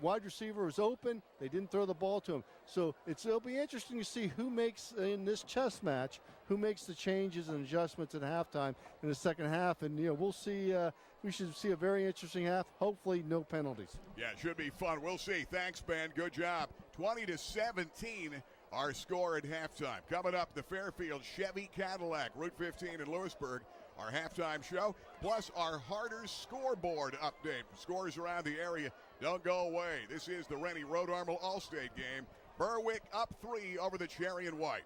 wide receiver was open. They didn't throw the ball to him. So it'll be interesting to see who makes, in this chess match, who makes the changes and adjustments at halftime in the second half. And, we'll see. We should see a very interesting half. Hopefully no penalties. Yeah, it should be fun. We'll see. Thanks, Ben. Good job. 20-17, our score at halftime. Coming up, the Fairfield Chevy Cadillac, Route 15 in Lewisburg. Our halftime show, plus our Harder scoreboard update. Scores around the area don't go away. This is the Rennie Road Armor All-State game. Berwick up 3 over the Cherry and White.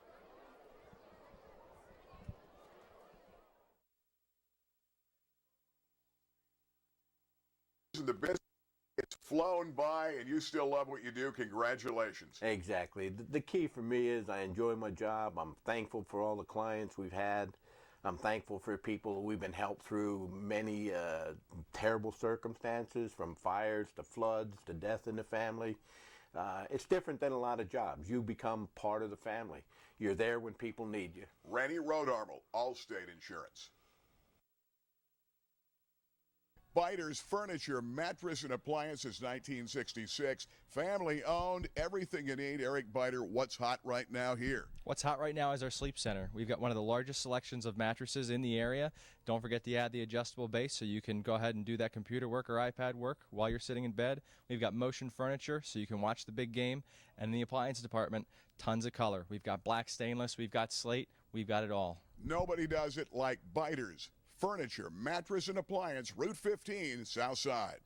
The business, it's flown by, and you still love what you do. Congratulations. Exactly. The key for me is I enjoy my job. I'm thankful for all the clients we've had. I'm thankful for people we've been helped through many terrible circumstances, from fires to floods to death in the family. It's different than a lot of jobs. You become part of the family. You're there when people need you. Rennie Road Armor, Allstate Insurance. Biters Furniture, Mattress and Appliances, 1966. Family owned, everything you need. Eric Biter, what's hot right now here? What's hot right now is our sleep center. We've got one of the largest selections of mattresses in the area. Don't forget to add the adjustable base so you can go ahead and do that computer work or iPad work while you're sitting in bed. We've got motion furniture so you can watch the big game. And in the appliance department, tons of color. We've got black stainless, we've got slate, we've got it all. Nobody does it like Biters Furniture, Mattress and Appliance, Route 15, South Side.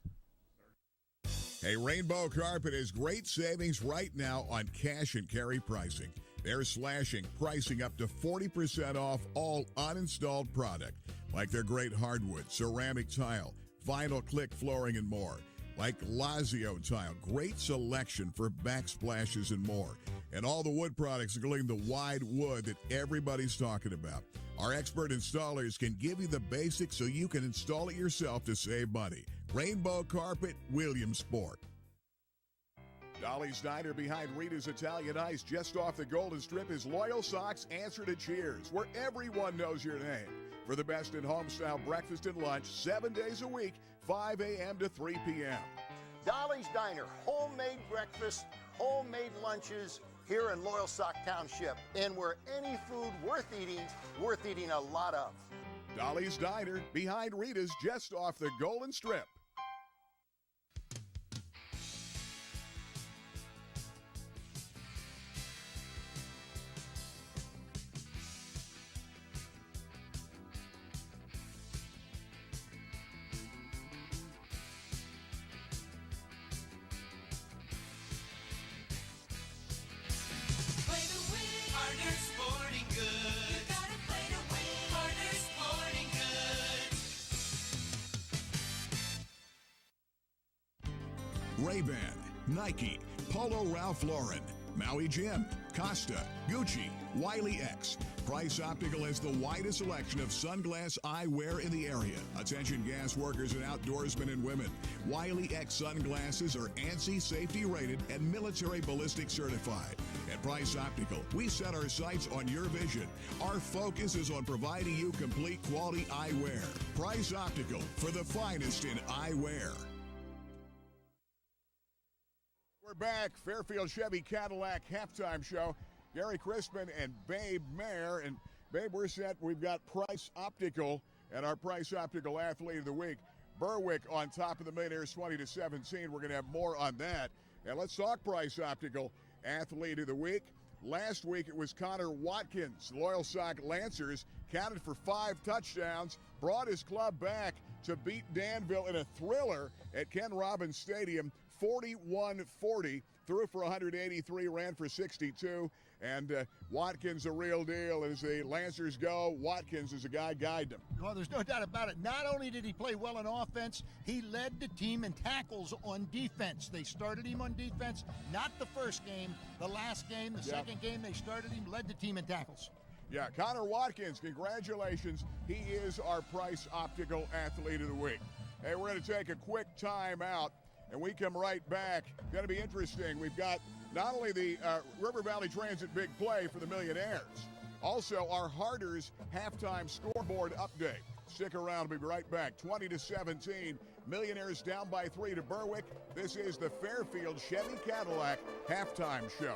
Hey, Rainbow Carpet has great savings right now on cash and carry pricing. They're slashing pricing up to 40% off all uninstalled product, like their great hardwood, ceramic tile, vinyl click flooring, and more. Like Lazio tile, great selection for backsplashes and more. And all the wood products, including the wide wood that everybody's talking about. Our expert installers can give you the basics so you can install it yourself to save money. Rainbow Carpet, Williamsport. Dolly's Diner behind Rita's Italian Ice, just off the Golden Strip, is Loyal Sock's answer to cheers, where everyone knows your name. For the best in home-style breakfast and lunch, 7 days a week, 5 a.m. to 3 p.m. Dolly's Diner, homemade breakfast, homemade lunches here in Loyal Sock Township. And where any food worth eating a lot of. Dolly's Diner behind Rita's, just off the Golden Strip. Ray-Ban, Nike, Polo Ralph Lauren, Maui Jim, Costa, Gucci, Wiley X. Price Optical has the widest selection of sunglass eyewear in the area. Attention gas workers and outdoorsmen and women. Wiley X sunglasses are ANSI safety rated and military ballistic certified. At Price Optical, we set our sights on your vision. Our focus is on providing you complete quality eyewear. Price Optical, for the finest in eyewear. We're back. Fairfield Chevy Cadillac halftime show. Gary Crispin and Babe Mayer. And Babe, we're set. We've got Price Optical and our Price Optical Athlete of the Week. Berwick on top of the Millionaires 20-17. We're going to have more on that. And let's talk Price Optical Athlete of the Week. Last week it was Connor Watkins. Loyal Sock Lancers counted for 5 touchdowns, brought his club back to beat Danville in a thriller at Ken Robbins Stadium. 41-40, threw for 183, ran for 62. And Watkins, the real deal. As the Lancers go, Watkins is a guy guiding them. Well, there's no doubt about it. Not only did he play well on offense, he led the team in tackles on defense. They started him on defense, not the first game, the last game, the second game they started him, led the team in tackles. Yeah, Connor Watkins, congratulations. He is our Price Optical Athlete of the Week. Hey, we're going to take a quick time out, and we come right back. Going to be interesting. We've got not only the River Valley Transit big play for the Millionaires, also our Harders halftime scoreboard update. Stick around. We'll be right back. 20-17. Millionaires down by 3 to Berwick. This is the Fairfield Chevy Cadillac halftime show.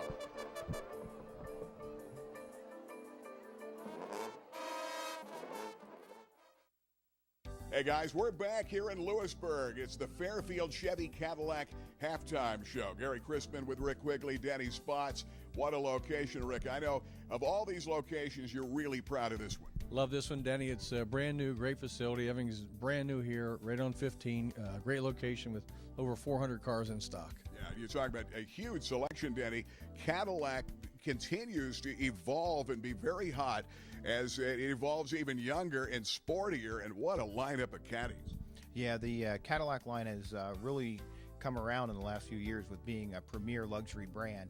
Hey guys, we're back here in Lewisburg. It's the Fairfield Chevy Cadillac halftime show. Gary Crispin with Rick Quigley, Denny Spots. What a location, Rick. I know of all these locations, you're really proud of this one. Love this one, Denny. It's a brand new, great facility. Everything's brand new here, right on 15. Great location with over 400 cars in stock. Yeah, you're talking about a huge selection, Denny. Cadillac continues to evolve and be very hot as it evolves even younger and sportier, and what a lineup of caddies. Yeah, the Cadillac line has really come around in the last few years with being a premier luxury brand.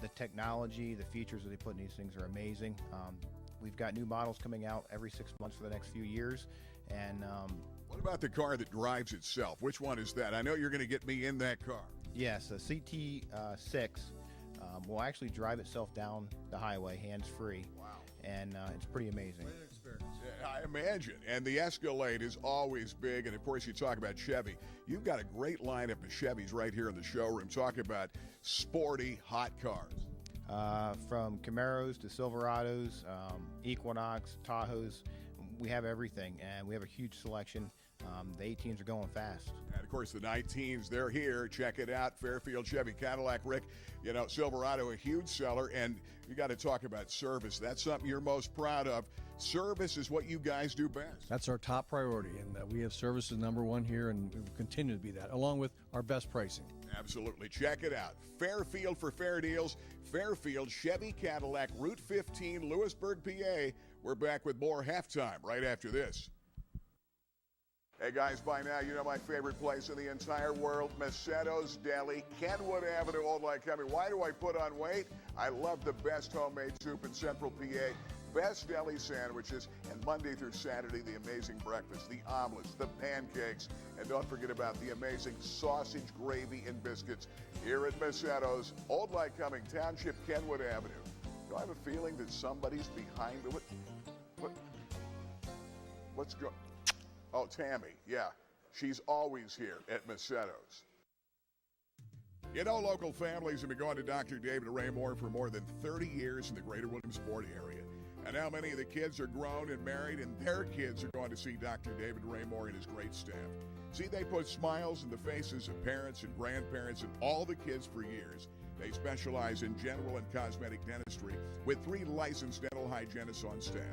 The technology, the features that they put in these things are amazing. We've got new models coming out every 6 months for the next few years. And what about the car that drives itself? Which one is that? I know you're going to get me in that car. Yes, the CT6 will actually drive itself down the highway hands-free. Wow. And it's pretty amazing. Great experience. Yeah, I imagine. And the Escalade is always big. And, of course, you talk about Chevy. You've got a great lineup of Chevys right here in the showroom. Talk about sporty, hot cars. From Camaros to Silverados, Equinox, Tahoes, we have everything. And we have a huge selection. The 18s are going fast. And, of course, the 19s, they're here. Check it out. Fairfield Chevy Cadillac. Rick, you know, Silverado, a huge seller. And you got to talk about service. That's something you're most proud of. Service is what you guys do best. That's our top priority, and we have services number one here, and we will continue to be that, along with our best pricing. Absolutely. Check it out. Fairfield for fair deals. Fairfield Chevy Cadillac, Route 15, Lewisburg, PA. We're back with more halftime right after this. Hey guys, by now you know my favorite place in the entire world, Macetto's Deli, Kenwood Avenue, Old Lycoming. Why do I put on weight? I love the best homemade soup in Central PA, best deli sandwiches, and Monday through Saturday, the amazing breakfast, the omelets, the pancakes, and don't forget about the amazing sausage, gravy, and biscuits here at Macetto's, Old Lycoming Township, Kenwood Avenue. Do I have a feeling that somebody's behind the What's going? Oh, Tammy, yeah. She's always here at Macetto's. You know, local families have been going to Dr. David Raymore for more than 30 years in the greater Williamsport area. And now many of the kids are grown and married, and their kids are going to see Dr. David Raymore and his great staff. See, they put smiles in the faces of parents and grandparents and all the kids for years. They specialize in general and cosmetic dentistry with 3 licensed dental hygienists on staff.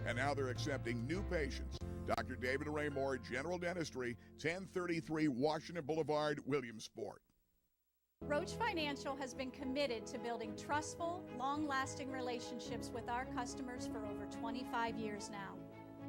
And now they're accepting new patients. Dr. David Raymore, General Dentistry, 1033 Washington Boulevard, Williamsport. Roach Financial has been committed to building trustful, long-lasting relationships with our customers for over 25 years now.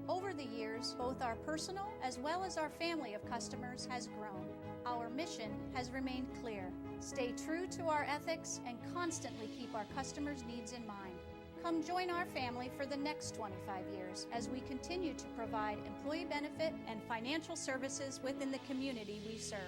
Over the years, both our personal as well as our family of customers has grown. Our mission has remained clear. Stay true to our ethics and constantly keep our customers' needs in mind. Come join our family for the next 25 years as we continue to provide employee benefit and financial services within the community we serve.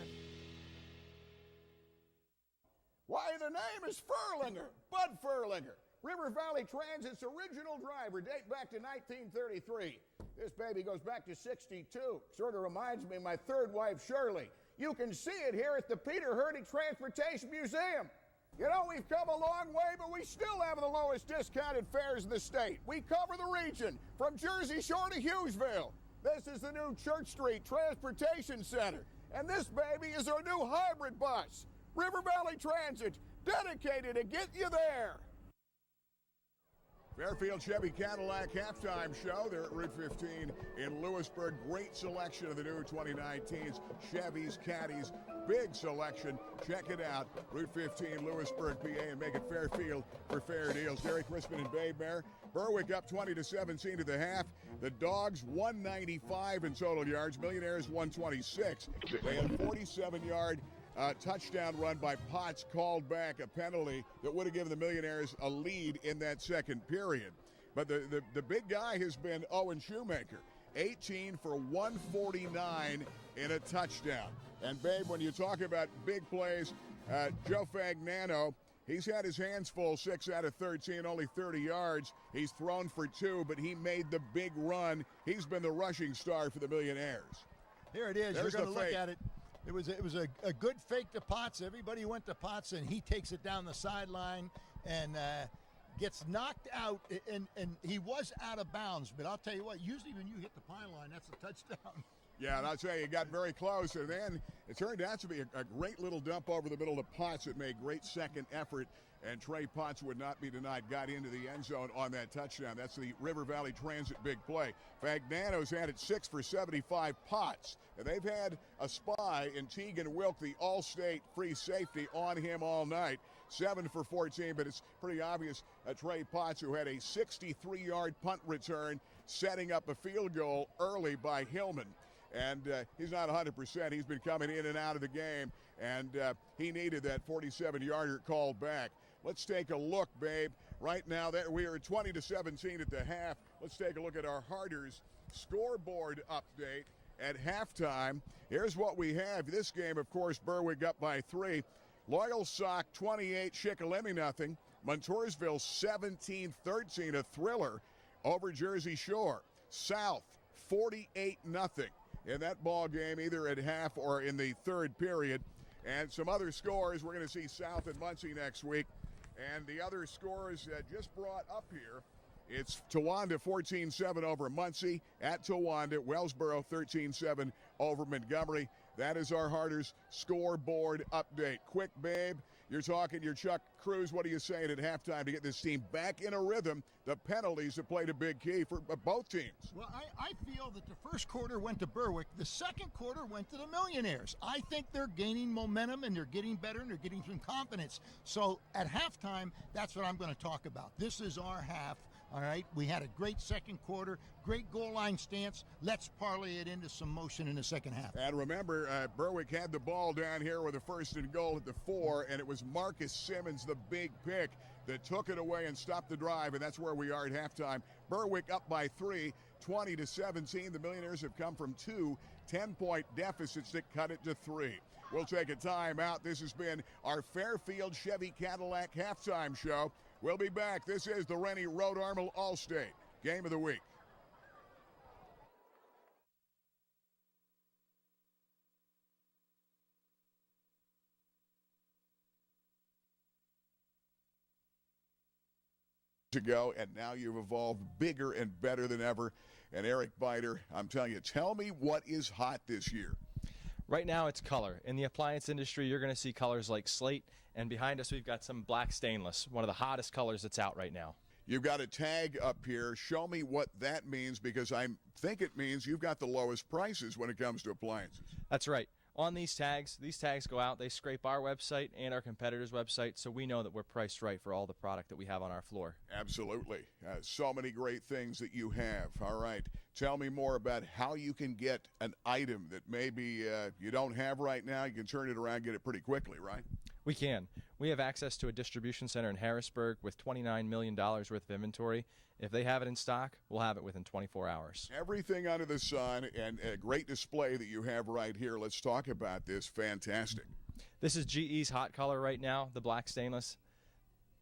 Why, the name is Furlinger, Bud Furlinger, River Valley Transit's original driver, date back to 1933. This baby goes back to 62. Sort of reminds me of my third wife, Shirley. You can see it here at the Peter Hurdig Transportation Museum. You know, we've come a long way, but we still have the lowest discounted fares in the state. We cover the region from Jersey Shore to Hughesville. This is the new Church Street Transportation Center. And this baby is our new hybrid bus. River Valley Transit, dedicated to get you there. Fairfield Chevy Cadillac halftime show. They're at Route 15 in Lewisburg. Great selection of the new 2019s, Chevys, Caddies. Big selection. Check it out. Route 15, Lewisburg, PA, and make it Fairfield for fair deals. Gary Crispin and Babe Mare. Berwick up 20-17 at the half. The Dogs 195 in total yards. Millionaires 126. They had a 47-yard touchdown run by Potts called back, a penalty that would have given the Millionaires a lead in that second period. But the big guy has been Owen Shoemaker, 18 for 149 in a touchdown. And, Babe, when you talk about big plays, Joe Fagnano, he's had his hands full, 6 out of 13, only 30 yards. He's thrown for 2, but he made the big run. He's been the rushing star for the Millionaires. Here it is. There's You're going to look fake. at it. It was a good fake to Potts. Everybody went to Potts, and he takes it down the sideline and gets knocked out. And he was out of bounds. But I'll tell you what, usually when you hit the pylon, that's a touchdown. Yeah, and I'll tell you, it got very close, and then it turned out to be a great little dump over the middle to Potts. It made great second effort, and Trey Potts would not be denied. Got into the end zone on that touchdown. That's the River Valley Transit big play. Fagnano's had it 6 for 75. Potts, and they've had a spy in Tegan Wilk, the All-State free safety, on him all night. 7 for 14, but it's pretty obvious Trey Potts, who had a 63-yard punt return, setting up a field goal early by Hillman. And he's not 100%. He's been coming in and out of the game, and he needed that 47-yarder called back. Let's take a look, Babe. Right now, we are 20-17 at the half. Let's take a look at our Harders scoreboard update at halftime. Here's what we have. This game, of course, Berwick up by 3. Loyal Sock 28, Shikellamy nothing. Montoursville 17-13, a thriller over Jersey Shore. South 48-0. In that ball game, either at half or in the third period. And some other scores, we're going to see South and Muncie next week. And the other scores just brought up here, it's Towanda 14-7 over Muncie. At Towanda, Wellsboro 13-7 over Montgomery. That is our Harders scoreboard update. Quick, Babe, you're talking your Chuck Cruz. What are you saying at halftime to get this team back in a rhythm? The penalties have played a big key for both teams. Well, I feel that the first quarter went to Berwick. The second quarter went to the Millionaires. I think they're gaining momentum, and they're getting better, and they're getting some confidence. So at halftime, that's what I'm going to talk about. This is our half. All right, we had a great second quarter, great goal line stance. Let's parlay it into some motion in the second half. And remember, Berwick had the ball down here with a 1st and goal at the 4, and it was Marcus Simmons, the big pick, that took it away and stopped the drive, and that's where we are at halftime. Berwick up by 3, 20-17. The Millionaires have come from 2 10-point deficits that cut it to 3. We'll take a timeout. This has been our Fairfield Chevy Cadillac halftime show. We'll be back. This is the Rennie Road Armel All-State Game of the Week. Ago, and now you've evolved bigger and better than ever. And Eric Biter, I'm telling you, tell me what is hot this year. Right now it's color. In the appliance industry, you're going to see colors like slate, and behind us we've got some black stainless, one of the hottest colors that's out right now. You've got a tag up here. Show me what that means, because I think it means you've got the lowest prices when it comes to appliances. That's right. On these tags go out, they scrape our website and our competitors' website, so we know that we're priced right for all the product that we have on our floor. Absolutely. So many great things that you have. All right. Tell me more about how you can get an item that maybe you don't have right now. You can turn it around and get it pretty quickly, right? We can. We have access to a distribution center in Harrisburg with $29 million worth of inventory. If they have it in stock, we'll have it within 24 hours. Everything under the sun, and a great display that you have right here. Let's talk about this. Fantastic. This is GE's hot color right now, the black stainless.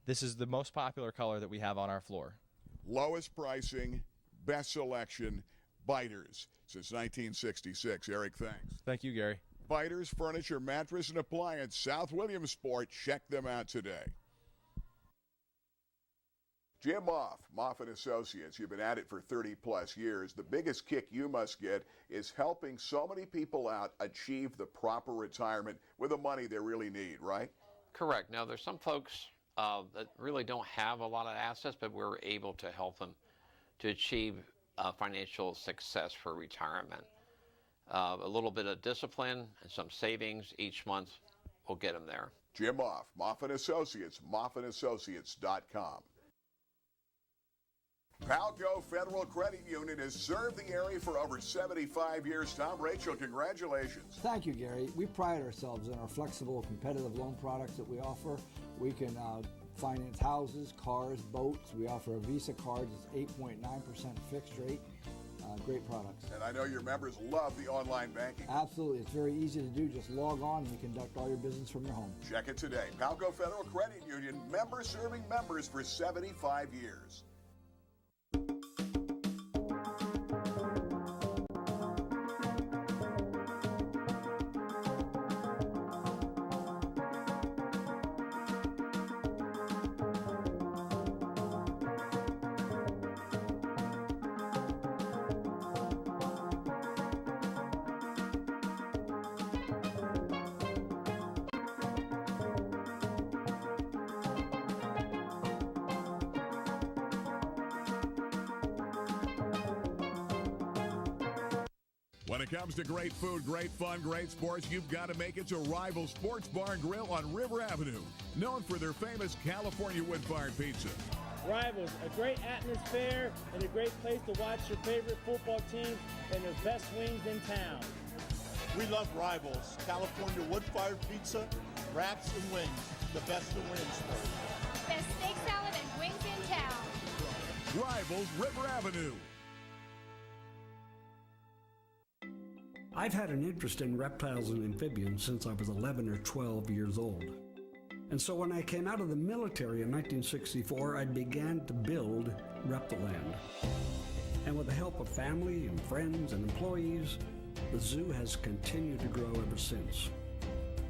This is the most popular color that we have on our floor. Lowest pricing, best selection, Biters since 1966. Eric, thanks. Thank you, Gary. Biters, furniture, mattress, and appliance, South Williamsport. Check them out today. Jim Moff & Associates, you've been at it for 30-plus years. The biggest kick you must get is helping so many people out achieve the proper retirement with the money they really need, right? Correct. Now, there's some folks that really don't have a lot of assets, but we're able to help them to achieve financial success for retirement. A little bit of discipline and some savings each month will get them there. Jim Moff and Associates, moffandassociates.com. Palco Federal Credit Union has served the area for over 75 years. Tom, Rachel, congratulations. Thank you, Gary. We pride ourselves in our flexible, competitive loan products that we offer. We can finance houses, cars, boats. We offer a Visa card that's 8.9% fixed rate. Great products. And I know your members love the online banking. Absolutely. It's very easy to do. Just log on and you conduct all your business from your home. Check it today. Palco Federal Credit Union, member serving members for 75 years. When it comes to great food, great fun, great sports, you've got to make it to Rival Sports Bar and Grill on River Avenue, known for their famous California wood-fired pizza. Rivals, a great atmosphere and a great place to watch your favorite football team and the best wings in town. We love Rivals, California wood-fired pizza, wraps, and wings. The best in Williamsport. Best steak salad and wings in town. Rivals, River Avenue. I've had an interest in reptiles and amphibians since I was 11 or 12 years old. And so when I came out of the military in 1964, I began to build Reptiland. And with the help of family and friends and employees, the zoo has continued to grow ever since.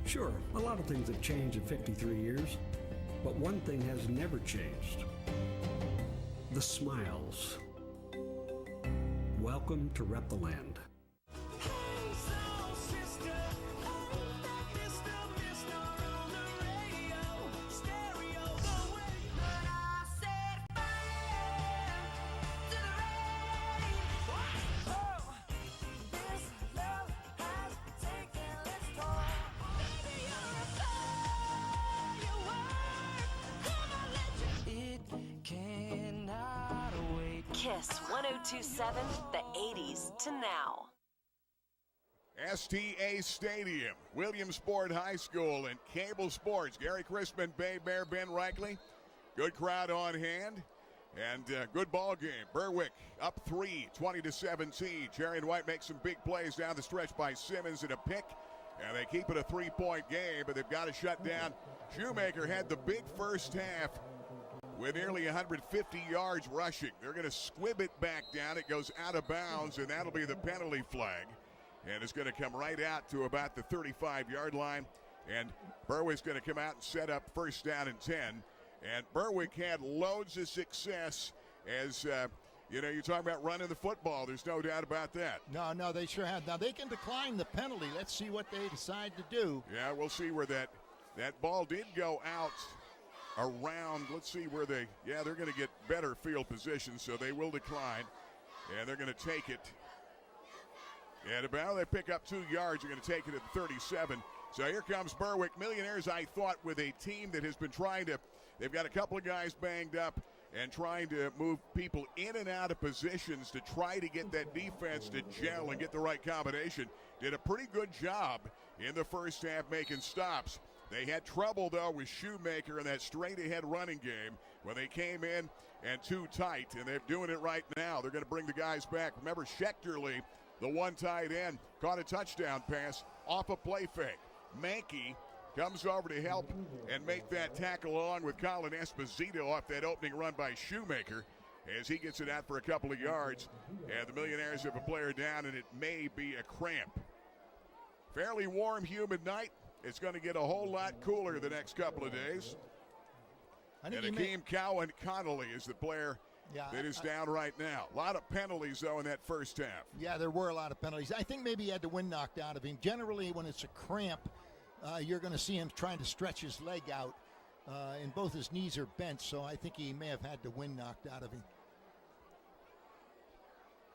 Sure, a lot of things have changed in 53 years, but one thing has never changed. The smiles. Welcome to Reptiland. Kiss 1027, the 80s to now. STA Stadium, Williamsport High School, and Cable Sports. Gary Crispin, Bay Bear, Ben Reichley. Good crowd on hand, and good ball game. Berwick up 3, 20-17. Jerry and White make some big plays down the stretch by Simmons and a pick, and they keep it a 3-point game, but they've got to shut down. Shoemaker had the big first half with nearly 150 yards rushing. They're going to squib it back down. It goes out of bounds, and that'll be the penalty flag. And it's going to come right out to about the 35-yard line. And Berwick's going to come out and set up first down and 10. And Berwick had loads of success as, you're talking about running the football. There's no doubt about that. No, they sure have. Now, they can decline the penalty. Let's see what they decide to do. Yeah, we'll see where that ball did go out around. Let's see where they're going to get better field position, so they will decline. And they're going to take it. And about they pick up 2 yards. They're going to take it at 37. So here comes Berwick. Millionaires, I thought, with a team that has been they've got a couple of guys banged up and trying to move people in and out of positions to try to get that defense to gel and get the right combination. Did a pretty good job in the first half making stops. They had trouble, though, with Shoemaker in that straight-ahead running game when they came in and too tight, and they're doing it right now. They're going to bring the guys back. Remember, Schechterly, the one tight end, caught a touchdown pass off a play fake. Mankey comes over to help and make that tackle along with Colin Esposito off that opening run by Shoemaker as he gets it out for a couple of yards. And the Millionaires have a player down, and it may be a cramp. Fairly warm, humid night. It's going to get a whole lot cooler the next couple of days. And Akeem Cowan Connolly is the player that is down right now. A lot of penalties, though, in that first half. Yeah, there were a lot of penalties. I think maybe he had the wind knocked out of him. Generally, when it's a cramp, you're going to see him trying to stretch his leg out. and both his knees are bent, so I think he may have had the wind knocked out of him.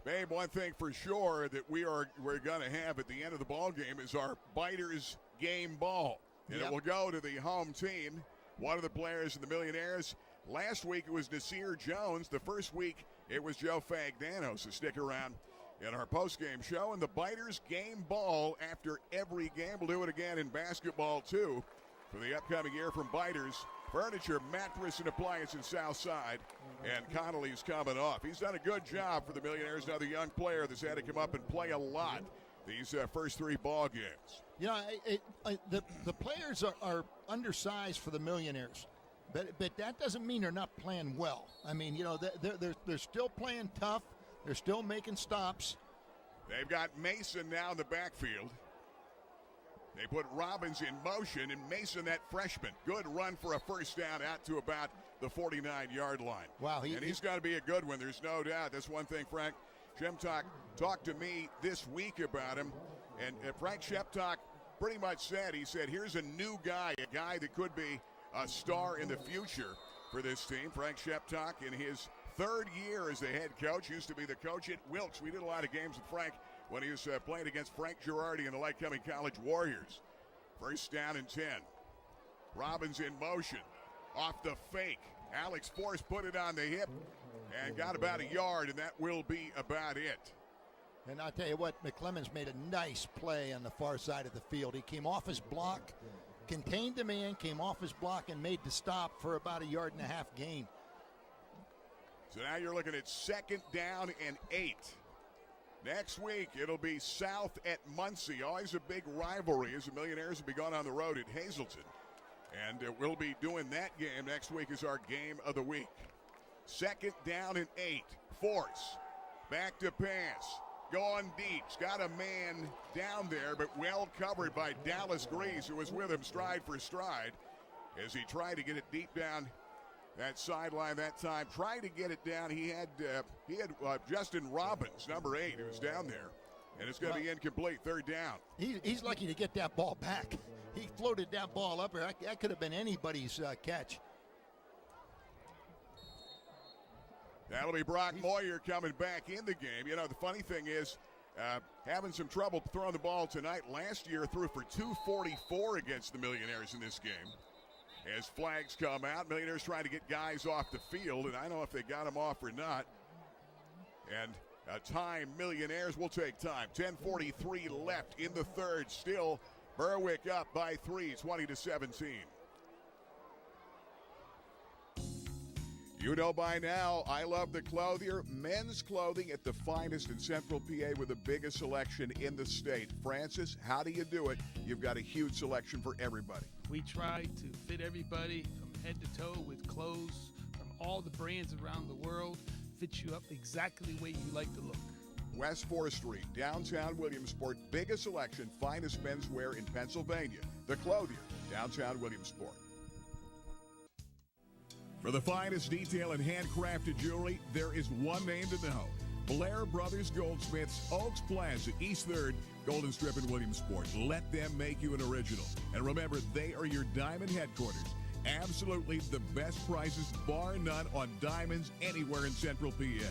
Babe, one thing for sure that we're going to have at the end of the ball game is our Biters game ball. And it will go to the home team. One of the players in the Millionaires. Last week it was Nasir Jones. The first week it was Joe Fagdano. So stick around in our post-game show. And the Biters game ball after every game. We'll do it again in basketball, too, for the upcoming year from Biters. Furniture, mattress, and appliance in Southside. And Connolly's coming off. He's done a good job for the Millionaires. Another young player that's had to come up and play a lot these first three ball games. You know, the players are undersized for the Millionaires, but that doesn't mean they're not playing well. I mean, you know, they're still playing tough. They're still making stops. They've got Mason now in the backfield. They put Robbins in motion, and Mason, that freshman, good run for a first down out to about the 49-yard line. Wow, he's got to be a good one. There's no doubt. That's one thing Frank Sheptock talked to me this week about him, and Frank Sheptock pretty much said, he said, here's a new guy, a guy that could be a star in the future for this team. Frank Sheptock in his third year as the head coach, used to be the coach at Wilkes. We did a lot of games with Frank when he was playing against Frank Girardi and the Lycoming College Warriors. First down and 10. Robbins in motion. Off the fake. Alex Force put it on the hip and got about a yard, and that will be about it. And I'll tell you what, McClemens made a nice play on the far side of the field. He came off his block, contained the man, came off his block, and made the stop for about a yard and a half gain. So now you're looking at second down and 8. Next week, it'll be South at Muncie. Always a big rivalry as the Millionaires will be going on the road at Hazleton. And we'll be doing that game next week as our game of the week. Second down and 8. Force. Back to pass. Going deep. He's got a man down there, but well covered by Dallas Grease, who was with him stride for stride as he tried to get it deep down that sideline that time. Trying to get it down. He had Justin Robbins, number 8, who was down there. And it's going to be incomplete. Third down. He's lucky to get that ball back. He floated that ball up there. That could have been anybody's catch. That'll be Brock Moyer coming back in the game. You know, the funny thing is, having some trouble throwing the ball tonight. Last year threw for 244 against the Millionaires in this game. As flags come out, Millionaires trying to get guys off the field, and I don't know if they got them off or not. And time, Millionaires will take time. 10:43 left in the third. Still, Berwick up by 3, 20-17. You know by now, I love the Clothier. Men's clothing at the finest in Central PA with the biggest selection in the state. Francis, how do you do it? You've got a huge selection for everybody. We try to fit everybody from head to toe with clothes from all the brands around the world. Fit you up exactly the way you like to look. West 4th Street, downtown Williamsport. Biggest selection, finest menswear in Pennsylvania. The Clothier, downtown Williamsport. For the finest detail and handcrafted jewelry, there is one name to know. Blair Brothers Goldsmiths, Oaks Plaza, East 3rd, Golden Strip in Williamsport. Let them make you an original. And remember, they are your diamond headquarters. Absolutely the best prices, bar none, on diamonds anywhere in Central PA.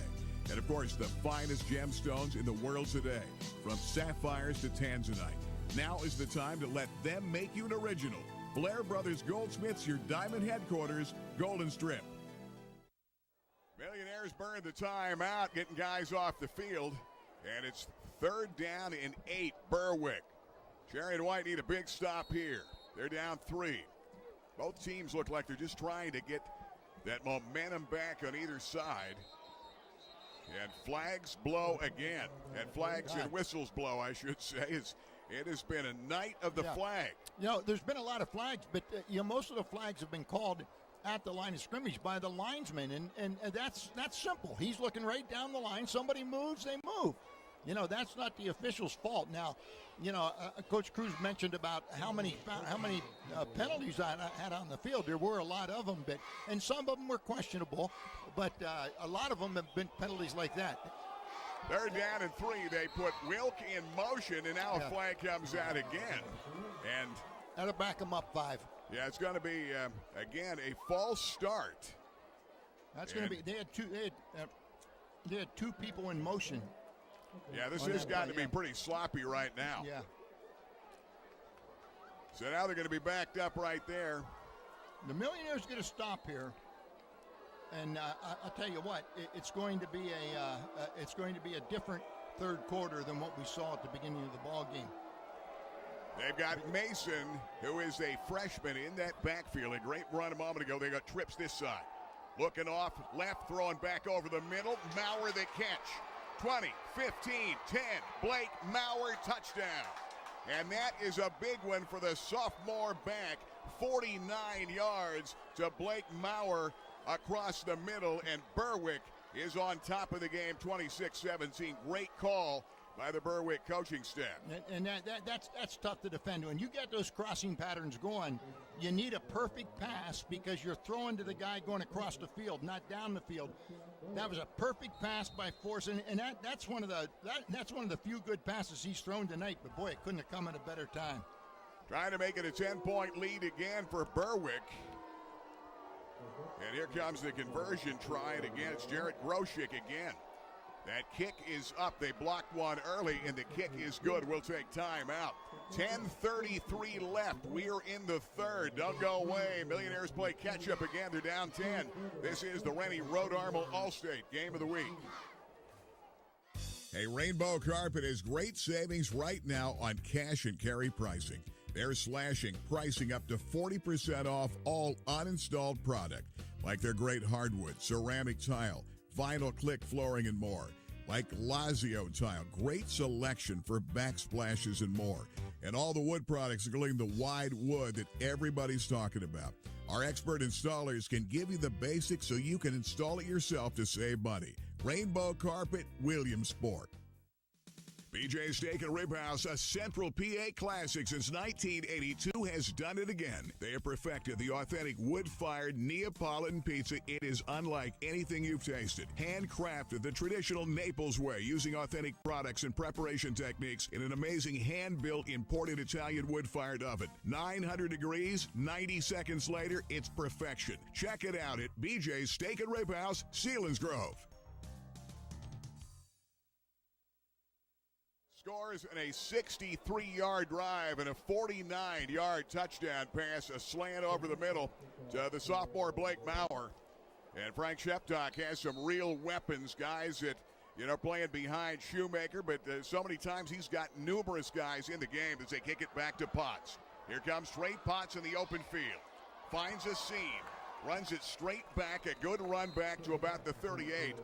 And of course, the finest gemstones in the world today, from sapphires to tanzanite. Now is the time to let them make you an original. Blair Brothers Goldsmiths, your diamond headquarters, Golden Strip. Millionaires burn the time out, getting guys off the field. And it's third down and 8, Berwick. Cherry and White need a big stop here. They're down 3. Both teams look like they're just trying to get that momentum back on either side. And flags blow again. And flags and whistles blow, I should say. It has been a night of the flag. You know, there's been a lot of flags, but most of the flags have been called at the line of scrimmage by the linesman, and that's simple. He's looking right down the line. Somebody moves, they move. You know, that's not the official's fault. Now, you know, Coach Cruz mentioned about how many penalties I had on the field. There were a lot of them, and some of them were questionable, but a lot of them have been penalties like that. Third down and 3. They put Wilk in motion, and now a flag comes out again. And that'll back them up 5. Yeah, it's going to be, again, a false start. That's going to be, they had two people in motion. Yeah, this has got to be pretty sloppy right now. Yeah. So now they're going to be backed up right there. The Millionaires get a stop here, and I'll tell you what, it's going to be a different third quarter than what we saw at the beginning of the ball game. They've got Mason, who is a freshman in that backfield. A great run a moment ago. They got trips this side. Looking off left, throwing back over the middle. Maurer the catch. 20, 15, 10. Blake Maurer touchdown. And that is a big one for the sophomore back. 49 yards to Blake Maurer across the middle. And Berwick is on top of the game, 26-17. Great call by the Berwick coaching staff. And that's tough to defend. When you get those crossing patterns going, you need a perfect pass because you're throwing to the guy going across the field, not down the field. That was a perfect pass by Force, and that's one of the few good passes he's thrown tonight. But boy, it couldn't have come at a better time. Trying to make it a 10-point lead again for Berwick. And here comes the conversion try, and again it's Jarrett Groshik again. That kick is up. They blocked one early, and the kick is good. We'll take time out. 10:33 left. We're in the third. Don't go away. Millionaires play catch-up again. They're down 10. This is the Rennie Road Armel Allstate Game of the Week. Hey, Rainbow Carpet has great savings right now on cash and carry pricing. They're slashing pricing up to 40% off all uninstalled product, like their great hardwood, ceramic tile, vinyl click flooring, and more. Like Lazio tile, great selection for backsplashes and more. And all the wood products, including the wide wood that everybody's talking about. Our expert installers can give you the basics so you can install it yourself to save money. Rainbow Carpet, Williamsport. BJ Steak and Rib House, a Central PA classic since 1982, has done it again. They have perfected the authentic wood-fired Neapolitan pizza. It is unlike anything you've tasted. Handcrafted the traditional Naples way, using authentic products and preparation techniques in an amazing hand-built imported Italian wood-fired oven. 900 degrees, 90 seconds later, it's perfection. Check it out at BJ's Steak and Rib House, Selinsgrove. Scores in a 63-yard drive and a 49-yard touchdown pass, a slant over the middle to the sophomore Blake Maurer. And Frank Sheptock has some real weapons, guys that, playing behind Shoemaker, but so many times he's got numerous guys in the game as they kick it back to Potts. Here comes Trey Potts in the open field. Finds a seam. Runs it straight back, a good run back to about the 38.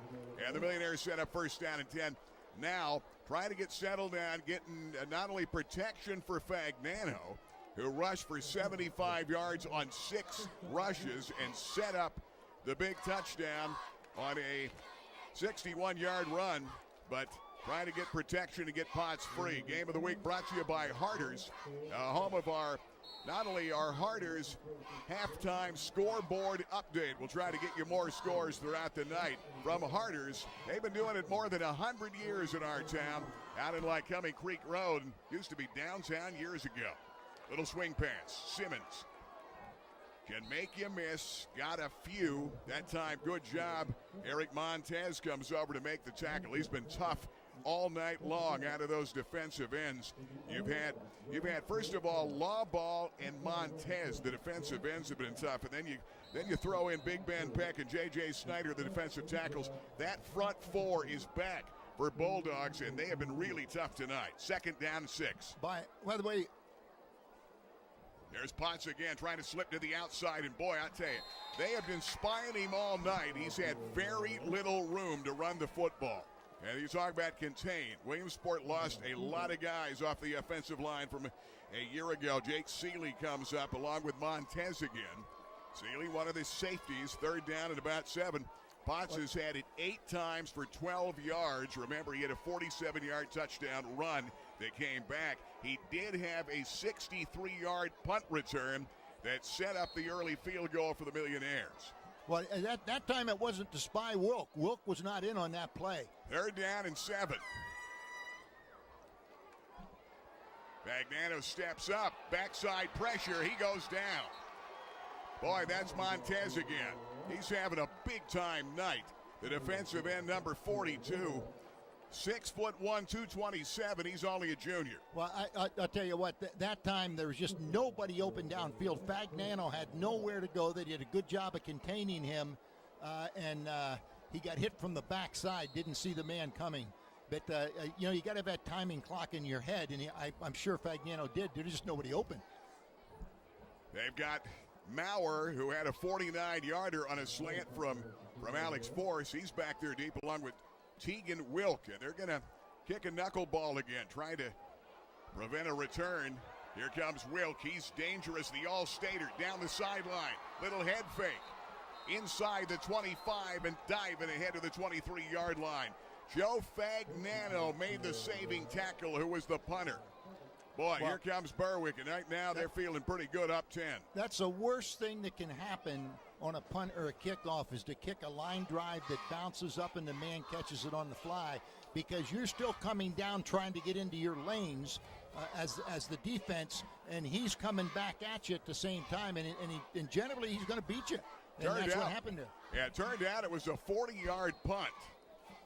And the Millionaires set up first down and 10. Now, trying to get settled down, getting not only protection for Fagnano, who rushed for 75 yards on 6 rushes and set up the big touchdown on a 61-yard run, but trying to get protection to get Potts free. Game of the Week brought to you by Harder's, home of not only our Harder's halftime scoreboard update. We'll try to get you more scores throughout the night from Harder's. They've been doing it more than 100 years in our town, out in Lycoming Creek Road. Used to be downtown years ago. Little swing pass. Simmons can make you miss. Got a few. That time, good job. Eric Montez comes over to make the tackle. He's been tough all night long out of those defensive ends. You've had first of all Lawball and Montez. The defensive ends have been tough, and then you throw in Big Ben Peck and J.J. Snyder, the defensive tackles. That front four is back for Bulldogs, and they have been really tough tonight. Second down and 6. By the way, there's Potts again trying to slip to the outside, and boy, I tell you, they have been spying him all night. He's had very little room to run the football. And you talk about contain. Williamsport lost a lot of guys off the offensive line from a year ago. Jake Seeley comes up along with Montez again. Seeley, one of the safeties, third down at about 7. Potts has had it 8 times for 12 yards. Remember, he had a 47-yard touchdown run that came back. He did have a 63-yard punt return that set up the early field goal for the Millionaires. Well, at that time, it wasn't to spy Wilk. Wilk was not in on that play. Third down and 7. Fagnano steps up. Backside pressure. He goes down. Boy, that's Montez again. He's having a big-time night. The defensive end, number 42. 6'1", 227. He's only a junior. Well, I'll tell you what, that time there was just nobody open downfield. Fagnano had nowhere to go. They did a good job of containing him, and he got hit from the backside, didn't see the man coming. But, you got to have that timing clock in your head, and I'm sure Fagnano did. There's just nobody open. They've got Maurer, who had a 49-yarder on a slant from Alex Force. He's back there deep along with Tegan Wilk, and they're going to kick a knuckleball again, trying to prevent a return. Here comes Wilk. He's dangerous, the All-Stater, down the sideline. Little head fake. Inside the 25 and diving ahead to the 23-yard line. Joe Fagnano made the saving tackle, who was the punter. Boy, here comes Berwick, and right now they're feeling pretty good up 10. That's the worst thing that can happen on a punt or a kickoff, is to kick a line drive that bounces up and the man catches it on the fly, because you're still coming down trying to get into your lanes as the defense, and he's coming back at you at the same time, and generally he's going to beat you. And that's what happened there. Yeah, it turned out it was a 40-yard punt.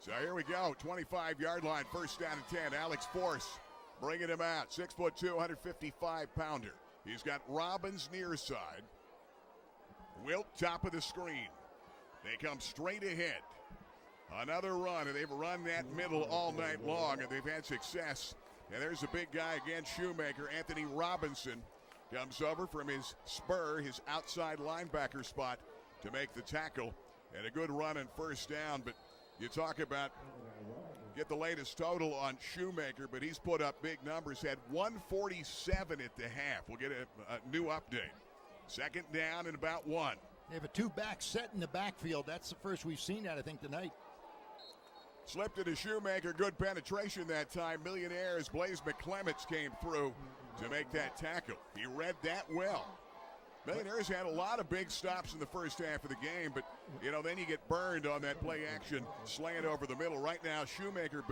So here we go, 25-yard line, first down and 10. Alex Force bringing him out, 6'2", 155-pounder. He's got Robbins near side. Wilt top of the screen. They come straight ahead. Another run, and they've run that middle all night long, and they've had success. And there's a big guy again, Shoemaker. Anthony Robinson comes over from his spur, his outside linebacker spot, to make the tackle. And a good run and first down, but you talk about get the latest total on Shoemaker, but he's put up big numbers. Had 147 at the half. We'll get a new update. Second down and about 1. They have a two-back set in the backfield. That's the first we've seen that, I think, tonight. Slipped it to Shoemaker. Good penetration that time. Millionaires' Blaze McClements came through to make that tackle. He read that well. Millionaires had a lot of big stops in the first half of the game, but, then you get burned on that play action slant over the middle. Right now, Shoemaker,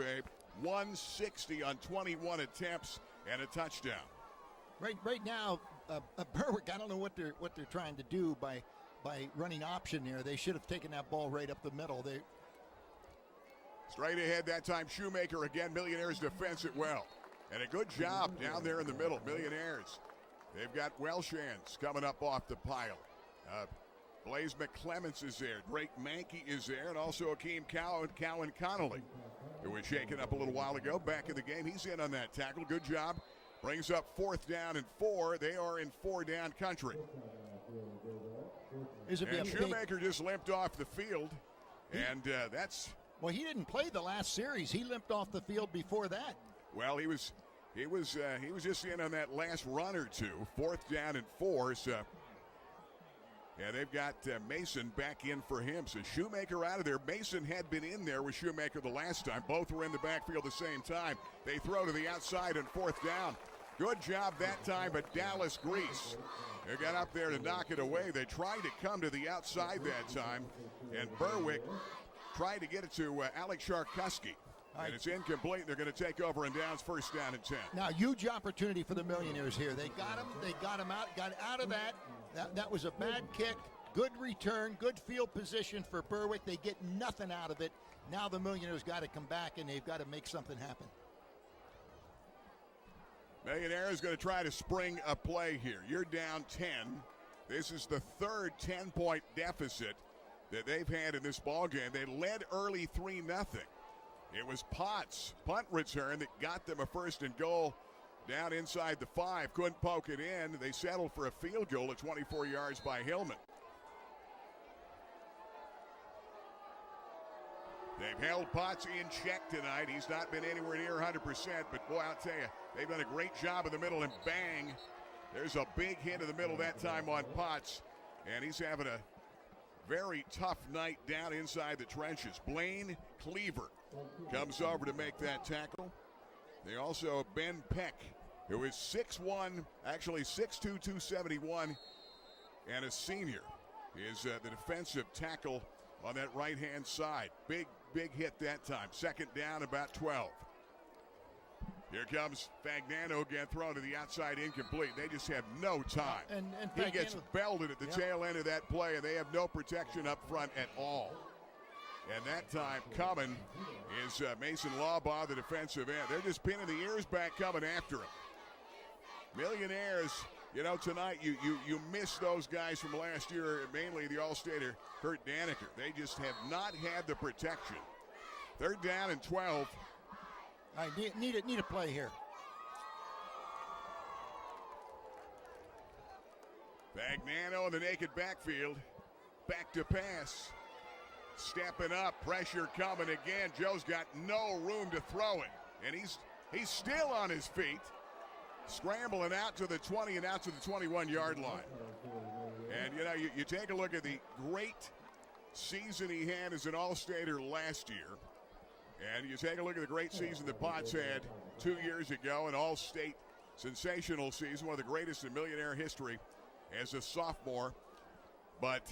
160 on 21 attempts and a touchdown. Right now, Berwick, I don't know what they're trying to do by running option there. They should have taken that ball right up the middle. Straight ahead that time, Shoemaker again. Millionaires defense it well. And a good job down there in the middle. Millionaires. They've got Welshans coming up off the pile. Blaze McClements is there. Drake Mankey is there. And also Akeem Cowan Connolly, who was shaken up a little while ago. Back in the game. He's in on that tackle. Good job. Brings up 4th down and 4. They are in 4-down country. And Shoemaker just limped off the field. And that's... Well, he didn't play the last series. He limped off the field before that. Well, he was just in on that last run or two. 4th down and 4. So, yeah, they've got Mason back in for him. So Shoemaker out of there. Mason had been in there with Shoemaker the last time. Both were in the backfield at the same time. They throw to the outside on 4th down. Good job that time, but Dallas Grease, they got up there to knock it away. They tried to come to the outside that time, and Berwick tried to get it to Alex Sharkuski. And it's incomplete. They're going to take over and downs, first down and 10. Now, huge opportunity for the Millionaires here. They got him out, got out of that. That was a bad kick. Good return, good field position for Berwick. They get nothing out of it. Now the Millionaires got to come back, and they've got to make something happen. Millionaires going to try to spring a play here. You're down 10. This is the third 10-point deficit that they've had in this ballgame. They led early 3-0. It was Potts' punt return that got them a 1st and goal down inside the 5. Couldn't poke it in. They settled for a field goal at 24 yards by Hillman. They've held Potts in check tonight. He's not been anywhere near 100%, but boy, I'll tell you, they've done a great job in the middle, and bang, there's a big hit in the middle that time on Potts, and he's having a very tough night down inside the trenches. Blaine Cleaver comes over to make that tackle. They also have Ben Peck, who is 6'1", actually 6'2", 271, and a senior, is the defensive tackle on that right-hand side. Big hit that time. Second down, about 12. Here comes Fagnano again, thrown to the outside, incomplete. They just have no time. And he gets belted at the tail end of that play, and they have no protection up front at all. And that time coming is Mason Lawbaugh, the defensive end. They're just pinning the ears back, coming after him. Millionaires, tonight you miss those guys from last year, mainly the All-Stater Kurt Daneker. They just have not had the protection. 3rd down and 12. I need a play here. Fagnano in the naked backfield. Back to pass. Stepping up. Pressure coming again. Joe's got no room to throw it. And he's still on his feet. Scrambling out to the 20 and out to the 21-yard line. And, you take a look at the great season he had as an All-Stater last year. And you take a look at the great season that Potts had 2 years ago, an all-state sensational season, one of the greatest in Millionaire history as a sophomore. But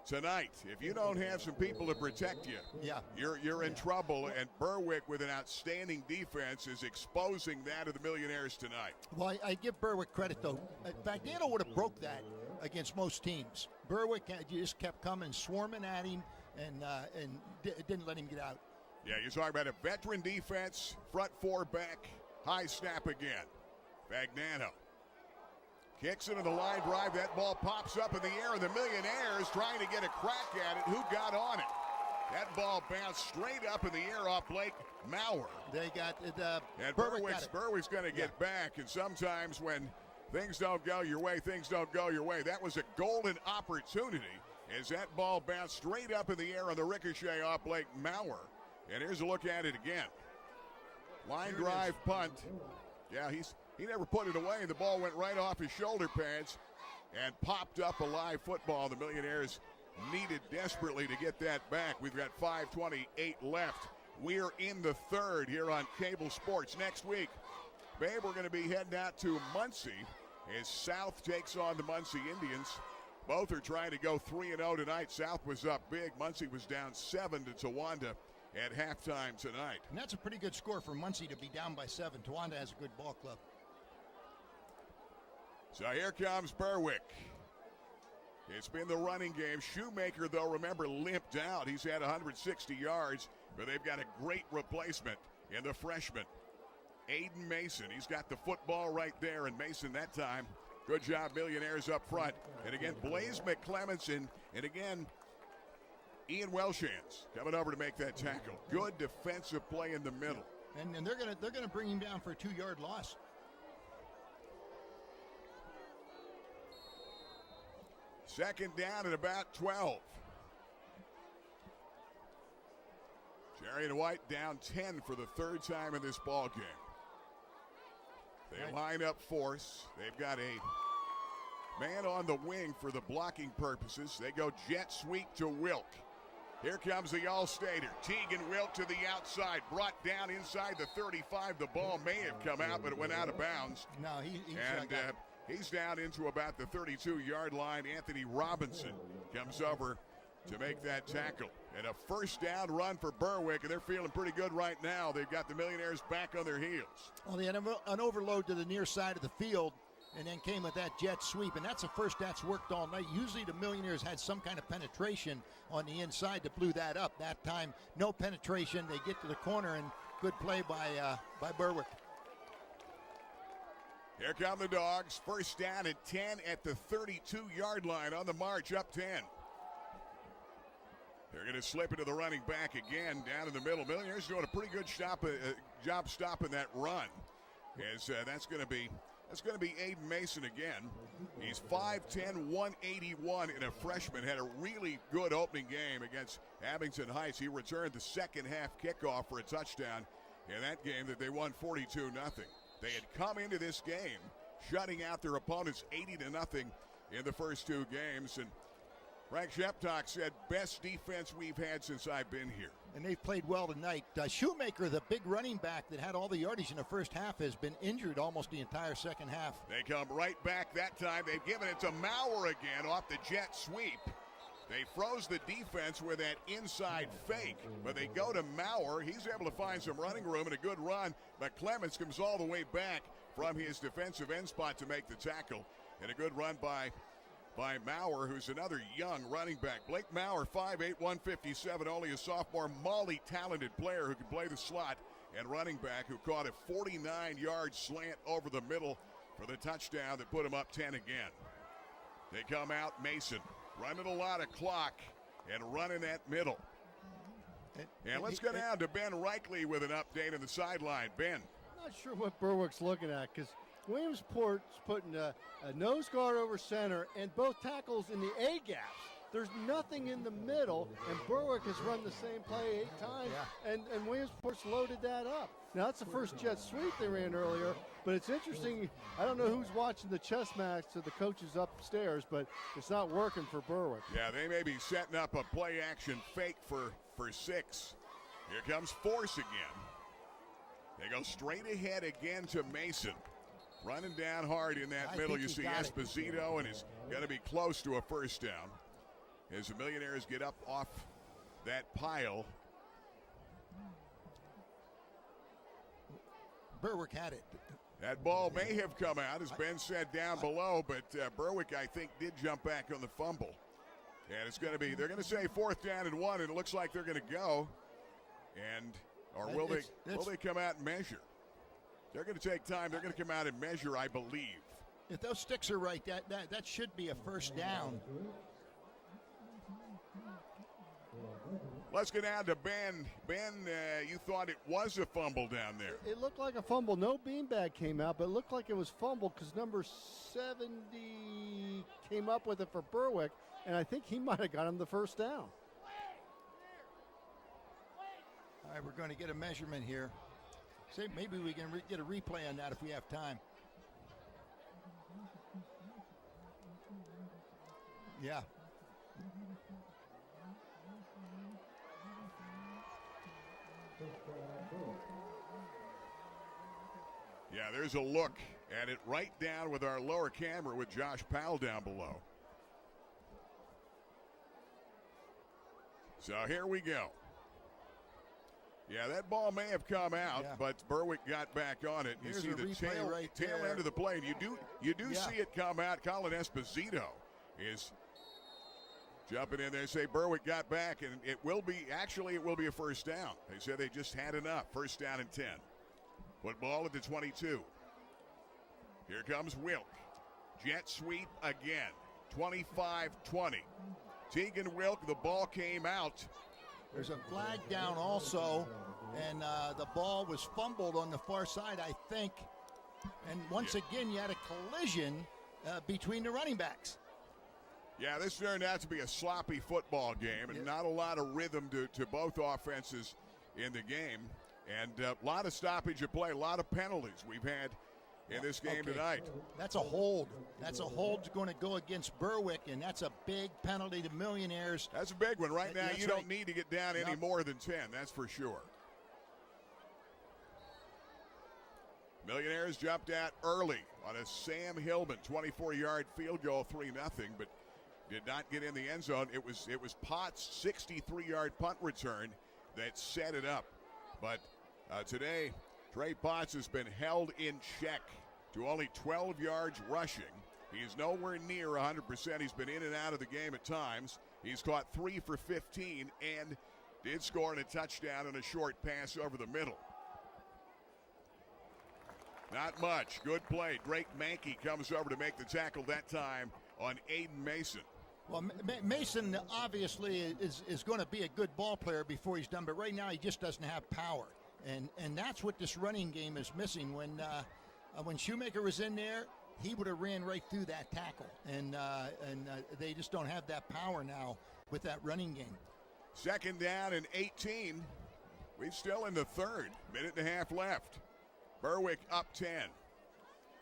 tonight, if you don't have some people to protect you, you're in trouble. And Berwick, with an outstanding defense, is exposing that of the Millionaires tonight. Well, I give Berwick credit, though. Fagnano would have broke that against most teams. Berwick just kept coming, swarming at him, and didn't let him get out. Yeah, you're talking about a veteran defense, front 4 back, high snap again. Fagnano kicks into the line drive. That ball pops up in the air, and the Millionaires trying to get a crack at it. Who got on it? That ball bounced straight up in the air off Blake Maurer. They got it. And Berwick's going to get back, and sometimes when things don't go your way, things don't go your way. That was a golden opportunity as that ball bounced straight up in the air on the ricochet off Blake Maurer. And here's a look at it again. Line drive punt. Yeah, he never put it away. The ball went right off his shoulder pads and popped up a live football. The Millionaires needed desperately to get that back. We've got 5:28 left. We're in the 3rd here on Cable Sports. Next week, babe, we're going to be heading out to Muncie as South takes on the Muncie Indians. Both are trying to go 3-0 tonight. South was up big. Muncie was down 7 to Towanda at halftime tonight. And that's a pretty good score for Muncie to be down by 7. Towanda has a good ball club. So here comes Berwick. It's been the running game. Shoemaker, though, remember, limped out. He's had 160 yards, but they've got a great replacement in the freshman, Aiden Mason. He's got the football right there, and Mason that time, good job, Millionaires up front. And again, Blaze McClements and again, Ian Welshans coming over to make that tackle. Good defensive play in the middle. And they're gonna bring him down for a 2-yard loss. Second down at about 12. Jerry White down 10 for the 3rd time in this ball game. They line up force. They've got a man on the wing for the blocking purposes. They go jet sweep to Wilk. Here comes the All-Stater. Tegan Wilk to the outside. Brought down inside the 35. The ball may have come out, but it went out of bounds. No, he's down into about the 32-yard line. Anthony Robinson comes over to make that tackle. And a 1st down run for Berwick, and they're feeling pretty good right now. They've got the Millionaires back on their heels. Well, they had an overload to the near side of the field, and then came with that jet sweep, and that's the first that's worked all night. Usually the Millionaires had some kind of penetration on the inside that blew that up. That time, no penetration. They get to the corner, and good play by Berwick. Here come the Dogs. 1st down at 10 at the 32-yard line on the march, up 10. They're going to slip into the running back again down in the middle. Millionaires doing a pretty good job stopping that run. As that's going to be Aiden Mason again. He's 5'10", 181, and a freshman. Had a really good opening game against Abington Heights. He returned the second half kickoff for a touchdown in that game that they won 42-0. They had come into this game shutting out their opponents 80-0 in the first 2 games. And Frank Sheptock said, best defense we've had since I've been here. And they've played well tonight. Shoemaker, the big running back that had all the yardage in the first half, has been injured almost the entire second half. They come right back that time. They've given it to Maurer again off the jet sweep. They froze the defense with that inside fake, but they go to Maurer. He's able to find some running room and a good run, but Clemens comes all the way back from his defensive end spot to make the tackle. And a good run by Maurer, who's another young running back. Blake Maurer, 5'8", 157, only a sophomore, multi-talented player who can play the slot, and running back who caught a 49-yard slant over the middle for the touchdown that put him up 10 again. They come out, Mason, running a lot of clock and running that middle. And let's go down to Ben Reichley with an update on the sideline. Ben. Not sure what Berwick's looking at, because Williamsport's putting a nose guard over center and both tackles in the A gaps. There's nothing in the middle, and Berwick has run the same play 8 times, and Williamsport's loaded that up. Now, that's the first jet sweep they ran earlier, but it's interesting. I don't know who's watching the chess match to the coaches upstairs, but it's not working for Berwick. Yeah, they may be setting up a play-action fake for 6. Here comes Force again. They go straight ahead again to Mason. Running down hard in that middle. You see Esposito, and is going to be close to a first down as the Millionaires get up off that pile. Berwick had it. That ball may have come out, as Ben said, down below, but Berwick, I think, did jump back on the fumble. And it's going to be, they're going to say 4th down and 1, and it looks like they're going to go. Or will they come out and measure? They're going to take time. They're going to come out and measure, I believe. If those sticks are right, that should be a first down. Let's get down to Ben. Ben, you thought it was a fumble down there. It looked like a fumble. No beanbag came out, but it looked like it was fumbled because number 70 came up with it for Berwick, and I think he might have got him the first down. All right, we're going to get a measurement here. See, maybe we can get a replay on that if we have time. Yeah. Yeah, there's a look at it right down with our lower camera with Josh Powell down below. So here we go. Yeah, that ball may have come out, but Berwick got back on it. You see the tail end of the play, and you do see it come out. Colin Esposito is jumping in there and say Berwick got back, and it will be a first down. They said they just had enough. First down and 10. Put ball at the 22. Here comes Wilk. Jet sweep again. 25-20. Tegan Wilk, the ball came out. There's a flag down also, and the ball was fumbled on the far side, I think. And once again, you had a collision between the running backs. Yeah, this turned out to be a sloppy football game, and not a lot of rhythm to both offenses in the game. And a lot of stoppage of play, a lot of penalties we've had in this game tonight. That's a hold. That's a hold going to go against Berwick, and that's a big penalty to Millionaires. That's a big one. Right now, you don't need to get down any more than 10, that's for sure. Millionaires jumped out early on a Sam Hillman 24-yard field goal, 3-0, but did not get in the end zone. It was Potts' 63-yard punt return that set it up. But today, Trey Potts has been held in check to only 12 yards rushing. He's nowhere near 100%. He's been in and out of the game at times. He's caught 3 for 15 and did score in a touchdown and a short pass over the middle. Not much. Good play. Drake Mankey comes over to make the tackle that time on Aiden Mason. Well, Mason obviously is going to be a good ball player before he's done, but right now he just doesn't have power. And that's what this running game is missing. When Shoemaker was in there, he would have ran right through that tackle. And they just don't have that power now with that running game. Second down and 18. We're still in the third. Minute and a half left. Berwick up 10.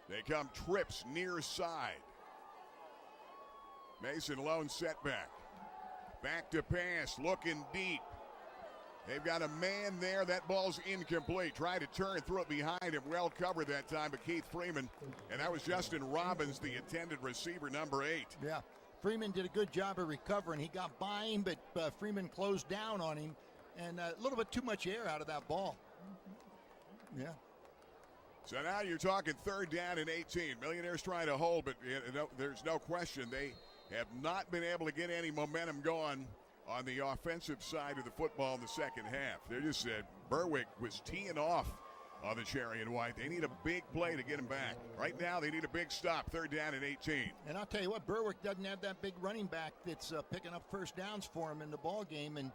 They come trips near side. Mason lone setback. Back to pass, looking deep. They've got a man there. That ball's incomplete. Tried to turn, threw it behind him. Well covered that time by Keith Freeman. And that was Justin Robbins, the intended receiver, number 8. Yeah. Freeman did a good job of recovering. He got by him, but Freeman closed down on him, and a little bit too much air out of that ball. Yeah. So now you're talking 3rd down and 18. Millionaires trying to hold, but there's no question they have not been able to get any momentum going on the offensive side of the football in the second half. They're just Berwick was teeing off on the cherry and white. They need a big play to get him back. Right now, they need a big stop, 3rd down and 18. And I'll tell you what, Berwick doesn't have that big running back that's picking up first downs for him in the ball game. And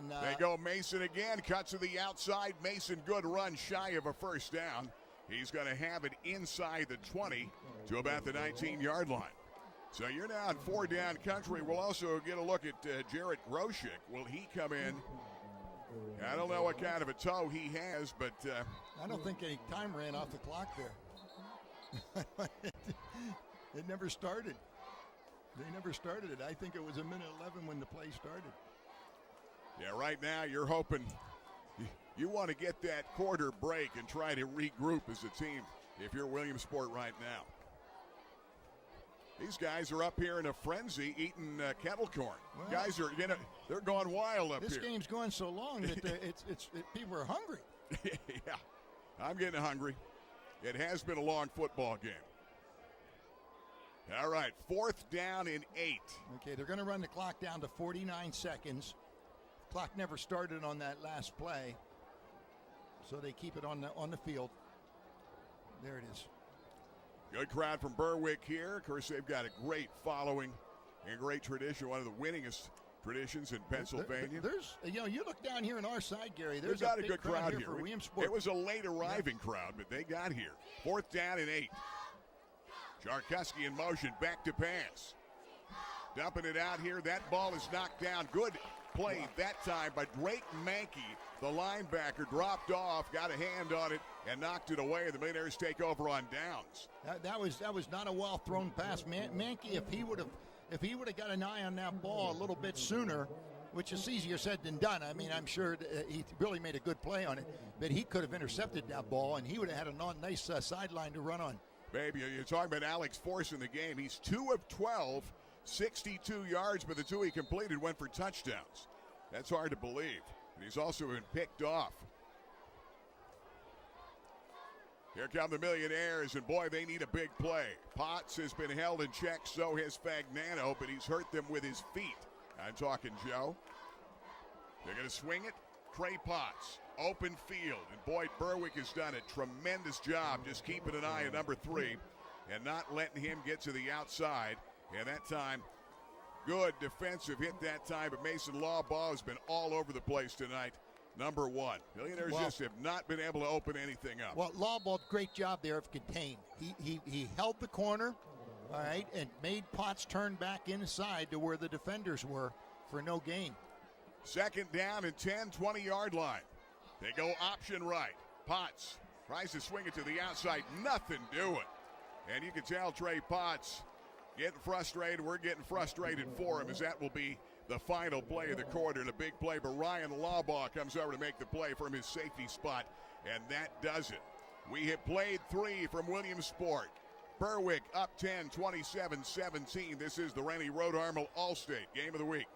they go Mason again, cuts to the outside. Mason, good run, shy of a first down. He's going to have it inside the 20 to about the 19-yard line. So you're now in 4-down country. We'll also get a look at Jarrett Groshek. Will he come in? I don't know what kind of a toe he has, but I don't think any time ran off the clock there. It never started. They never started it. I think it was a minute 11 when the play started. Yeah, right now you're hoping you want to get that quarter break and try to regroup as a team if you're Williamsport right now. These guys are up here in a frenzy eating kettle corn. Well, guys are, they're going wild up here. This game's going so long that people are hungry. Yeah, I'm getting hungry. It has been a long football game. All right, 4th down and 8. Okay, they're going to run the clock down to 49 seconds. Clock never started on that last play, so they keep it on the field. There it is. Good crowd from Berwick here. Of course, they've got a great following and great tradition, one of the winningest traditions in Pennsylvania. You look down here on our side, Gary. There's got a big good crowd here for Williamsport. It was a late arriving crowd, but they got here. 4th down and 8. Jarkuski in motion, back to pass. Dumping it out here. That ball is knocked down. Good play that time by Drake Mankey. The linebacker dropped off, got a hand on it, and knocked it away. The Millionaires take over on downs. That was not a well thrown pass. Mankey, if he would have got an eye on that ball a little bit sooner, which is easier said than done. I mean, I'm sure he really made a good play on it, but he could have intercepted that ball, and he would have had a nice sideline to run on. Baby, you're talking about Alex Force in the game. He's 2 of 12, 62 yards, but the 2 he completed went for touchdowns. That's hard to believe. And he's also been picked off. Here come the Millionaires, and boy, they need a big play. Potts has been held in check, so has Fagnano, but he's hurt them with his feet. I'm talking Joe. They're going to swing it. Trey Potts, open field. And boy, Berwick has done a tremendous job just keeping an eye on number 3 and not letting him get to the outside. And that time, good defensive hit that time, but Mason Lawbaugh has been all over the place tonight. Number 1. Millionaires just have not been able to open anything up. Well, Lawbaugh, great job there of contained. He held the corner, all right, and made Potts turn back inside to where the defenders were for no gain. 2nd down and 10, 20-yard line. They go option right. Potts tries to swing it to the outside. Nothing doing. And you can tell Trey Potts getting frustrated. We're getting frustrated for him, as that will be the final play of the quarter. The big play, but Ryan Lawbaugh comes over to make the play from his safety spot, and that does it. We have played 3 from Williamsport. Berwick up 10, 27-17. This is the Rennie Road Armel Allstate Game of the Week.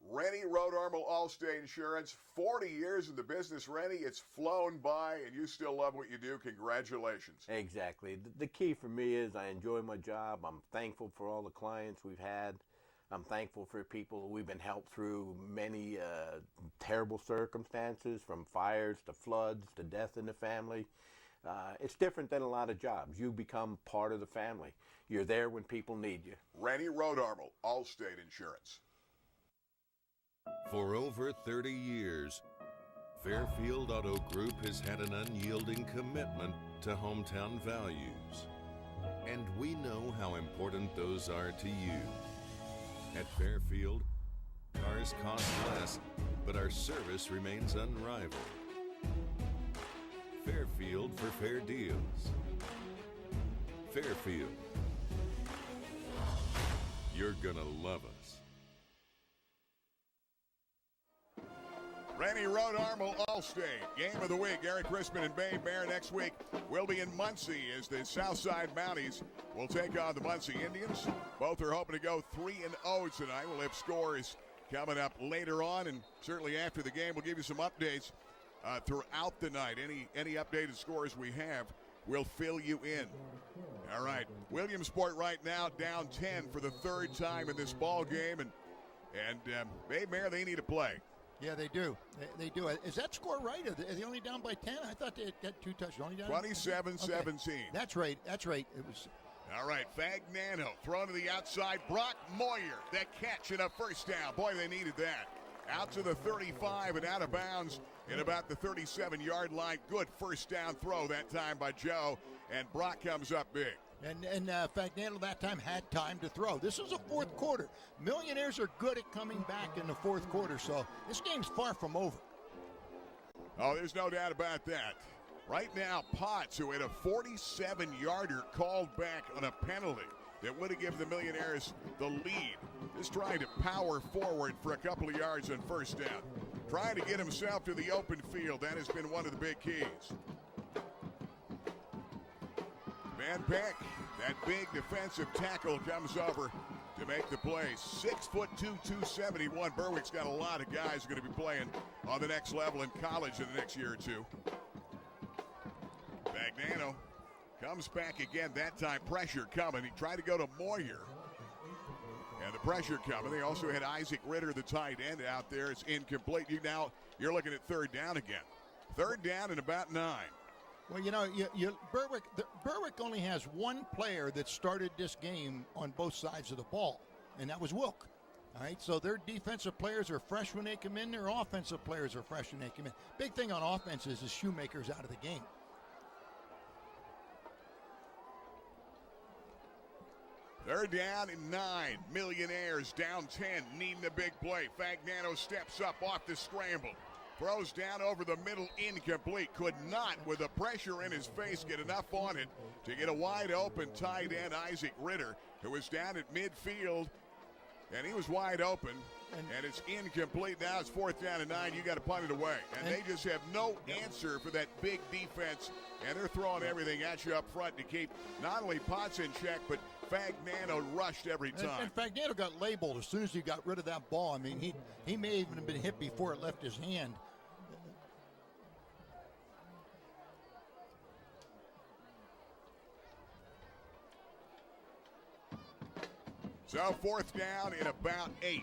Rennie Road Armel Allstate Insurance, 40 years in the business, Rennie. It's flown by, and you still love what you do. Congratulations. Exactly. The key for me is I enjoy my job. I'm thankful for all the clients we've had. I'm thankful for people we've been helped through many terrible circumstances, from fires to floods to death in the family. It's different than a lot of jobs. You become part of the family. You're there when people need you. Rennie Road Armel Allstate Insurance. For over 30 years, Fairfield Auto Group has had an unyielding commitment to hometown values. And we know how important those are to you. At Fairfield, cars cost less, but our service remains unrivaled. Fairfield for fair deals. Fairfield. You're gonna love us. Rennie Road Armel All-State. Game of the week, Eric Crispin and Bay Bear. Next week, we'll be in Muncie as the Southside Mounties will take on the Muncie Indians. Both are hoping to go 3-0 tonight. We'll have scores coming up later on, and certainly after the game, we'll give you some updates throughout the night. Any updated scores we have, we'll fill you in. All right, Williamsport right now down 10 for the third time in this ball game, and Bay Bear, they need to play. Yeah, they do. They do. Is that score right? Are they only down by 10? I thought they had got 2 touchdowns. Only down 27-17. Okay. That's right. It was. All right, Fagnano thrown to the outside. Brock Moyer, that catch and a first down. Boy, they needed that. Out to the 35 and out of bounds in about the 37-yard line. Good first down throw that time by Joe, and Brock comes up big. And Fagnano that time had time to throw. This is a fourth quarter. Millionaires are good at coming back in the fourth quarter, so this game's far from over. Oh, there's no doubt about that. Right now, Potts, who had a 47-yarder called back on a penalty that would have given the Millionaires the lead, is trying to power forward for a couple of yards on first down. Trying to get himself to the open field. That has been one of the big keys. Van Peck, that big defensive tackle, comes over to make the play. 6'2", 271. Berwick's got a lot of guys who are going to be playing on the next level in college in the next year or two. Fagnano comes back again. That time pressure coming. He tried to go to Moyer. And the pressure coming. They also had Isaac Ritter, the tight end, out there. It's incomplete. You're looking at third down again. Third down and about 9. Well, Berwick only has one player that started this game on both sides of the ball, and that was Wilk. All right, so their defensive players are fresh when they come in. Their offensive players are fresh when they come in. Big thing on offense is Shoemaker's out of the game. Third down and 9. Millionaires down 10, needing a big play. Fagnano steps up off the scramble. Throws down over the middle, incomplete. Could not, with the pressure in his face, get enough on it to get a wide open tight end, Isaac Ritter, who was down at midfield, and he was wide open, and it's incomplete. Now it's fourth down and 9. You got to punt it away. And they just have no answer for that big defense, and they're throwing everything at you up front to keep not only Potts in check, but Fagnano rushed every time. And Fagnano got labeled as soon as he got rid of that ball. I mean, he may even have been hit before it left his hand. So fourth down in about 8.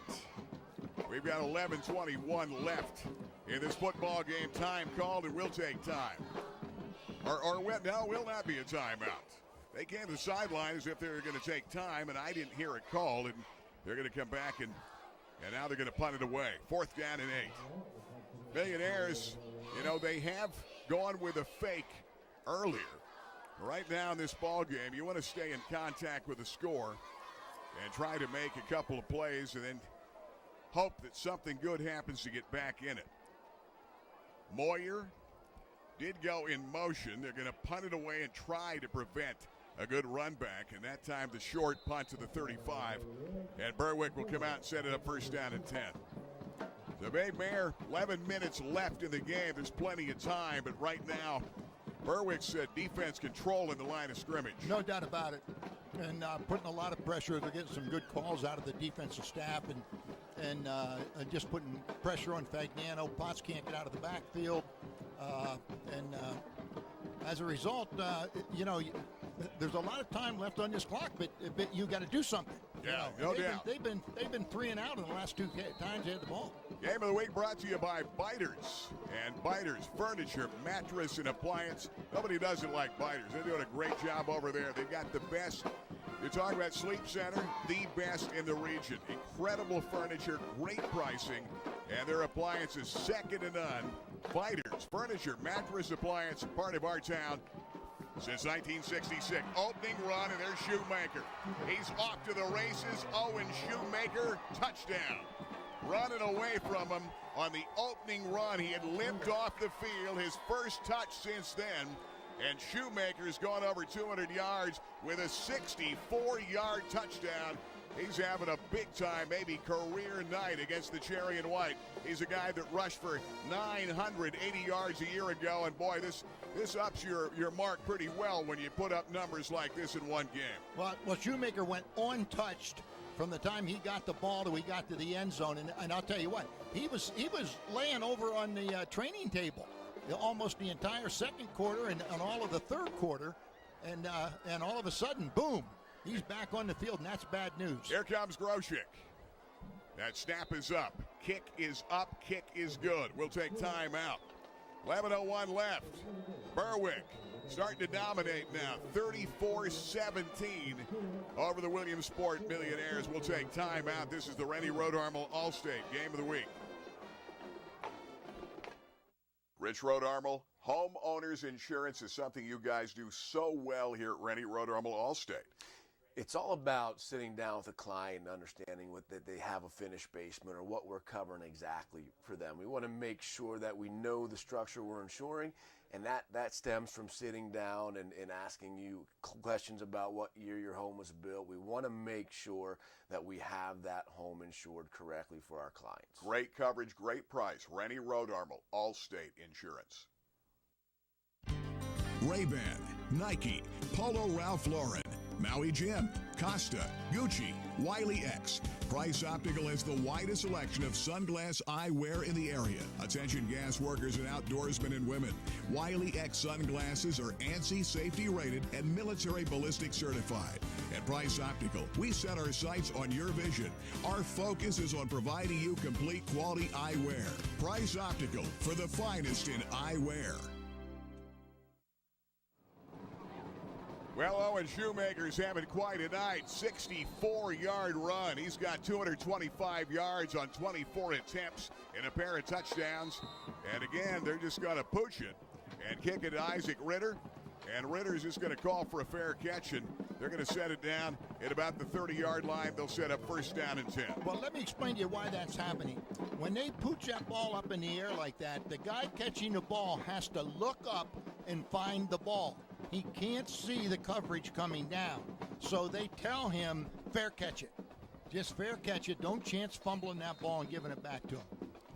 We've got 11:21 left in this football game. Time called, and we'll take time. Will not be a timeout. They came to the sideline as if they were going to take time, and I didn't hear it called, and they're going to come back, and now they're going to punt it away. Fourth down and 8. Millionaires, they have gone with a fake earlier. Right now in this ball game, you want to stay in contact with the score and try to make a couple of plays and then hope that something good happens to get back in it. Moyer did go in motion. They're going to punt it away and try to prevent a good run back, and that time the short punt to the 35, and Berwick will come out and set it up first down and 10. The Bay Bear, 11 minutes left in the game. There's plenty of time, but right now Berwick's defense controlling the line of scrimmage. No doubt about it, and putting a lot of pressure. They're getting some good calls out of the defensive staff, and just putting pressure on Fagnano. Potts can't get out of the backfield, and as a result, there's a lot of time left on this clock, but you got to do something. Yeah, no doubt. They've been 3 and out in the last 2 times they had the ball. Game of the week brought to you by Biters. And Biters, furniture, mattress, and appliance. Nobody does it like Biters. They're doing a great job over there. They've got the best. You're talking about Sleep Center, the best in the region. Incredible furniture, great pricing, and their appliances second to none. Biters, furniture, mattress, appliance, part of our town since 1966. Opening run, and there's Shoemaker. He's off to the races. Owen Shoemaker, touchdown. Running away from him on the opening run. He had limped off the field, his first touch since then. And Shoemaker's gone over 200 yards with a 64-yard touchdown. He's having a big-time, maybe career night against the Cherry and White. He's a guy that rushed for 980 yards a year ago, and boy, this ups your mark pretty well when you put up numbers like this in one game. Well, Shoemaker went untouched from the time he got the ball till he got to the end zone, and I'll tell you what, he was laying over on the training table almost the entire second quarter and all of the third quarter, and all of a sudden, boom. He's back on the field, and that's bad news. Here comes Groshek. That snap is up. Kick is up. Kick is good. We'll take time out. 11:01 left. Berwick starting to dominate now. 34-17 over the Williamsport Millionaires. We'll take time out. This is the Rennie Rodarmel All-State Game of the Week. Rich Rodarmel, homeowners insurance is something you guys do so well here at Rennie Rodarmel All-State. It's all about sitting down with a client and understanding that they have a finished basement or what we're covering exactly for them. We want to make sure that we know the structure we're insuring, and that stems from sitting down and asking you questions about what year your home was built. We want to make sure that we have that home insured correctly for our clients. Great coverage, great price. Rennie Rodarmel, Allstate Insurance. Ray-Ban, Nike, Polo Ralph Lauren, Maui Jim, Costa, Gucci, Wiley X. Price Optical has the widest selection of sunglass eyewear in the area. Attention gas workers and outdoorsmen and women. Wiley X sunglasses are ANSI safety rated and military ballistic certified. At Price Optical, we set our sights on your vision. Our focus is on providing you complete quality eyewear. Price Optical, for the finest in eyewear. Well, Owen Shoemaker's having quite a night. 64-yard run. He's got 225 yards on 24 attempts and a pair of touchdowns. And again, they're just going to pooch it and kick it to Isaac Ritter. And Ritter's just going to call for a fair catch, and they're going to set it down at about the 30-yard line. They'll set up first down and 10. Well, let me explain to you why that's happening. When they pooch that ball up in the air like that, the guy catching the ball has to look up and find the ball. He can't see the coverage coming down. So they tell him, fair catch it. Just fair catch it. Don't chance fumbling that ball and giving it back to him.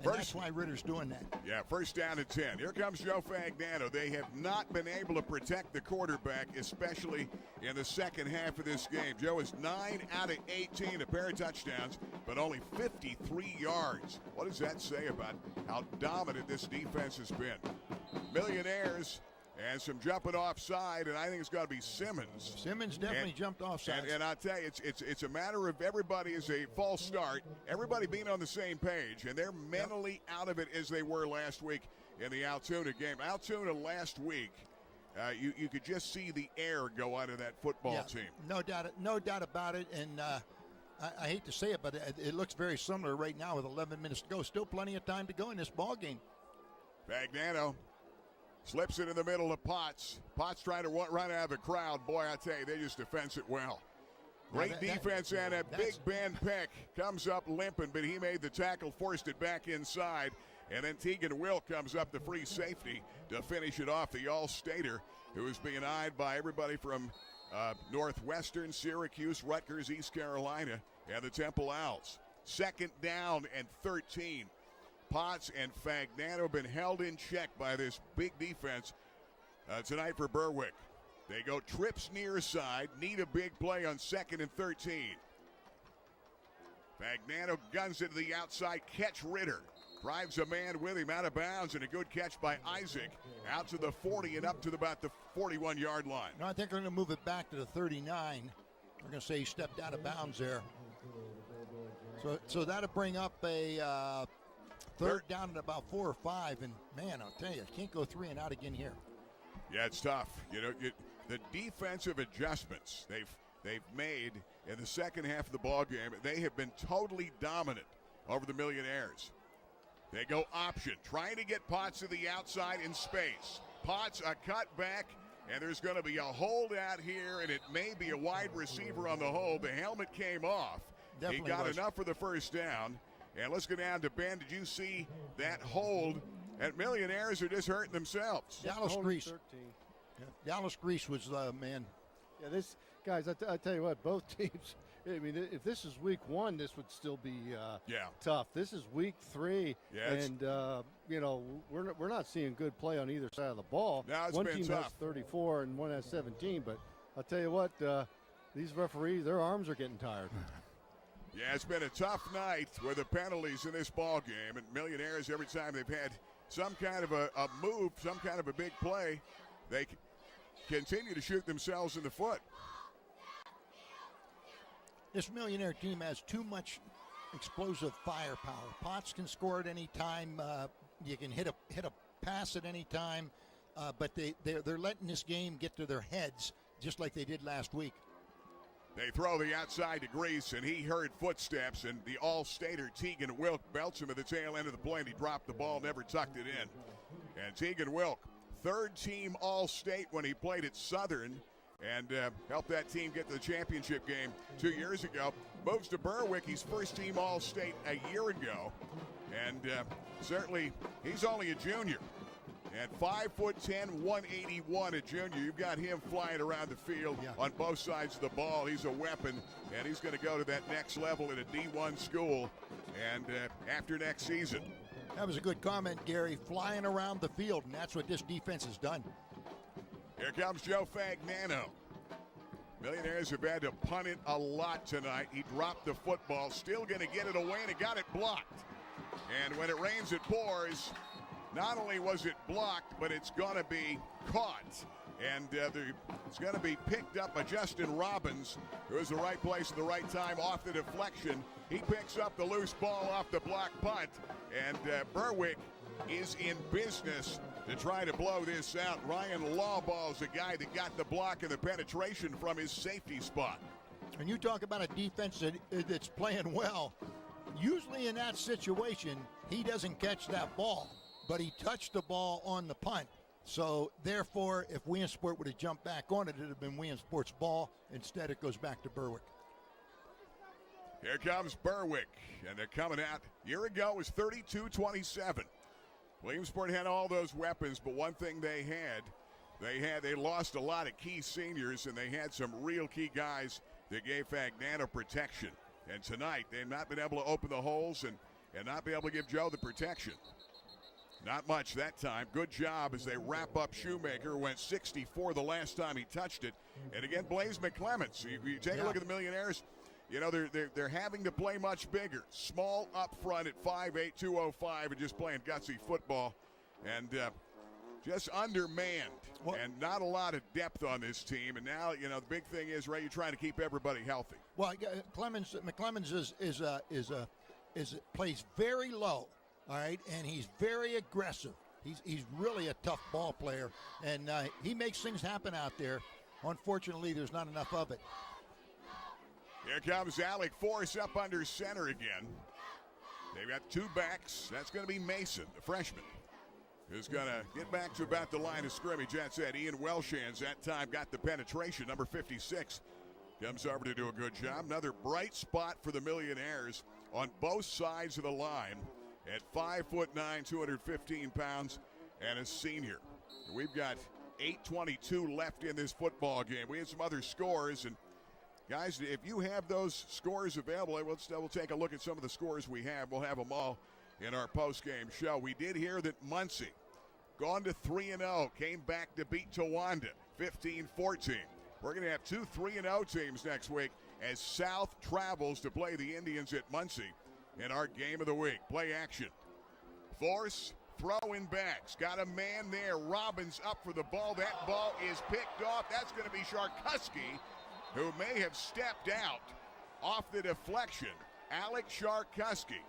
And that's why Ritter's doing that. Yeah, first down and 10. Here comes Joe Fagnano. They have not been able to protect the quarterback, especially in the second half of this game. Joe is 9 out of 18, a pair of touchdowns, but only 53 yards. What does that say about how dominant this defense has been? Millionaires and some jumping offside, and I think it's got to be Simmons. Simmons definitely jumped offside. And I'll tell you, it's a matter of everybody is a false start, everybody being on the same page, and they're mentally out of it as they were last week in the Altoona game. Altoona last week, you could just see the air go out of that football team. No doubt about it, and I hate to say it, but it looks very similar right now with 11 minutes to go. Still plenty of time to go in this ball game. Fagnano slips it in the middle of Potts. Potts trying to run out of the crowd. Boy, I tell you, they just defense it well. Great defense, and a big Ben Peck comes up limping, but he made the tackle, forced it back inside. And then Tegan Will comes up the free safety to finish it off. The All-Stater, who is being eyed by everybody from Northwestern, Syracuse, Rutgers, East Carolina, and the Temple Owls. Second down and 13. Potts and Fagnano have been held in check by this big defense tonight for Berwick. They go trips near side, need a big play on 2nd and 13. Fagnano guns it to the outside, catch Ritter. Drives a man with him out of bounds, and a good catch by Isaac out to the 40 and up to about the 41-yard line. No, I think they're going to move it back to the 39. They're going to say he stepped out of bounds there. So that'll bring up a third down at about 4 or 5, and man, I'll tell you, can't go 3 and out again here. Yeah, it's tough. You know, the defensive adjustments they've made in the second half of the ball game, they have been totally dominant over the Millionaires. They go option, trying to get Potts to the outside in space. Potts a cut back, and there's going to be a holdout here, and it may be a wide receiver on the hold. The helmet came off. Definitely he got enough for the first down. And let's go down to Ben. Did you see that hold? And Millionaires are just hurting themselves. Dallas Grease. Yeah. Dallas Grease was, man, Yeah, guys, I tell you what, both teams. I mean, if this is week 1, this would still be tough. This is week 3, and we're not seeing good play on either side of the ball. No, it's one been team tough. has 34 and one has 17, but I'll tell you what, these referees, their arms are getting tired. Yeah, it's been a tough night with the penalties in this ball game, and Millionaires, every time they've had some kind of a move, some kind of a big play, they continue to shoot themselves in the foot. This Millionaire team has too much explosive firepower. Potts can score at any time. You can hit a pass at any time, but they're letting this game get to their heads just like they did last week. They throw the outside to Grease, and he heard footsteps, and the All-Stater Tegan Wilk belts him at the tail end of the play, and he dropped the ball, never tucked it in. And Tegan Wilk, third-team All-State when he played at Southern, and helped that team get to the championship game 2 years ago. Moves to Berwick. He's first-team All-State a year ago, and certainly he's only a junior. And 5'10", 181, a junior. You've got him flying around the field on both sides of the ball. He's a weapon, and he's going to go to that next level in a D1 school and after next season. That was a good comment, Gary. Flying around the field, and that's what this defense has done. Here comes Joe Fagnano. Millionaires have had to punt it a lot tonight. He dropped the football, still going to get it away, and it got it blocked. And when it rains, it pours. Not only was it blocked, but it's going to be caught. And it's going to be picked up by Justin Robbins, who is the right place at the right time off the deflection. He picks up the loose ball off the block punt. And Berwick is in business to try to blow this out. Ryan Lawball is the guy that got the block and the penetration from his safety spot. When you talk about a defense that's playing well, usually in that situation, he doesn't catch that ball. But he touched the ball on the punt. So, therefore, if Williamsport would have jumped back on it, it would have been Williamsport's ball. Instead, it goes back to Berwick. Here comes Berwick, and they're coming out. A year ago, it was 32-27. Williamsport had all those weapons, but one thing they lost a lot of key seniors, and they had some real key guys that gave Fagnano protection. And tonight, they've not been able to open the holes and not be able to give Joe the protection. Not much that time. Good job as they wrap up Shoemaker, who went 64 the last time he touched it. And again, Blaze McClements. You take a look at the Millionaires, you know, they're having to play much bigger. Small up front at 5'8", 205, and just playing gutsy football. And just undermanned. And not a lot of depth on this team. And now, you know, the big thing is, Ray, you're trying to keep everybody healthy. Well, McClemens plays very low. All right, and he's very aggressive. He's really a tough ball player, and he makes things happen out there. Unfortunately, there's not enough of it. Here comes Alec Force up under center again. They've got two backs. That's going to be Mason, the freshman, who's going to get back to about the line of scrimmage. That said, Ian Welshans that time got the penetration. Number 56 comes over to do a good job. Another bright spot for the Millionaires on both sides of the line. At 5'9", 215 pounds, and a senior. We've got 8:22 left in this football game. We had some other scores, and guys, if you have those scores available, we'll take a look at some of the scores we have. We'll have them all in our post-game show. We did hear that Muncie, gone to 3-0, came back to beat Towanda 15-14. We're going to have two 3-0 teams next week as South travels to play the Indians at Muncie in our game of the week. Play action. Force throwing backs. Got a man there. Robbins up for the ball. That ball is picked off. That's going to be Sharkusky, who may have stepped out off the deflection. Alex Sharkusky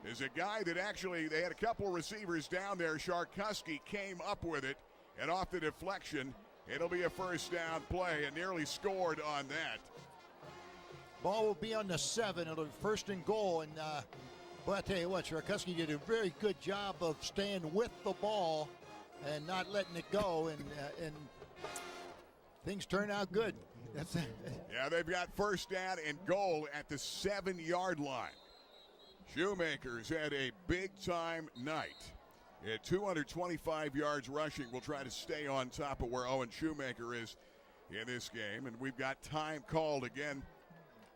is a guy that actually, they had a couple receivers down there. Sharkusky came up with it, and off the deflection, it'll be a first down play, and nearly scored on that. Ball will be on the 7. It'll be first and goal. And well, I tell you what, Sharkusky did a very good job of staying with the ball and not letting it go. And things turn out good. Yeah, they've got first down and goal at the 7-yard line. Shoemaker's had a big-time night. At 225 yards rushing, we'll try to stay on top of where Owen Shoemaker is. in this game, and we've got time called again,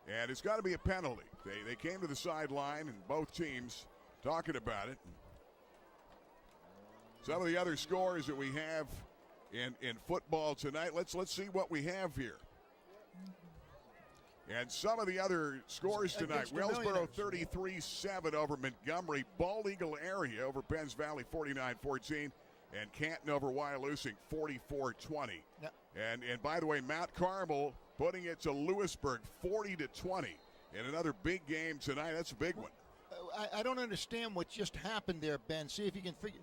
and it's got to be a penalty. They came to the sideline, and both teams talking about it. Some of the other scores that we have in football tonight, let's see what we have here. And some of the other scores tonight: Wellsboro 33-7 over Montgomery, Bald Eagle area over Penns Valley 49-14, and Canton over Wyalusing 44-20. Yep. And by the way, Mount Carmel putting it to Lewisburg 40-20 in another big game tonight. That's a big one. I don't understand what just happened there, Ben. See if you can figure.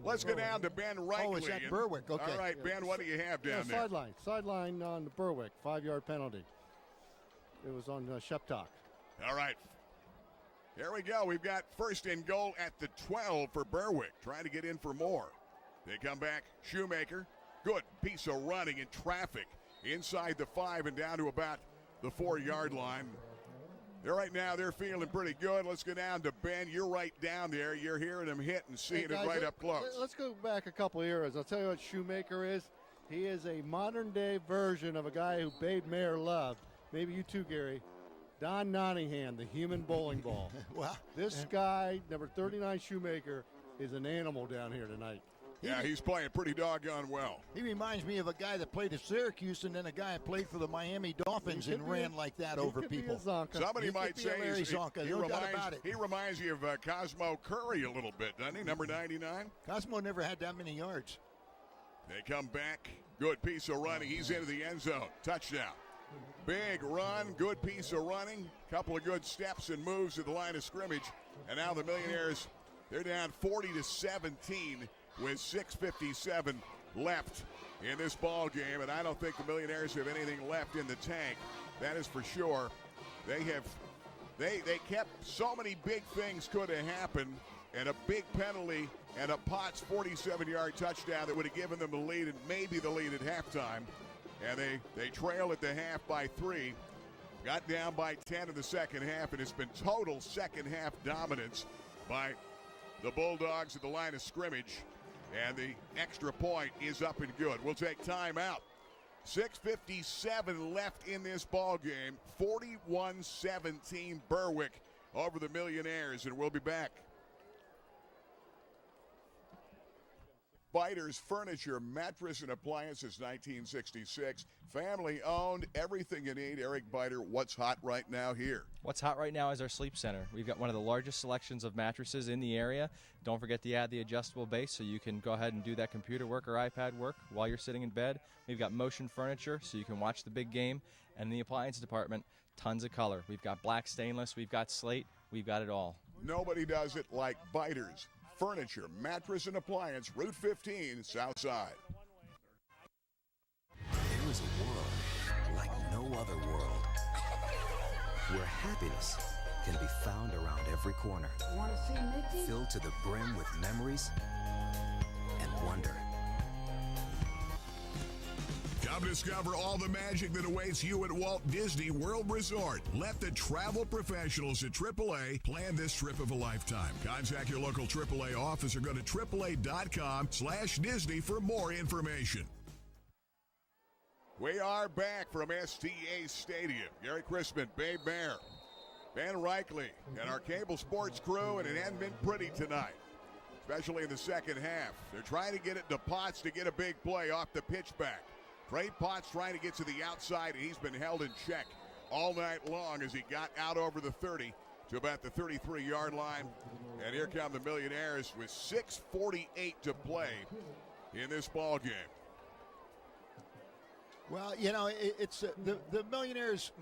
Let's go down to Ben Reikley. Oh, it's at Berwick. Okay. All right, Ben, what do you have down there? Sideline on the Berwick, 5-yard penalty. It was on Sheptock. All right. Here we go. We've got first and goal at the 12 for Berwick, trying to get in for more. They come back. Shoemaker, good piece of running in traffic inside the 5 and down to about the 4-yard line. They're feeling pretty good. Let's go down to Ben. You're right down there. You're hearing them hit and seeing it right up close. Let's go back a couple eras. I'll tell you what Shoemaker is. He is a modern-day version of a guy who Babe Mayer loved. Maybe you too, Gary. Don Nottingham, the human bowling ball. Wow. This guy, number 39 Shoemaker, is an animal down here tonight. Yeah, he's playing pretty doggone well. He reminds me of a guy that played at Syracuse and then a guy that played for the Miami Dolphins and ran like that over people. Somebody might say he reminds you of Cosmo Curry a little bit, doesn't he? Number 99. Cosmo never had that many yards. They come back. Good piece of running. He's into the end zone. Touchdown. Big run, good piece of running, couple of good steps and moves at the line of scrimmage. And now the Millionaires, they're down 40-17 with 6:57 left in this ball game. And I don't think the Millionaires have anything left in the tank. That is for sure. They kept so many big things could have happened, and a big penalty and a Potts 47-yard touchdown that would have given them the lead and maybe the lead at halftime. And they trail at the half by 3. Got down by 10 in the second half, and it's been total second half dominance by the Bulldogs at the line of scrimmage. And the extra point is up and good. We'll take time out. 6:57 left in this ball game. 41-17 Berwick over the Millionaires, and we'll be back. Biters Furniture, Mattress and Appliances, 1966. Family owned, everything you need. Eric Biter, what's hot right now here? What's hot right now is our sleep center. We've got one of the largest selections of mattresses in the area. Don't forget to add the adjustable base so you can go ahead and do that computer work or iPad work while you're sitting in bed. We've got motion furniture so you can watch the big game. And in the appliance department, tons of color. We've got black stainless, we've got slate, we've got it all. Nobody does it like Biters Furniture, Mattress and Appliance, Route 15, Southside. There is a world like no other world, where happiness can be found around every corner. Want to see Mickey? Filled to the brim with memories and wonder. Come discover all the magic that awaits you at Walt Disney World Resort. Let the travel professionals at AAA plan this trip of a lifetime. Contact your local AAA office or go to AAA.com/Disney for more information. We are back from STA Stadium. Gary Crispin, Babe Mayer, Ben Reikley, and our cable sports crew, and it hadn't been pretty tonight, especially in the second half. They're trying to get it to Potts to get a big play off the pitchback. Trey Potts trying to get to the outside, and he's been held in check all night long as he got out over the 30 to about the 33-yard line. And here come the Millionaires with 6:48 to play in this ball game. Well, you know, it's the Millionaires.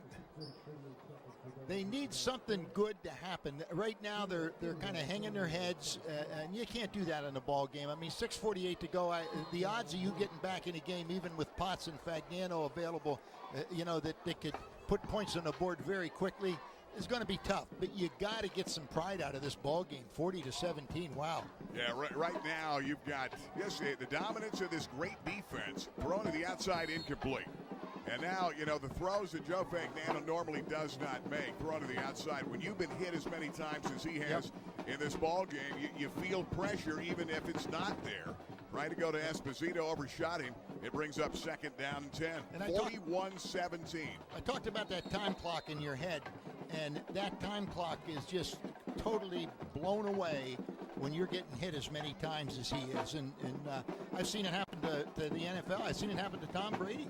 They need something good to happen. Right now, they're kind of hanging their heads, and you can't do that in a ball game. I mean, 6:48 to go. The odds of you getting back in a game, even with Potts and Fagnano available, that they could put points on the board very quickly, is going to be tough. But you got to get some pride out of this ball game. 40-17. Wow. Yeah, right now you've got the dominance of this great defense thrown to the outside, incomplete. And now, the throws that Joe Fagnano normally does not make, thrown to the outside. When you've been hit as many times as he has in this ball game, you feel pressure even if it's not there. Trying to go to Esposito, overshot him. It brings up second down and 10. And 41-17. I talked about that time clock in your head, and that time clock is just totally blown away when you're getting hit as many times as he is. And I've seen it happen to the NFL. I've seen it happen to Tom Brady.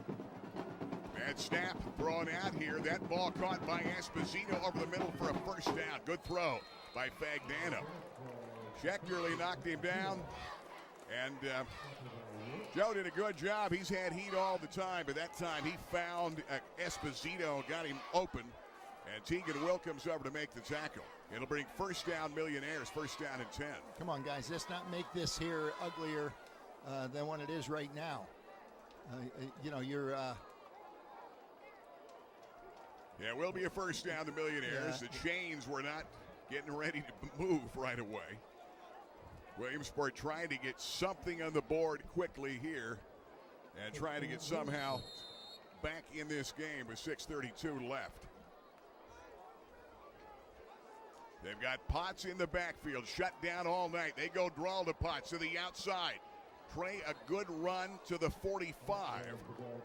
Bad snap thrown out here. That ball caught by Esposito over the middle for a first down. Good throw by Fagnano. Schechterly knocked him down. And Joe did a good job. He's had heat all the time, but that time he found Esposito, got him open, and Tegan Will comes over to make the tackle. It'll bring first down Millionaires, first down and 10. Come on, guys. Let's not make this here uglier than what it is right now. You're... Yeah, it will be a first down to Millionaires. Yeah. The chains were not getting ready to move right away. Williamsport trying to get something on the board quickly here and trying to get somehow back in this game with 6:32 left. They've got Potts in the backfield, shut down all night. They go draw to Potts to the outside. Trey, a good run to the 45.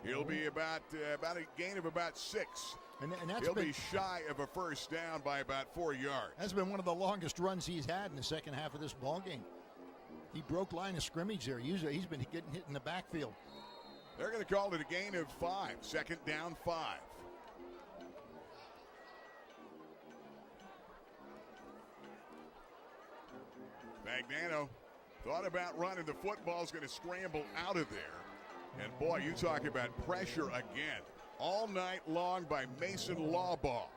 He'll be about a gain of about 6. And he'll be shy of a first down by about 4 yards. That's been one of the longest runs he's had in the second half of this ball game. He broke line of scrimmage there. Usually he's been getting hit in the backfield. They're going to call it a gain of 5. Second down, 5. Fagnano thought about running. The football's going to scramble out of there. And boy, you talk about pressure again. All night long by Mason Lawbaugh.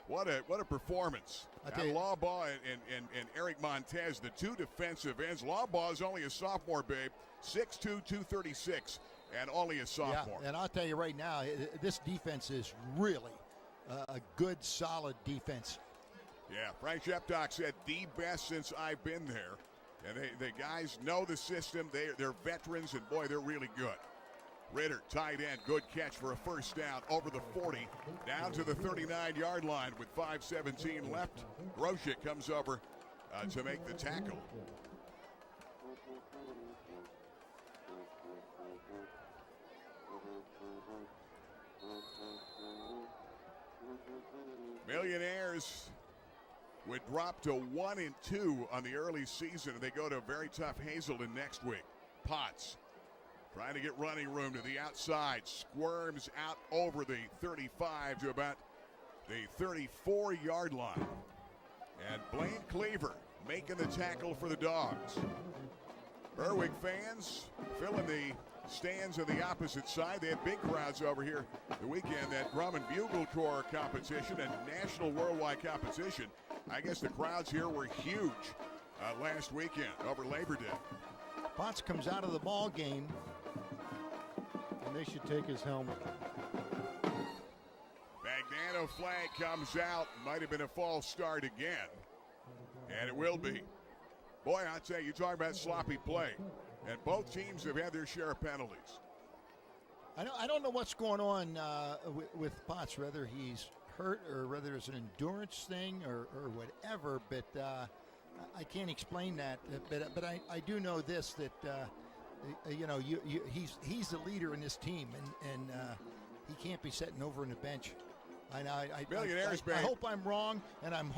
What a performance. Lawbaugh and Eric Montez, the two defensive ends. Lawbaugh is only a sophomore, babe. 6'2", 236, and only a sophomore. Yeah, and I'll tell you right now, this defense is really a good, solid defense. Yeah, Frank Sheptock said the best since I've been there. And the guys know the system. They're veterans, and boy, they're really good. Ritter, tight end, good catch for a first down over the 40, down to the 39-yard line with 5:17 left. Groshek comes over to make the tackle. Millionaires would drop to 1-2 on the early season. They go to a very tough Hazelden next week. Potts trying to get running room to the outside. Squirms out over the 35 to about the 34-yard line. And Blaine Cleaver making the tackle for the Dogs. Berwick fans filling the stands on the opposite side. They had big crowds over here the weekend. That Drum and Bugle Corps competition, a national worldwide competition. I guess the crowds here were huge last weekend over Labor Day. Potts comes out of the ball game. And they should take his helmet. Fagnano flag comes out. Might have been a false start again. And it will be. Boy, I tell you, talk about sloppy play. And both teams have had their share of penalties. I don't know what's going on with Potts, whether he's hurt or whether it's an endurance thing or whatever, but I can't explain that. But I do know this, that he's the leader in this team, and he can't be sitting over on the bench. I hope I'm wrong, and I'm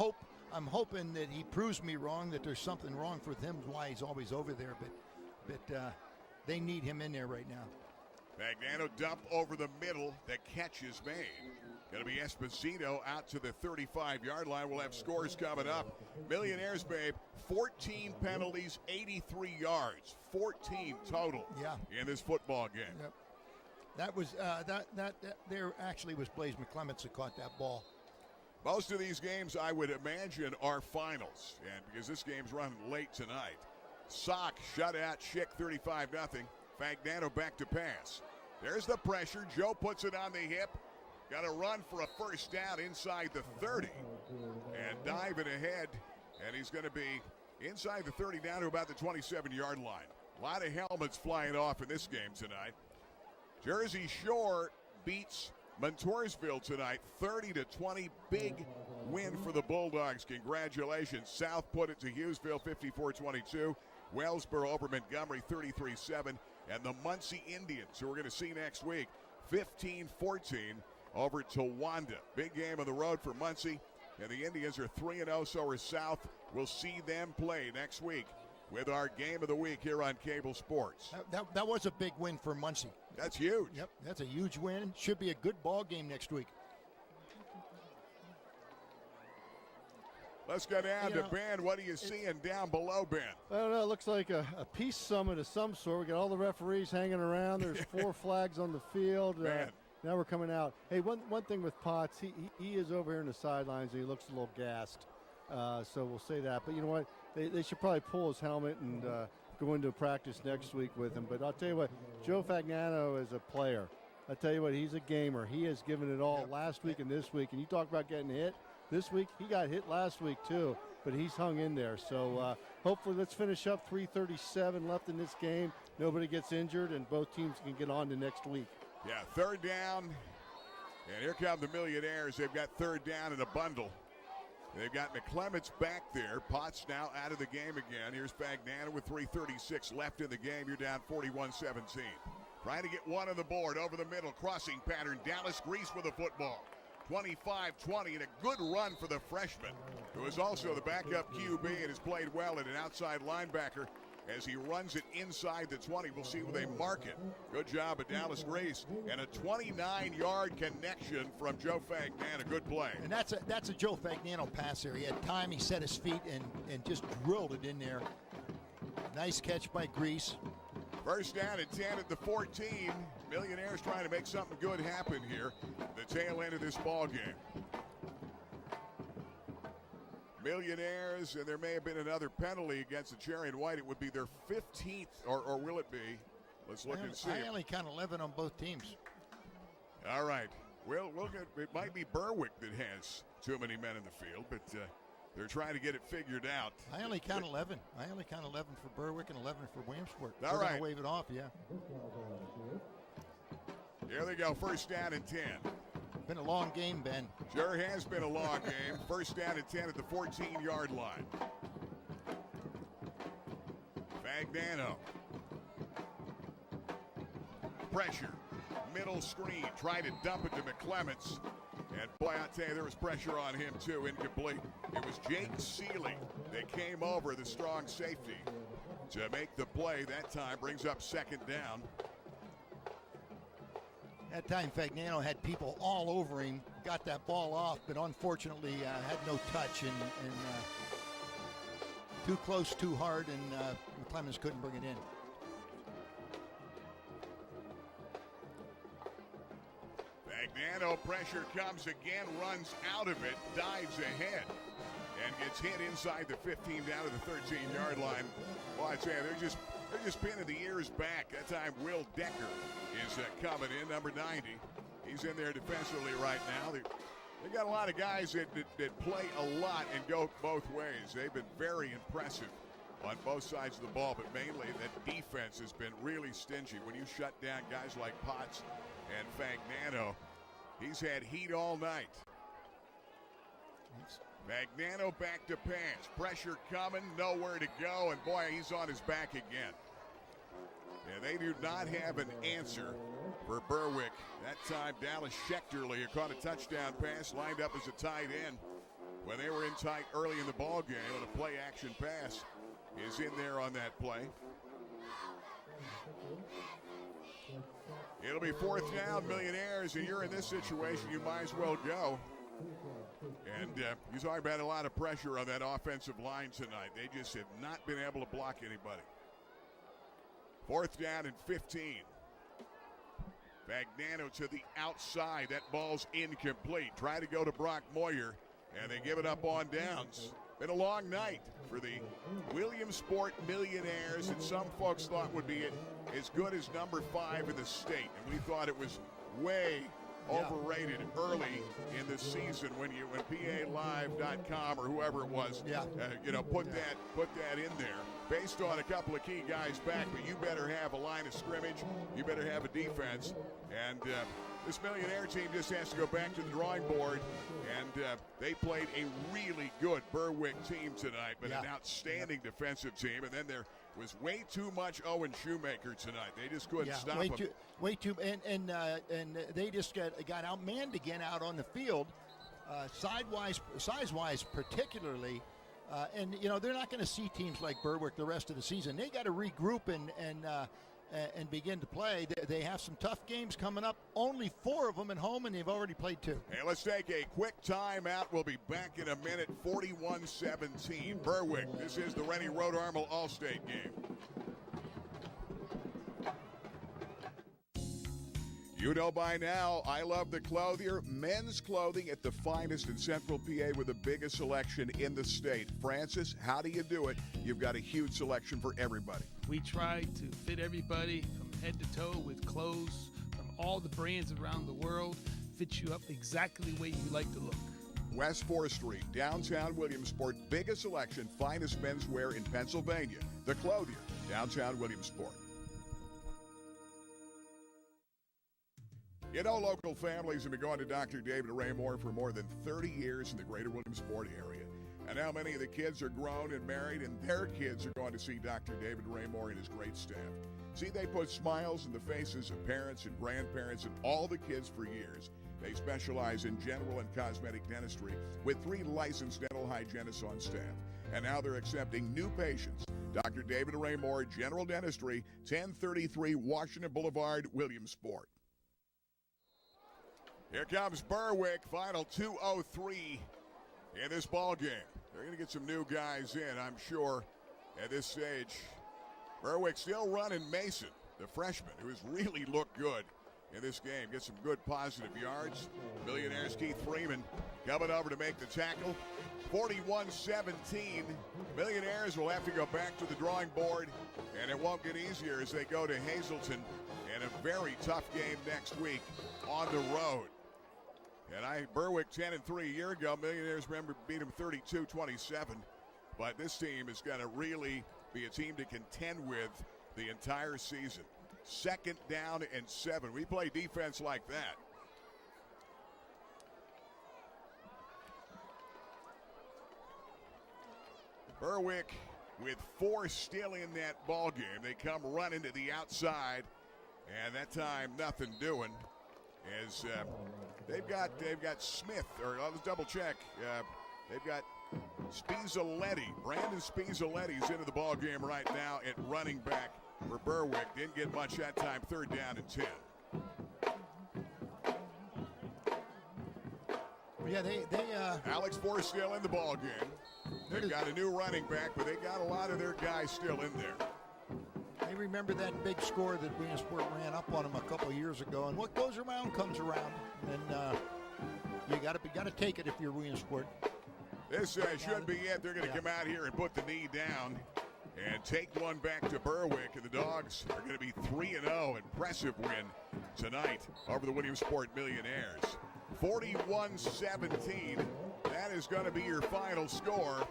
hoping that he proves me wrong, that there's something wrong with him, why he's always over there. But they need him in there right now. Fagnano dump over the middle. The catch is made. Going to be Esposito out to the 35-yard line. We'll have scores coming up. Millionaires, babe, 14 penalties, 83 yards. 14 total in this football game. Yep. That was there actually was Blaze McClements that caught that ball. Most of these games, I would imagine, are finals, and because this game's running late tonight. Sock shut out Schick 35-0. Fagnano back to pass. There's the pressure. Joe puts it on the hip. Got to run for a first down inside the 30 and diving ahead, and he's going to be inside the 30 down to about the 27-yard line. A lot of helmets flying off in this game tonight. Jersey Shore beats Montoursville tonight, 30-20. Big win for the Bulldogs. Congratulations. South put it to Hughesville, 54-22. Wellsboro over Montgomery, 33-7. and the Muncie Indians, who we're going to see next week, 15-14 over Towanda. Big game on the road for Muncie, and the Indians are 3-0, so are South. We'll see them play next week with our game of the week here on Cable Sports. That was a big win for Muncie. That's huge. Yep, that's a huge win. Should be a good ball game next week. Let's go down to Ben. What are you seeing down below, Ben? I don't know. It looks like a peace summit of some sort. We got all the referees hanging around. There's 4 flags on the field. Now we're coming out. Hey, one thing with Potts, he is over here in the sidelines, and he looks a little gassed. So we'll say that. But you know what? They should probably pull his helmet and go into practice next week with him. But I'll tell you what, Joe Fagnano is a player. I'll tell you what, he's a gamer. He has given it all last week and this week. And you talk about getting hit. This week, he got hit last week too, but he's hung in there. So hopefully let's finish up. 3:37 left in this game. Nobody gets injured, and both teams can get on to next week. Yeah, 3rd down. And here come the Millionaires. They've got 3rd down in a bundle. They've got McClements back there. Potts now out of the game again. Here's Fagnano with 3:36 left in the game. You're down 41-17. Trying to get one on the board over the middle. Crossing pattern. Dallas Grease with the football. 25-20, and a good run for the freshman, who is also the backup QB and has played well at an outside linebacker as he runs it inside the 20. We'll see where they mark it. Good job at Dallas Grace, and a 29-yard connection from Joe Fagnano. Good play. And that's a Joe Fagnano pass there. He had time. He set his feet and just drilled it in there. Nice catch by Grease. 1st down and 10 at the 14. Millionaires trying to make something good happen here. The tail end of this ball game. Millionaires, and there may have been another penalty against the Cherry and White. It would be their 15th, or will it be? Let's look and see. I only count 11 on both teams. All right. Well, it might be Berwick that has too many men in the field, but they're trying to get it figured out. I only count 11. I only count 11 for Berwick and 11 for Williamsport. All right. Gonna wave it off, yeah. Here they go, 1st down and 10. Been a long game, Ben. Sure has been a long game. 1st down and 10 at the 14-yard line. Fagnano. Pressure. Middle screen. Trying to dump it to McClements. And boy, I'll tell you, there was pressure on him too. Incomplete. It was Jake Seeley that came over, the strong safety, to make the play. That time brings up 2nd down. That time Fagnano had people all over him, got that ball off, but unfortunately had no touch and too close, too hard, and Clemens couldn't bring it in. Fagnano, pressure comes again, runs out of it, dives ahead, and gets hit inside the 15 down to the 13-yard line. Well, I tell you, they're just pinning the ears back. That time Will Decker is coming in, number 90. He's in there defensively right now. They got a lot of guys that play a lot and go both ways. They've been very impressive on both sides of the ball, but mainly that defense has been really stingy. When you shut down guys like Potts and Fagnano, he's had heat all night. Fagnano back to pass. Pressure coming, nowhere to go, and boy, he's on his back again. And they do not have an answer for Berwick. That time, Dallas Schechterly caught a touchdown pass, lined up as a tight end. When they were in tight early in the ball game, and a play-action pass is in there on that play. It'll be 4th down, Millionaires, and you're in this situation, you might as well go. And you talk about a lot of pressure on that offensive line tonight. They just have not been able to block anybody. 4th down and 15. Fagnano to the outside. That ball's incomplete. Try to go to Brock Moyer, and they give it up on downs. Been a long night for the Williamsport Millionaires, and some folks thought would be as good as number 5 in the state. And we thought it was way overrated early in the season when PALive.com or whoever it was, put that in there based on a couple of key guys back. But you better have a line of scrimmage, you better have a defense, and this Millionaire team just has to go back to the drawing board. And they played a really good Berwick team tonight, but an outstanding defensive team. And then was way too much Owen Shoemaker tonight. They just couldn't stop him. Way too, and they just got outmanned again out on the field, size-wise particularly. And they're not going to see teams like Berwick the rest of the season. They got to regroup and begin to play. They have some tough games coming up. Only 4 of them at home, and they've already played 2. Hey, let's take a quick timeout. We'll be back in a minute. 41-17. Berwick. This is the Rennie Road Armel All-State game. You know by now, I love the Clothier. Men's clothing at the finest in Central PA with the biggest selection in the state. Francis, how do you do it? You've got a huge selection for everybody. We try to fit everybody from head to toe with clothes from all the brands around the world. Fit you up exactly the way you like to look. West 4th Street, downtown Williamsport. Biggest selection, finest menswear in Pennsylvania. The Clothier, downtown Williamsport. You know, local families have been going to Dr. David Raymore for more than 30 years in the greater Williamsport area. And now many of the kids are grown and married, and their kids are going to see Dr. David Raymore and his great staff. See, they put smiles in the faces of parents and grandparents and all the kids for years. They specialize in general and cosmetic dentistry with 3 licensed dental hygienists on staff. And now they're accepting new patients. Dr. David Raymore, General Dentistry, 1033 Washington Boulevard, Williamsport. Here comes Berwick, final 2:03 in this ball game. They're going to get some new guys in, I'm sure, at this stage. Berwick still running Mason, the freshman, who has really looked good in this game. Get some good positive yards. Millionaires' Keith Freeman coming over to make the tackle. 41-17. Millionaires will have to go back to the drawing board, and it won't get easier as they go to Hazleton in a very tough game next week on the road. And Berwick 10-3 a year ago. Millionaires, remember, beat them 32-27. But this team is going to really be a team to contend with the entire season. 2nd down and 7. We play defense like that. Berwick with 4 still in that ball game. They come running to the outside, and that time nothing doing. As they've got Smith, or let's double check. They've got Spizzoletti. Brandon Spizzoletti's into the ball game right now at running back for Berwick. Didn't get much that time. 3rd down and 10. Yeah, they Alex Forrest still in the ball game. They've got a new running back, but they got a lot of their guys still in there. They remember that big score that Williamsport ran up on them a couple of years ago, and what goes around comes around, and you got to take it if you're Williamsport. This should be it. They're going to come out here and put the knee down and take one back to Berwick, and the Dogs are going to be 3-0. Impressive win tonight over the Williamsport Millionaires. 41-17. That is going to be your final score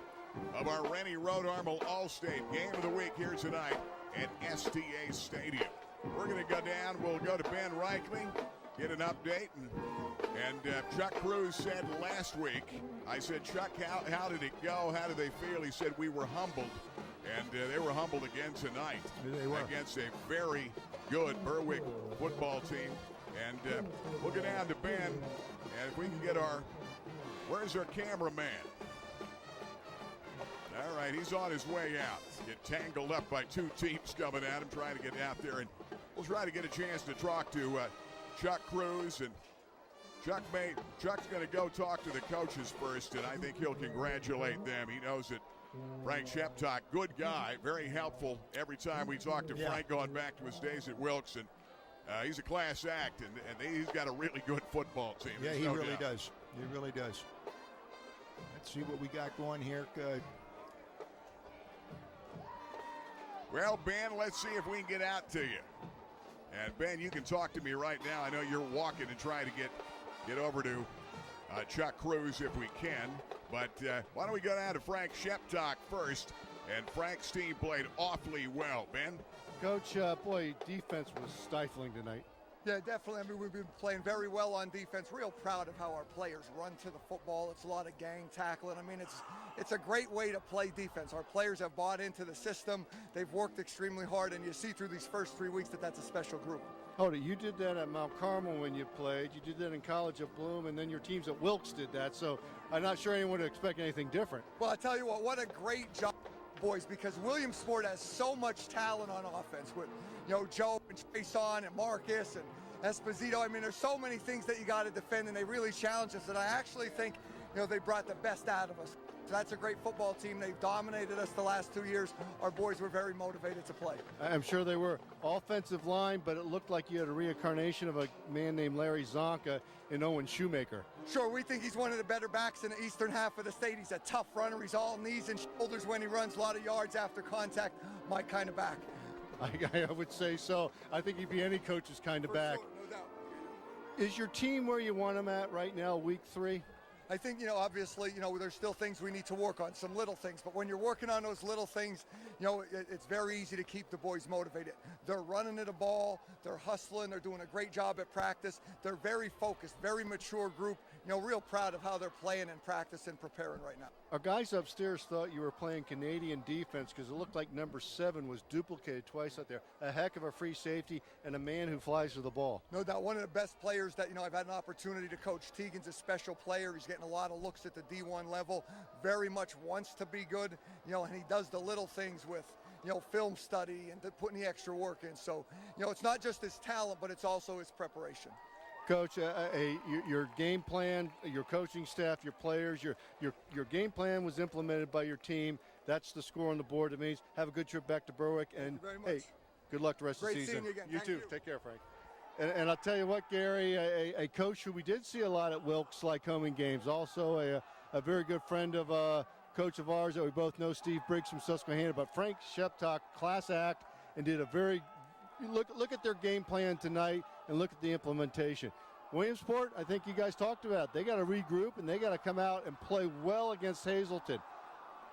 of our Rennie Road Armel All-State Game of the Week here tonight at STA Stadium. We're going to go down. We'll go to Ben Reichley, get an update. And Chuck Cruz said last week, I said, Chuck, how did it go? How did they feel? He said, we were humbled. And they were humbled again tonight against a very good Berwick football team. And we'll get down to Ben. And if we can get where's our cameraman? All right, he's on his way out. Get tangled up by 2 teams coming at him, trying to get out there. And we'll try to get a chance to talk to Chuck Cruz. And Chuck's going to go talk to the coaches first, and I think he'll congratulate them. He knows that Frank Sheptock, good guy, very helpful every time we talk to Frank going back to his days at Wilkes. And he's a class act, and he's got a really good football team. Yeah, he really does. He really does. Let's see what we got going here. Good. Well, Ben, let's see if we can get out to you. And, Ben, you can talk to me right now. I know you're walking and trying to get over to Chuck Cruz if we can. But why don't we go down to Frank Sheptock first? And Frank's team played awfully well. Ben? Coach, boy, defense was stifling tonight. Yeah, definitely. I mean, we've been playing very well on defense. Real proud of how our players run to the football. It's a lot of gang tackling. I mean, it's a great way to play defense. Our players have bought into the system. They've worked extremely hard, and you see through these first 3 weeks that that's a special group. Hoda, you did that at Mount Carmel when you played. You did that in college at Bloom, and then your teams at Wilkes did that. So I'm not sure anyone would expect anything different. Well, I tell you what a great job, boys, because Williamsport has so much talent on offense with, Joe and Trason and Marcus and Esposito. I mean, there's so many things that you got to defend, and they really challenge us. And I actually think, they brought the best out of us. So that's a great football team. They've dominated us the last 2 years. Our boys were very motivated to play. I'm sure they were. Offensive line, but it looked like you had a reincarnation of a man named Larry Zonka and Owen Shoemaker. Sure, we think he's one of the better backs in the eastern half of the state. He's a tough runner. He's all knees and shoulders when he runs, a lot of yards after contact. My kind of back. I would say so. I think he'd be any coach's kind of back. Sure, no doubt. Is your team where you want them at right now, week 3? I think, obviously, there's still things we need to work on, some little things. But when you're working on those little things, it's very easy to keep the boys motivated. They're running to the ball. They're hustling. They're doing a great job at practice. They're very focused, very mature group. Real proud of how they're playing and practice and preparing right now. Our guys upstairs thought you were playing Canadian defense because it looked like number 7 was duplicated twice out there. A heck of a free safety and a man who flies to the ball. No doubt. One of the best players that, I've had an opportunity to coach. Teagan's a special player. He's getting a lot of looks at the D1 level. Very much wants to be good, and he does the little things with, film study and putting the extra work in. So, it's not just his talent, but it's also his preparation. Coach, your game plan, your coaching staff, your players, your game plan was implemented by your team. That's the score on the board. It means have a good trip back to Berwick. And, hey, good luck the rest of the season. Great seeing you again. You Thank too. you. Take care, Frank. And I'll tell you what, Gary, a coach who we did see a lot at Wilkes Lycoming games, also a very good friend of coach of ours that we both know, Steve Briggs from Susquehanna. But Frank Sheptock, class act, and did a very look at their game plan tonight and look at the implementation. Williamsport, I think you guys talked about, they got to regroup and they got to come out and play well against Hazleton.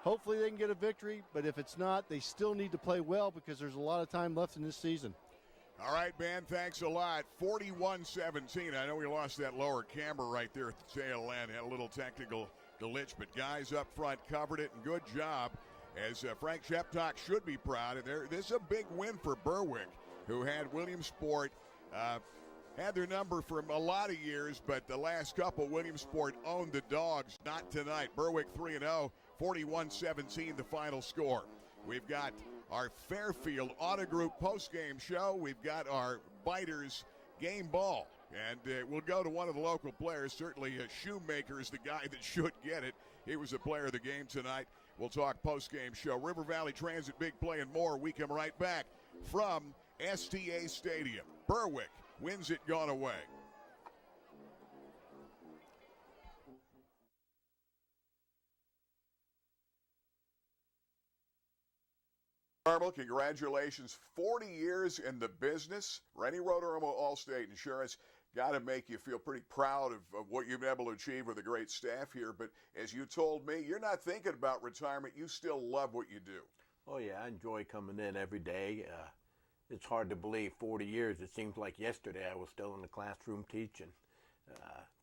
Hopefully they can get a victory, but if it's not, they still need to play well because there's a lot of time left in this season. All right, man, thanks a lot. 41-17. I know we lost that lower camera right there at the tail end. Had a little technical glitch, but guys up front covered it, and good job. As Frank Sheptock should be proud. And this is a big win for Berwick, who had Williamsport had their number for a lot of years, but the last couple, Williamsport owned the Dogs. Not tonight. Berwick 3-0, 41-17 the final score. We've got our Fairfield Auto Group postgame show. We've got our Biters game ball. And we'll go to one of the local players. Certainly Shoemaker is the guy that should get it. He was a player of the game tonight. We'll talk postgame show. River Valley Transit, big play and more. We come right back from STA Stadium. Berwick wins it, gone away. Carmel, congratulations. 40 years in the business. Rennie Rotoramo Allstate Insurance. Got to make you feel pretty proud of what you've been able to achieve with a great staff here. But as you told me, you're not thinking about retirement. You still love what you do. Oh, yeah, I enjoy coming in every day. It's hard to believe 40 years. It seems like yesterday I was still in the classroom teaching.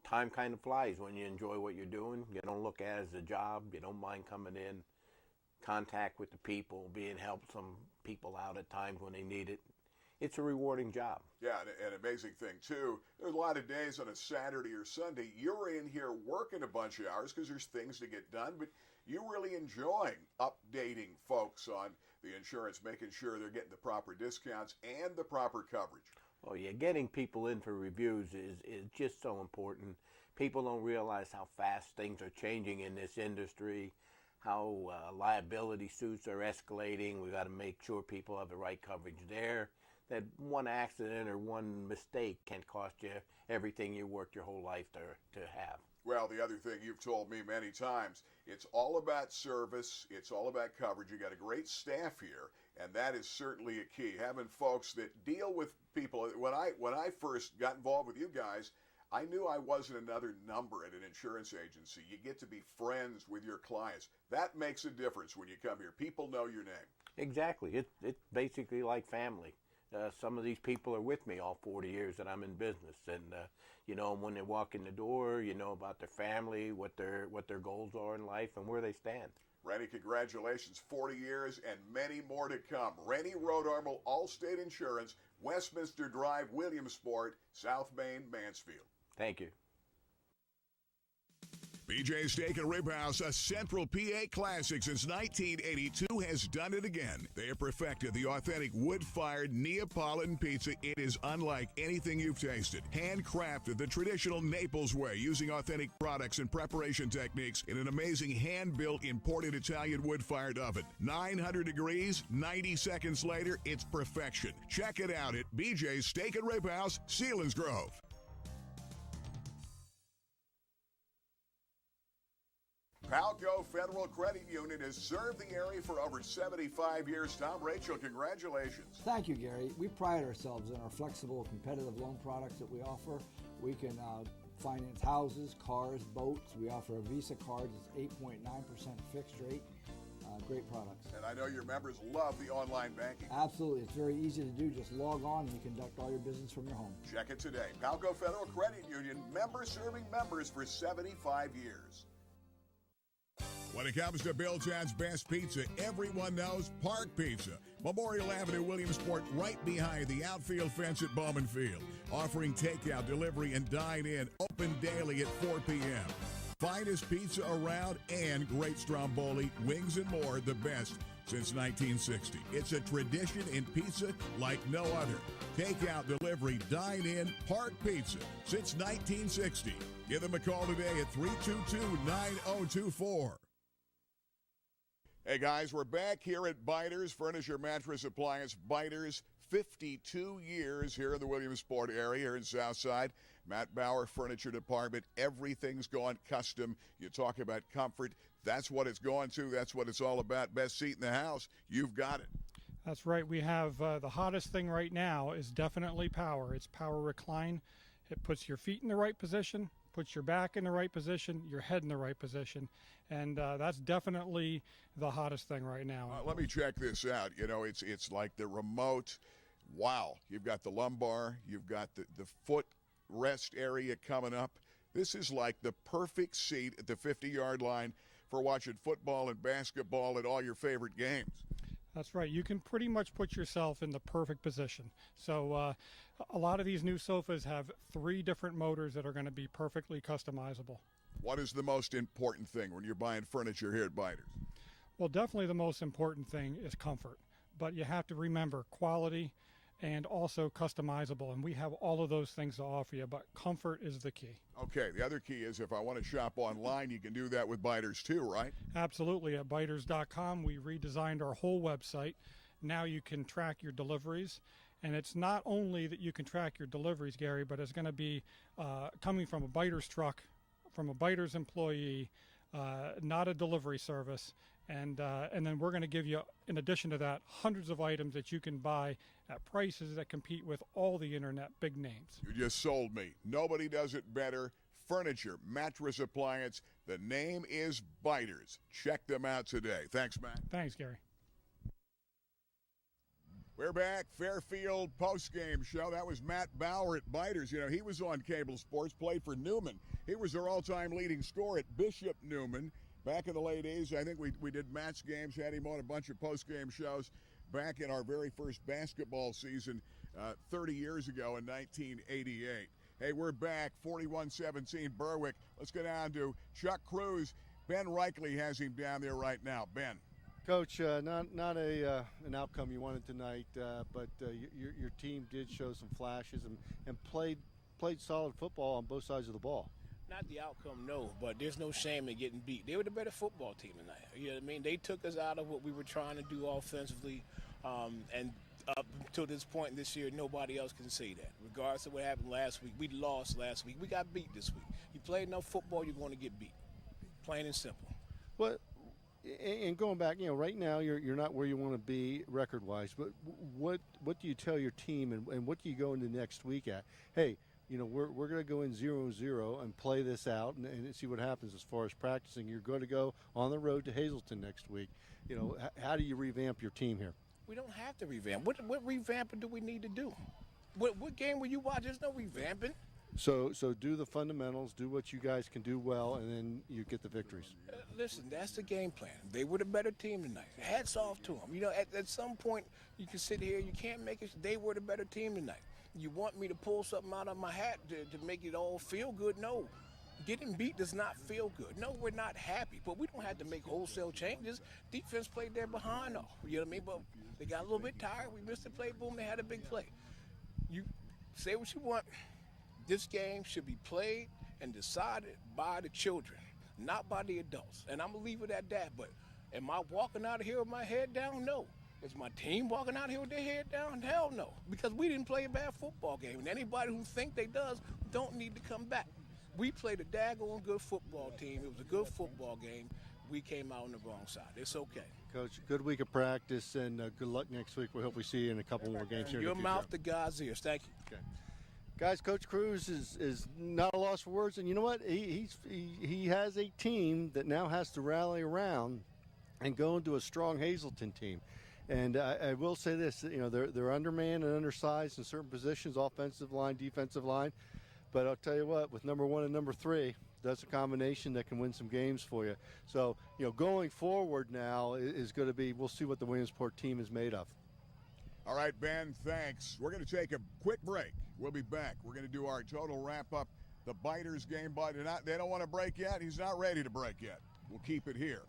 Time kind of flies when you enjoy what you're doing. You don't look at it as a job. You don't mind coming in, contact with the people, being helped some people out at times when they need it. It's a rewarding job. Yeah, and an amazing thing, too. There's a lot of days on a Saturday or Sunday, you're in here working a bunch of hours because there's things to get done, but you really enjoying updating folks on the insurance, making sure they're getting the proper discounts and the proper coverage. Oh, yeah, getting people in for reviews is just so important. People don't realize how fast things are changing in this industry, how liability suits are escalating. We got to make sure people have the right coverage there. That one accident or one mistake can cost you everything you worked your whole life to have. Well, the other thing you've told me many times, it's all about service. It's all about coverage. You got a great staff here, and that is certainly a key. Having folks that deal with people. When I first got involved with you guys, I knew I wasn't another number at an insurance agency. You get to be friends with your clients. That makes a difference when you come here. People know your name. Exactly. It's basically like family. some of these people are with me all 40 years that I'm in business, and when they walk in the door, about their family, what their goals are in life, and where they stand. Rennie, congratulations, 40 years and many more to come. Rennie Rodarmel, Allstate Insurance, Westminster Drive, Williamsport, South Main, Mansfield. Thank you. BJ Steak and Rib House, a Central PA classic since 1982, has done it again. They have perfected the authentic wood-fired Neapolitan pizza. It is unlike anything you've tasted. Handcrafted the traditional Naples way, using authentic products and preparation techniques in an amazing hand-built imported Italian wood-fired oven. 900 degrees, 90 seconds later, it's perfection. Check it out at BJ's Steak and Rib House, Selinsgrove. Palco Federal Credit Union has served the area for over 75 years. Tom, Rachel, congratulations. Thank you, Gary. We pride ourselves in our flexible, competitive loan products that we offer. We can finance houses, cars, boats. We offer a Visa card that's 8.9% fixed rate. Great products. And I know your members love the online banking. Absolutely. It's very easy to do. Just log on and you conduct all your business from your home. Check it today. Palco Federal Credit Union, members serving members for 75 years. When it comes to Billtown's best pizza, everyone knows Park Pizza. Memorial Avenue, Williamsport, right behind the outfield fence at Bowman Field. Offering takeout, delivery, and dine-in, open daily at 4 p.m. Finest pizza around and great stromboli, wings, and more, the best since 1960. It's a tradition in pizza like no other. Takeout, delivery, dine-in, Park Pizza since 1960. Give them a call today at 322-9024. Hey guys, we're back here at Biters Furniture Mattress Appliance. Biters, 52 years here in the Williamsport area, here in Southside. Matt Bauer Furniture Department. Everything's gone custom. You talk about comfort. That's what it's going to. That's what it's all about. Best seat in the house. You've got it. That's right. We have the hottest thing right now is definitely power. It's power recline. It puts your feet in the right position, puts your back in the right position, your head in the right position. And that's definitely the hottest thing right now. Let me check this out. It's like the remote. Wow. You've got the lumbar. You've got the foot rest area coming up. This is like the perfect seat at the 50-yard line for watching football and basketball at all your favorite games. That's right. You can pretty much put yourself in the perfect position. So a lot of these new sofas have 3 different motors that are going to be perfectly customizable. What is the most important thing when you're buying furniture here at Biters? Well, definitely the most important thing is comfort. But you have to remember quality and also customizable. And we have all of those things to offer you, but comfort is the key. Okay. The other key is if I want to shop online, you can do that with Biters too, right? Absolutely. At biters.com, we redesigned our whole website. Now you can track your deliveries. And it's not only that you can track your deliveries, Gary, but it's going to be coming from a Biters truck, from a Biters employee, not a delivery service. And then we're going to give you, in addition to that, hundreds of items that you can buy at prices that compete with all the internet big names. You just sold me. Nobody does it better. Furniture, mattress appliance. The name is Biters. Check them out today. Thanks, Matt. Thanks, Gary. We're back. Fairfield postgame show. That was Matt Bauer at Biters. He was on cable sports, played for Newman. He was their all-time leading scorer at Bishop Newman. Back in the late 80s, I think we did Matt's games, had him on a bunch of post-game shows back in our very first basketball season 30 years ago in 1988. Hey, we're back, 41-17 Berwick. Let's go down to Chuck Cruz. Ben Reichley has him down there right now. Ben. Coach, not an outcome you wanted tonight, but your team did show some flashes and played solid football on both sides of the ball. Not the outcome, no, but there's no shame in getting beat. They were the better football team tonight. You know what I mean? They took us out of what we were trying to do offensively, and up until this point this year, nobody else can say that. Regardless of what happened last week, we lost last week. We got beat this week. You play enough football, you're going to get beat. Plain and simple. Well, and going back, right now you're not where you want to be record-wise, but what do you tell your team and what do you go into next week at? Hey, we're going to go in 0-0 and play this out and see what happens as far as practicing. You're going to go on the road to Hazleton next week. How do you revamp your team here? We don't have to revamp. What revamping do we need to do? What game will you watch? There's no revamping. So do the fundamentals, do what you guys can do well, and then you get the victories. Listen, that's the game plan. They were the better team tonight. Hats off to them. You know, at some point, you can sit here, you can't make it. They were the better team tonight. You want me to pull something out of my hat to make it all feel good? No. Getting beat does not feel good. No, we're not happy, but we don't have to make wholesale changes. Defense played there behind all. You know what I mean? But they got a little bit tired. We missed the play. Boom, they had a big play. You say what you want. This game should be played and decided by the children, not by the adults. And I'm going to leave it at that. But am I walking out of here with my head down? No. Is my team walking out here with their head down? Hell no. Because we didn't play a bad football game. And anybody who think they does don't need to come back. We played a daggone good football team. It was a good football game. We came out on the wrong side. It's okay. Coach, good week of practice, and good luck next week. We hope we see you in a couple more games here. Your mouth to God's ears. Thank you. Okay. Guys, Coach Cruz is not a loss for words, and you know what? He has a team that now has to rally around and go into a strong Hazleton team. And I will say this, you know, they're undermanned and undersized in certain positions, offensive line, defensive line. But I'll tell you what, with number 1 and number 3, that's a combination that can win some games for you. So, you know, going forward now is going to be, we'll see what the Williamsport team is made of. All right, Ben, thanks. We're going to take a quick break. We'll be back. We're going to do our total wrap-up. The Biters game, but they don't want to break yet. He's not ready to break yet. We'll keep it here.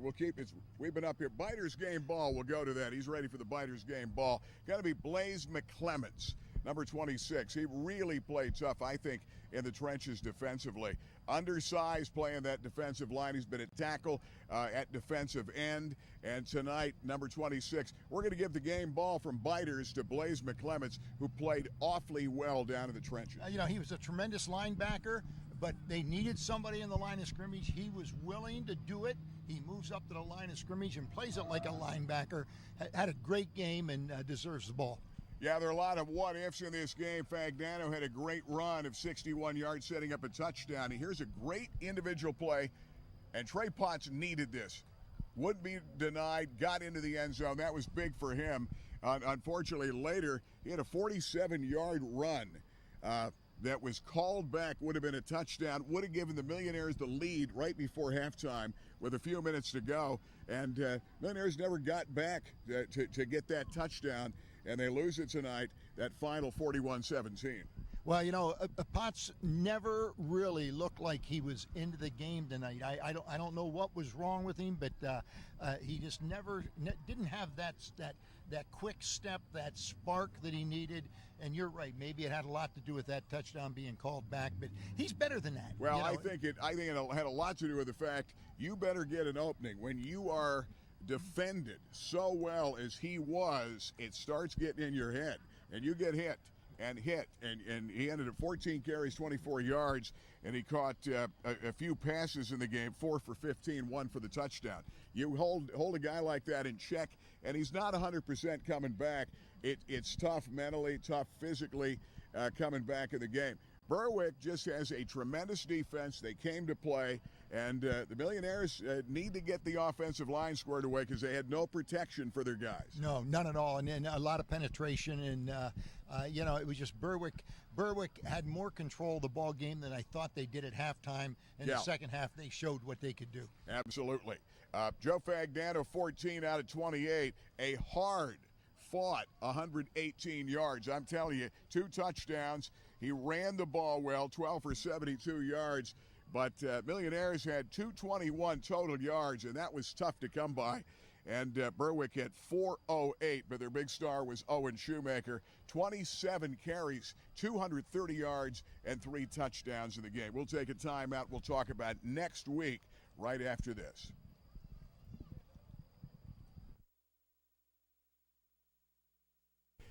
We'll keep it. We've been up here. Biters game ball. We'll go to that. He's ready for the Biters game ball. Got to be Blaze McClements, number 26. He really played tough, I think, in the trenches defensively. Undersized playing that defensive line. He's been at tackle, at defensive end. And tonight, number 26, we're going to give the game ball from Biters to Blaze McClements, who played awfully well down in the trenches. You know, he was a tremendous linebacker, but they needed somebody in the line of scrimmage. He was willing to do it. He moves up to the line of scrimmage and plays it like a linebacker. Had a great game and deserves the ball. Yeah, there are a lot of what-ifs in this game. Fagnano had a great run of 61 yards, setting up a touchdown. And here's a great individual play, and Trey Potts needed this. Wouldn't be denied, got into the end zone. That was big for him. Unfortunately, later, he had a 47-yard run that was called back, would have been a touchdown, would have given the Millionaires the lead right before halftime with a few minutes to go. And Millionaires never got back to get that touchdown, and they lose it tonight, that final 41-17. Well, you know, Potts never really looked like he was into the game tonight. I don't know what was wrong with him, but he just didn't have that quick step, that spark that he needed. And you're right, maybe it had a lot to do with that touchdown being called back, but he's better than that. Well, you know? I think it had a lot to do with the fact you better get an opening. When you are defended so well as he was, it starts getting in your head, and you get hit. And he ended at 14 carries, 24 yards, and he caught a few passes in the game, 4 for 15, 1 for the touchdown. You hold a guy like that in check, and he's not 100% coming back. It's tough mentally, tough physically coming back in the game. Berwick just has a tremendous defense. They came to play, and the Millionaires need to get the offensive line squared away because they had no protection for their guys. No, none at all, and a lot of penetration, and you know, it was just Berwick. Berwick had more control of the ball game than I thought they did at halftime. In the second half, they showed what they could do. Absolutely. Joe Fagnano, 14 out of 28, a hard-fought 118 yards. I'm telling you, 2 touchdowns. He ran the ball well, 12 for 72 yards, but Millionaires had 221 total yards, and that was tough to come by. And Berwick had 408, but their big star was Owen Shoemaker. 27 carries, 230 yards, and 3 touchdowns in the game. We'll take a timeout. We'll talk about next week right after this.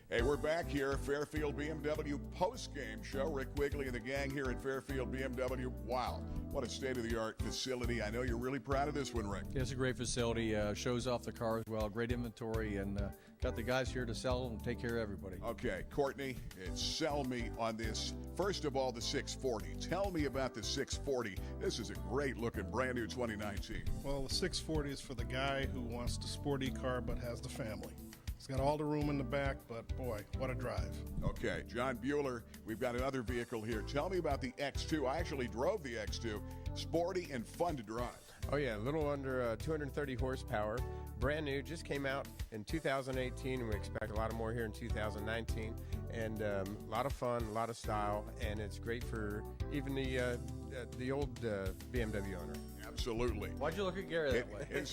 Hey, we're back here, Fairfield BMW post-game show. Rick Quigley and the gang here at Fairfield BMW. Wow, what a state-of-the-art facility. I know you're really proud of this one, Rick. Yeah, it's a great facility. Shows off the car as well. Great inventory, and got the guys here to sell and take care of everybody. Okay, Courtney, sell me on this. First of all, the 640. Tell me about the 640. This is a great-looking, brand-new 2019. Well, the 640 is for the guy who wants the sporty car but has the family. It's got all the room in the back, but boy, what a drive. Okay, John Bueller, we've got another vehicle here. Tell me about the X2. I actually drove the X2. Sporty and fun to drive. Oh yeah, a little under 230 horsepower. Brand new, just came out in 2018, and we expect a lot more here in 2019. And a lot of fun, a lot of style, and it's great for even the old BMW owner. Absolutely. Why'd you look at Gary that way?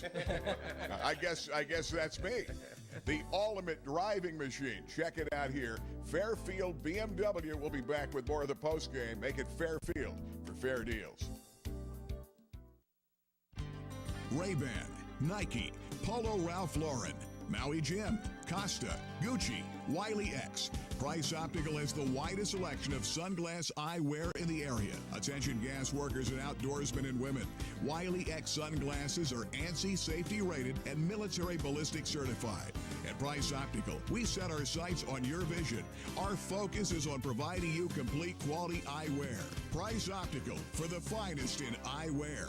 I guess that's me. The ultimate driving machine. Check it out here. Fairfield BMW will be back with more of the postgame. Make it Fairfield for fair deals. Ray-Ban, Nike, Polo Ralph Lauren, Maui Jim, Costa, Gucci, Wiley X. Price Optical has the widest selection of sunglass eyewear in the area. Attention gas workers and outdoorsmen and women. Wiley X sunglasses are ANSI safety rated and military ballistic certified. At Price Optical, we set our sights on your vision. Our focus is on providing you complete quality eyewear. Price Optical, for the finest in eyewear.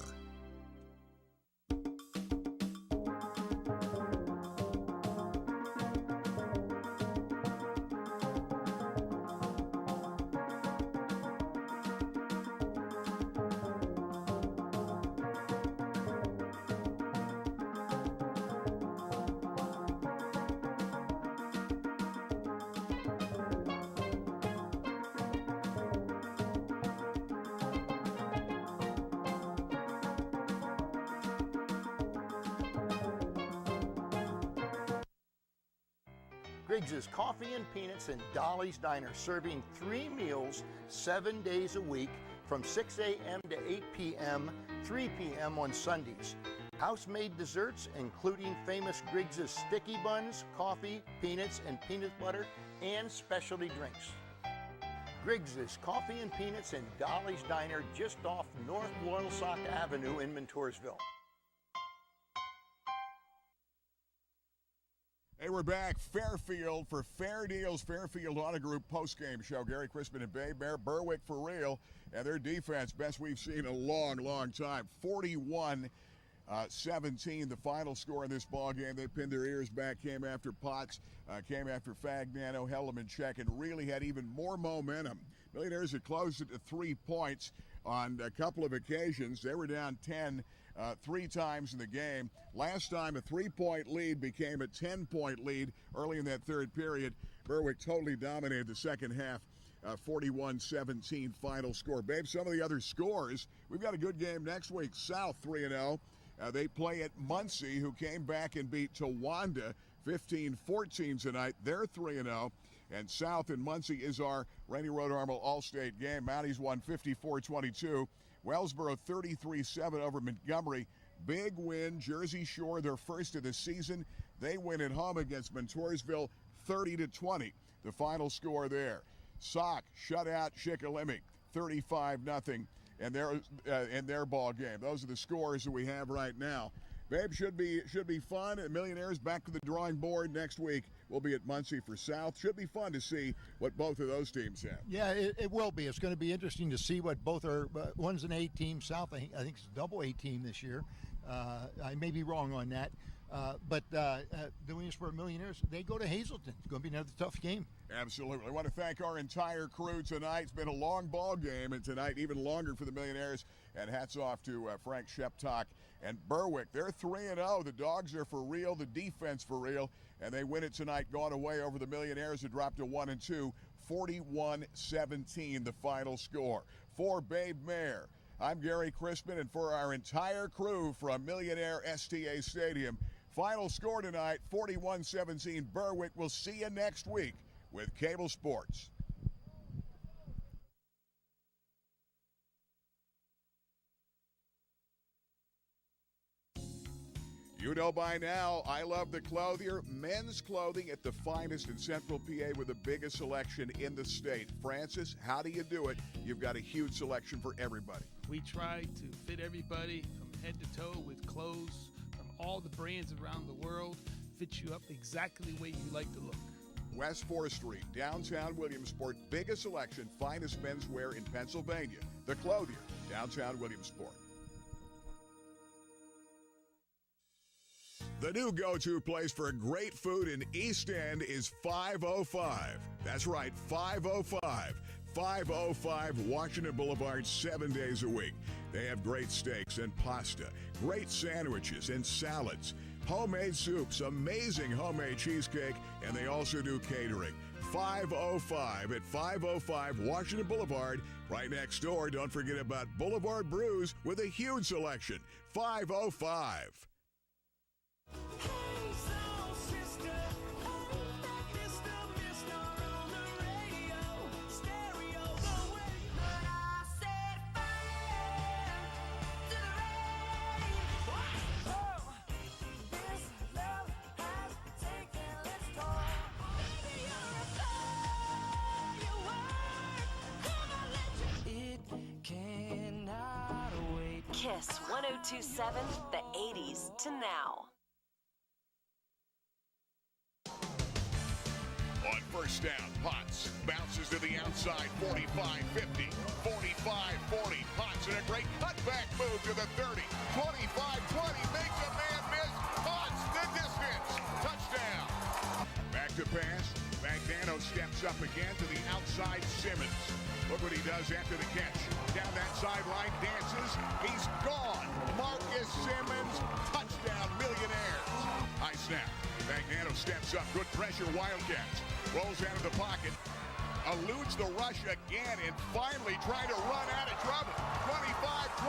Griggs' Coffee and Peanuts and Dolly's Diner, serving 3 meals 7 days a week from 6 a.m. to 8 p.m., 3 p.m. on Sundays. House-made desserts, including famous Griggs' sticky buns, coffee, peanuts, and peanut butter, and specialty drinks. Griggs' Coffee and Peanuts and Dolly's Diner, just off North Loyalsock Avenue in Montoursville. Hey, we're back. Fairfield for Fair Deals. Fairfield Auto Group postgame show. Gary Crispin and Babe Bear. Berwick for real. And their defense, best we've seen in a long, long time. 41-17, the final score in this ball game. They pinned their ears back, came after Potts, came after Fagnano, held them in check, and really had even more momentum. Millionaires had closed it to 3 points on a couple of occasions. They were down 10 3 times in the game. Last time, a 3-point lead became a 10-point lead early in that third period. Berwick totally dominated the second half. 41-17 final score. Babe, some of the other scores. We've got a good game next week. South 3-0. They play at Muncie, who came back and beat Towanda 15-14 tonight. They're 3-0. And South and Muncie is our Rainy Road Armel All-State game. Mounties won 54-22. Wellsboro 33-7 over Montgomery. Big win. Jersey Shore, their first of the season. They win at home against Montoursville 30-20. The final score there. Sauk shut out Shikellamy 35-0 in their ball game. Those are the scores that we have right now. Babe, should be fun. Millionaires back to the drawing board next week. We'll be at Muncie for South. Should be fun to see what both of those teams have. Yeah, it will be. It's going to be interesting to see what both are. One's an A team. South, I think it's a double A team this year. I may be wrong on that. But the Williamsport Millionaires, they go to Hazleton. It's going to be another tough game. Absolutely. I want to thank our entire crew tonight. It's been a long ball game, and tonight even longer for the Millionaires. And hats off to Frank Sheptock and Berwick. They're 3-0. The Dogs are for real, the defense for real, and they win it tonight, going away over the Millionaires, who dropped to 1-2, 41-17 the final score. For Babe Mayer, I'm Gary Crispin, and for our entire crew from Millionaire STA Stadium, final score tonight, 41-17 Berwick. We'll see you next week with Cable Sports. You know by now, I love the Clothier. Men's clothing at the finest in Central PA with the biggest selection in the state. Francis, how do you do it? You've got a huge selection for everybody. We try to fit everybody from head to toe with clothes from all the brands around the world, fit you up exactly the way you like to look. West 4th Street, downtown Williamsport, biggest selection, finest menswear in Pennsylvania. The Clothier, downtown Williamsport. The new go-to place for great food in East End is 505. That's right, 505. 505 Washington Boulevard, 7 days a week. They have great steaks and pasta, great sandwiches and salads, homemade soups, amazing homemade cheesecake, and they also do catering. 505 at 505 Washington Boulevard. Right next door, don't forget about Boulevard Brews with a huge selection. 505. Kiss 1027, the 80s to now. On first down, Potts bounces to the outside, 45-50, 45-40. Potts in a great cutback move to the 30, 25-20, makes a man miss. Potts the distance, touchdown. Back to pass, Magnano steps up again to the outside, Simmons. Look what he does after the catch. Down that sideline, dances. He's gone. Marcus Simmons, touchdown, Millionaires. High snap. Magnano steps up. Good pressure, Wildcats. Rolls out of the pocket. Eludes the rush again and finally trying to run out of trouble. 25,